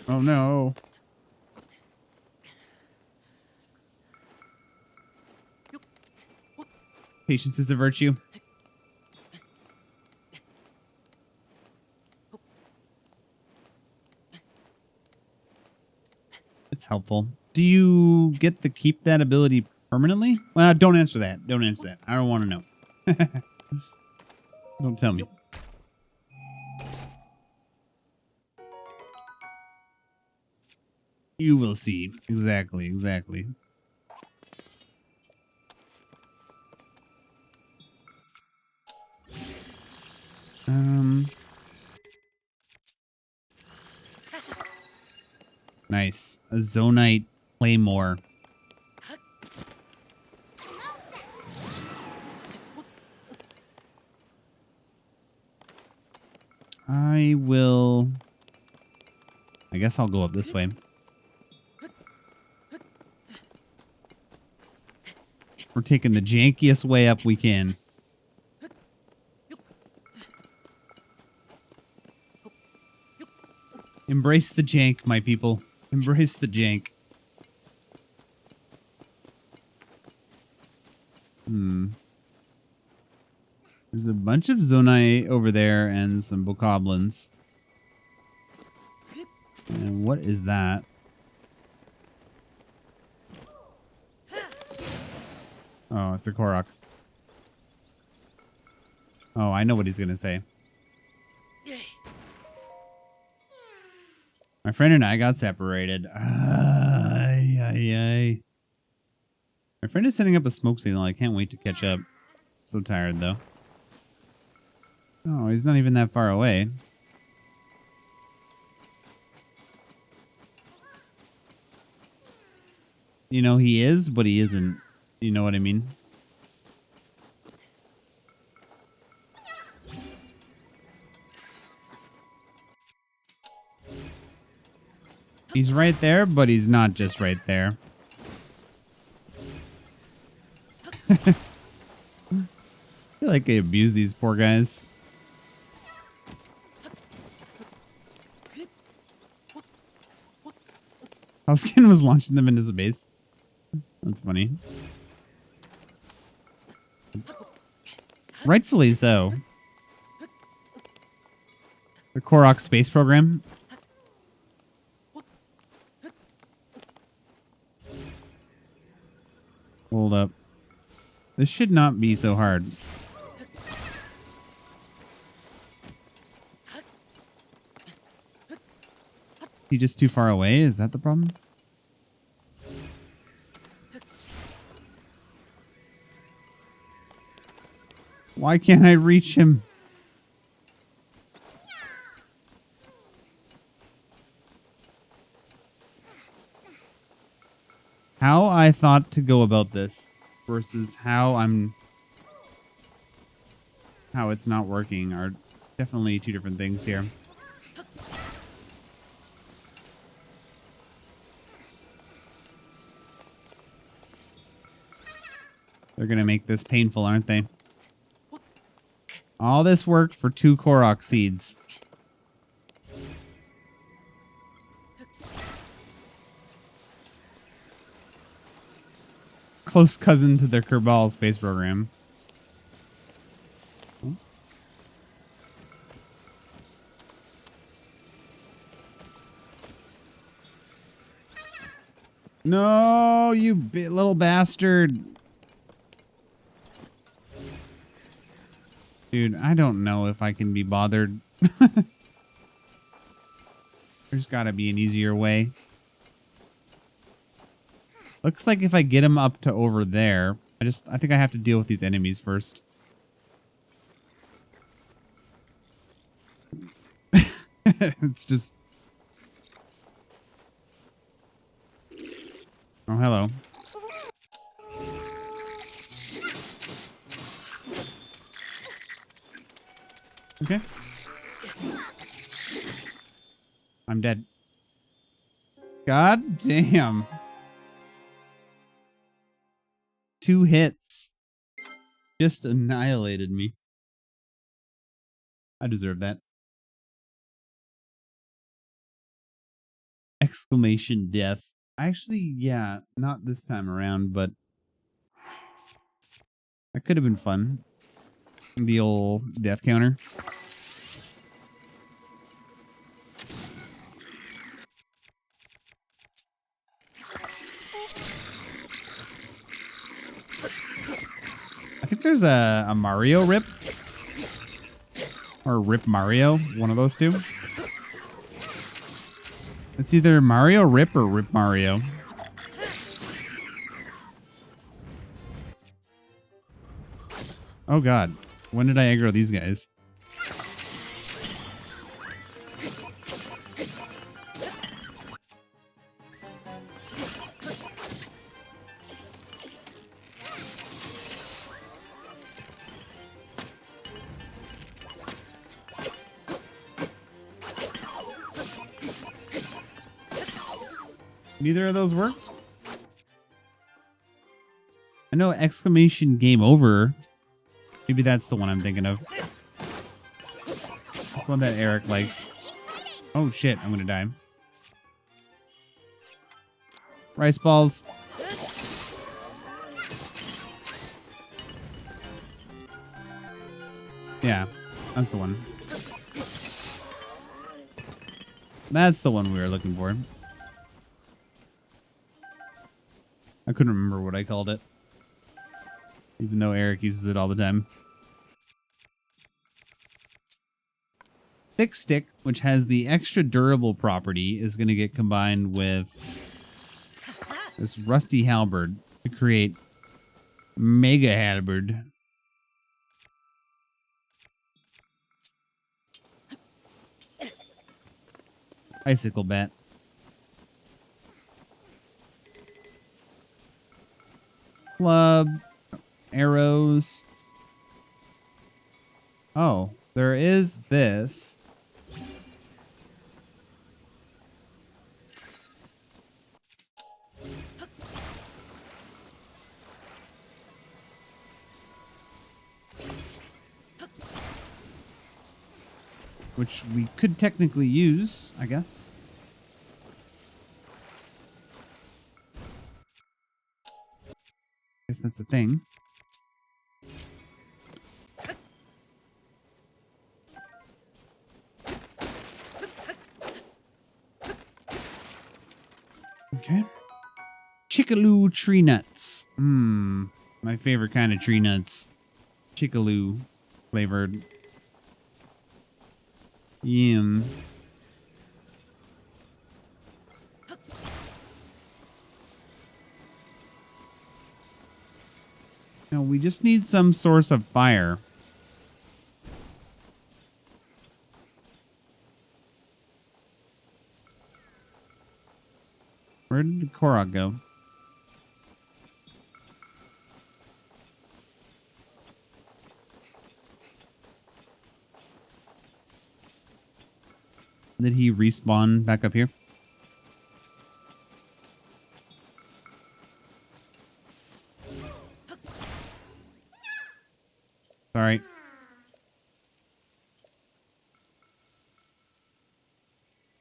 Oh no. Patience is a virtue. It's helpful. Do you get to keep that ability permanently? Well, don't answer that. Don't answer that. I don't want to know. Don't tell me. You will see. Exactly. Nice. A Zonite Claymore. I guess I'll go up this way. We're taking the jankiest way up we can. Embrace the jank, my people. Embrace the jank. There's a bunch of Zonai over there and some Bokoblins. And what is that? Oh, it's a Korok. Oh, I know what he's going to say. My friend and I got separated. Ay, ay, ay. My friend is setting up a smoke signal. I can't wait to catch up. So tired, though. Oh, he's not even that far away. You know, he is, but he isn't. You know what I mean? He's right there, but he's not just right there. I feel like they abuse these poor guys. Hellskin was launching them into space. That's funny. Rightfully so. The Korok space program. Hold up. This should not be so hard. He just too far away? Is that the problem? Why can't I reach him? How I thought to go about this versus how it's not working are definitely two different things here. They're going to make this painful, aren't they? All this work for 2 Korok seeds. Close cousin to their Kerbal space program. No, you little bastard. Dude, I don't know if I can be bothered. There's got to be an easier way. Looks like if I get him up to over there, I think I have to deal with these enemies first. It's just... Oh, hello. Okay. I'm dead. God damn. 2 hits. Just annihilated me. I deserve that. Exclamation death. Actually, yeah, not this time around, but that could have been fun. The old death counter. I think there's a Mario rip. Or Rip Mario. One of those two. It's either Mario Rip or Rip Mario. Oh god. When did I aggro these guys? Neither of those worked? I know exclamation game over. Maybe that's the one I'm thinking of. That's one that Eric likes. Oh shit, I'm gonna die. Rice balls. Yeah, that's the one. That's the one we were looking for. I couldn't remember what I called it. Even though Eric uses it all the time. Thick Stick, which has the extra durable property, is going to get combined with this Rusty Halberd to create Mega Halberd. Icicle Bat. Club. Arrows. Oh, there is this. Which we could technically use, I guess. Guess that's the thing. Okay. Chickaloo tree nuts. My favorite kind of tree nuts. Chickaloo flavored. Yum. No, we just need some source of fire. Where did the Korok go? Did he respawn back up here? Sorry.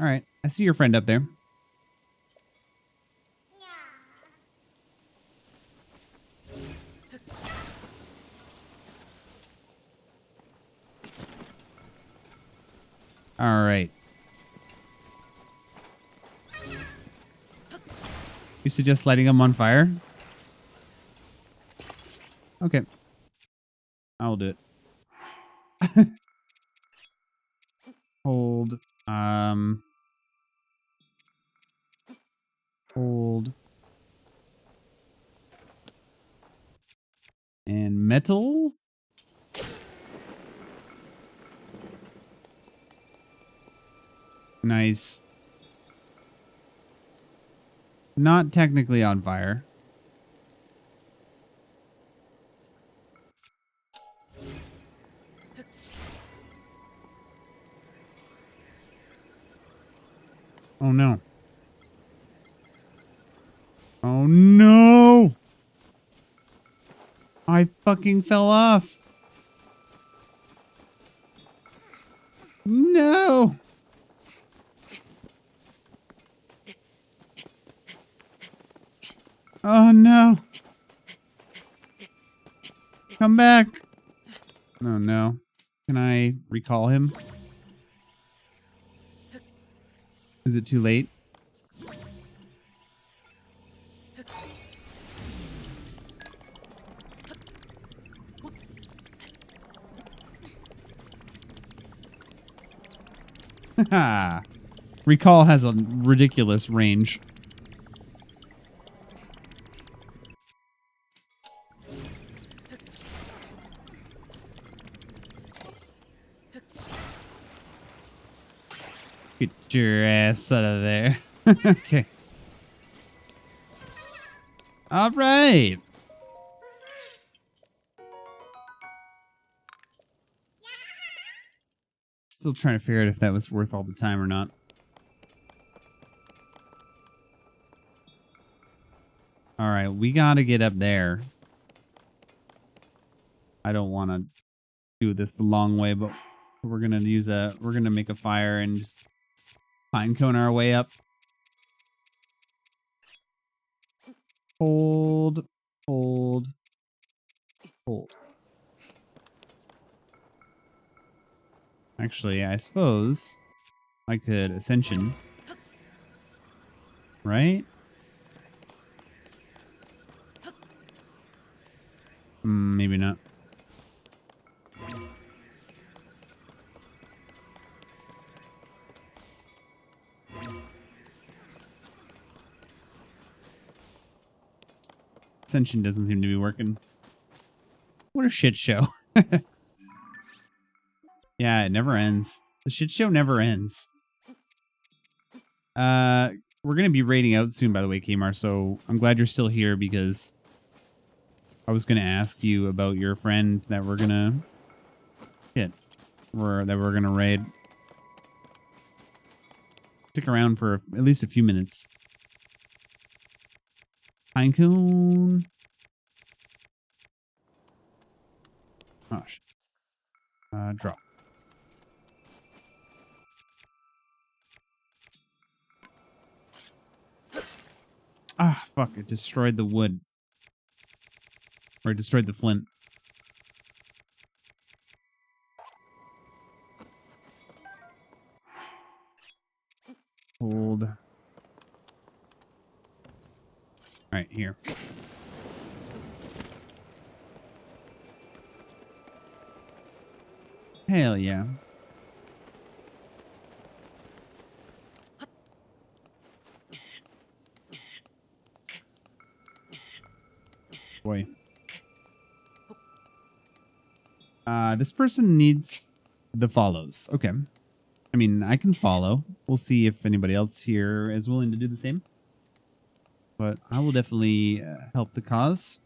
All right. I see your friend up there. All right. You suggest lighting him on fire? Okay. I will do it. Hold. Hold. And metal? Nice. Not technically on fire. Oh no. Oh no! I fucking fell off. No! Oh no! Come back! Oh no. Can I recall him? Is it too late? Haha. Recall has a ridiculous range. Get your ass out of there. Okay. All right. Still trying to figure out if that was worth all the time or not. All right, we got to get up there. I don't want to do this the long way, but we're going to make a fire and just pine cone our way up. Hold, hold, hold. Actually, I suppose I could ascension. Right? Maybe not. Ascension doesn't seem to be working. What a shit show. Yeah, it never ends. The shit show never ends. We're going to be raiding out soon, by the way, Kmar, so I'm glad you're still here because I was going to ask you about your friend that we're going to hit, or that we're going to raid. Stick around for at least a few minutes. Pinecone. Oh, shit. Drop. Ah, fuck. It destroyed the wood. Or it destroyed the flint. Hold. All right, here. Hell yeah. Boy. This person needs the follows. Okay. I mean, I can follow. We'll see if anybody else here is willing to do the same. But I will definitely help the cause.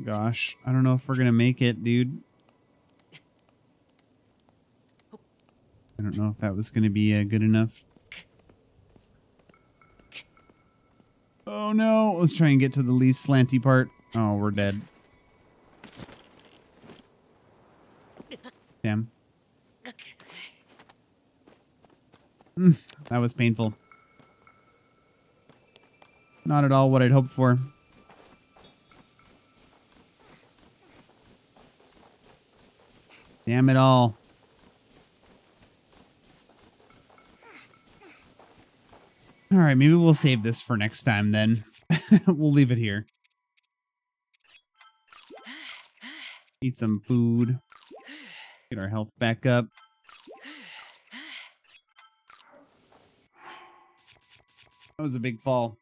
Gosh, I don't know if we're going to make it, dude. I don't know if that was going to be good enough. Oh no, let's try and get to the least slanty part. Oh, we're dead. Damn. That was painful. Not at all what I'd hoped for. Damn it all. All right, maybe we'll save this for next time then. We'll leave it here. Eat some food. Get our health back up. That was a big fall.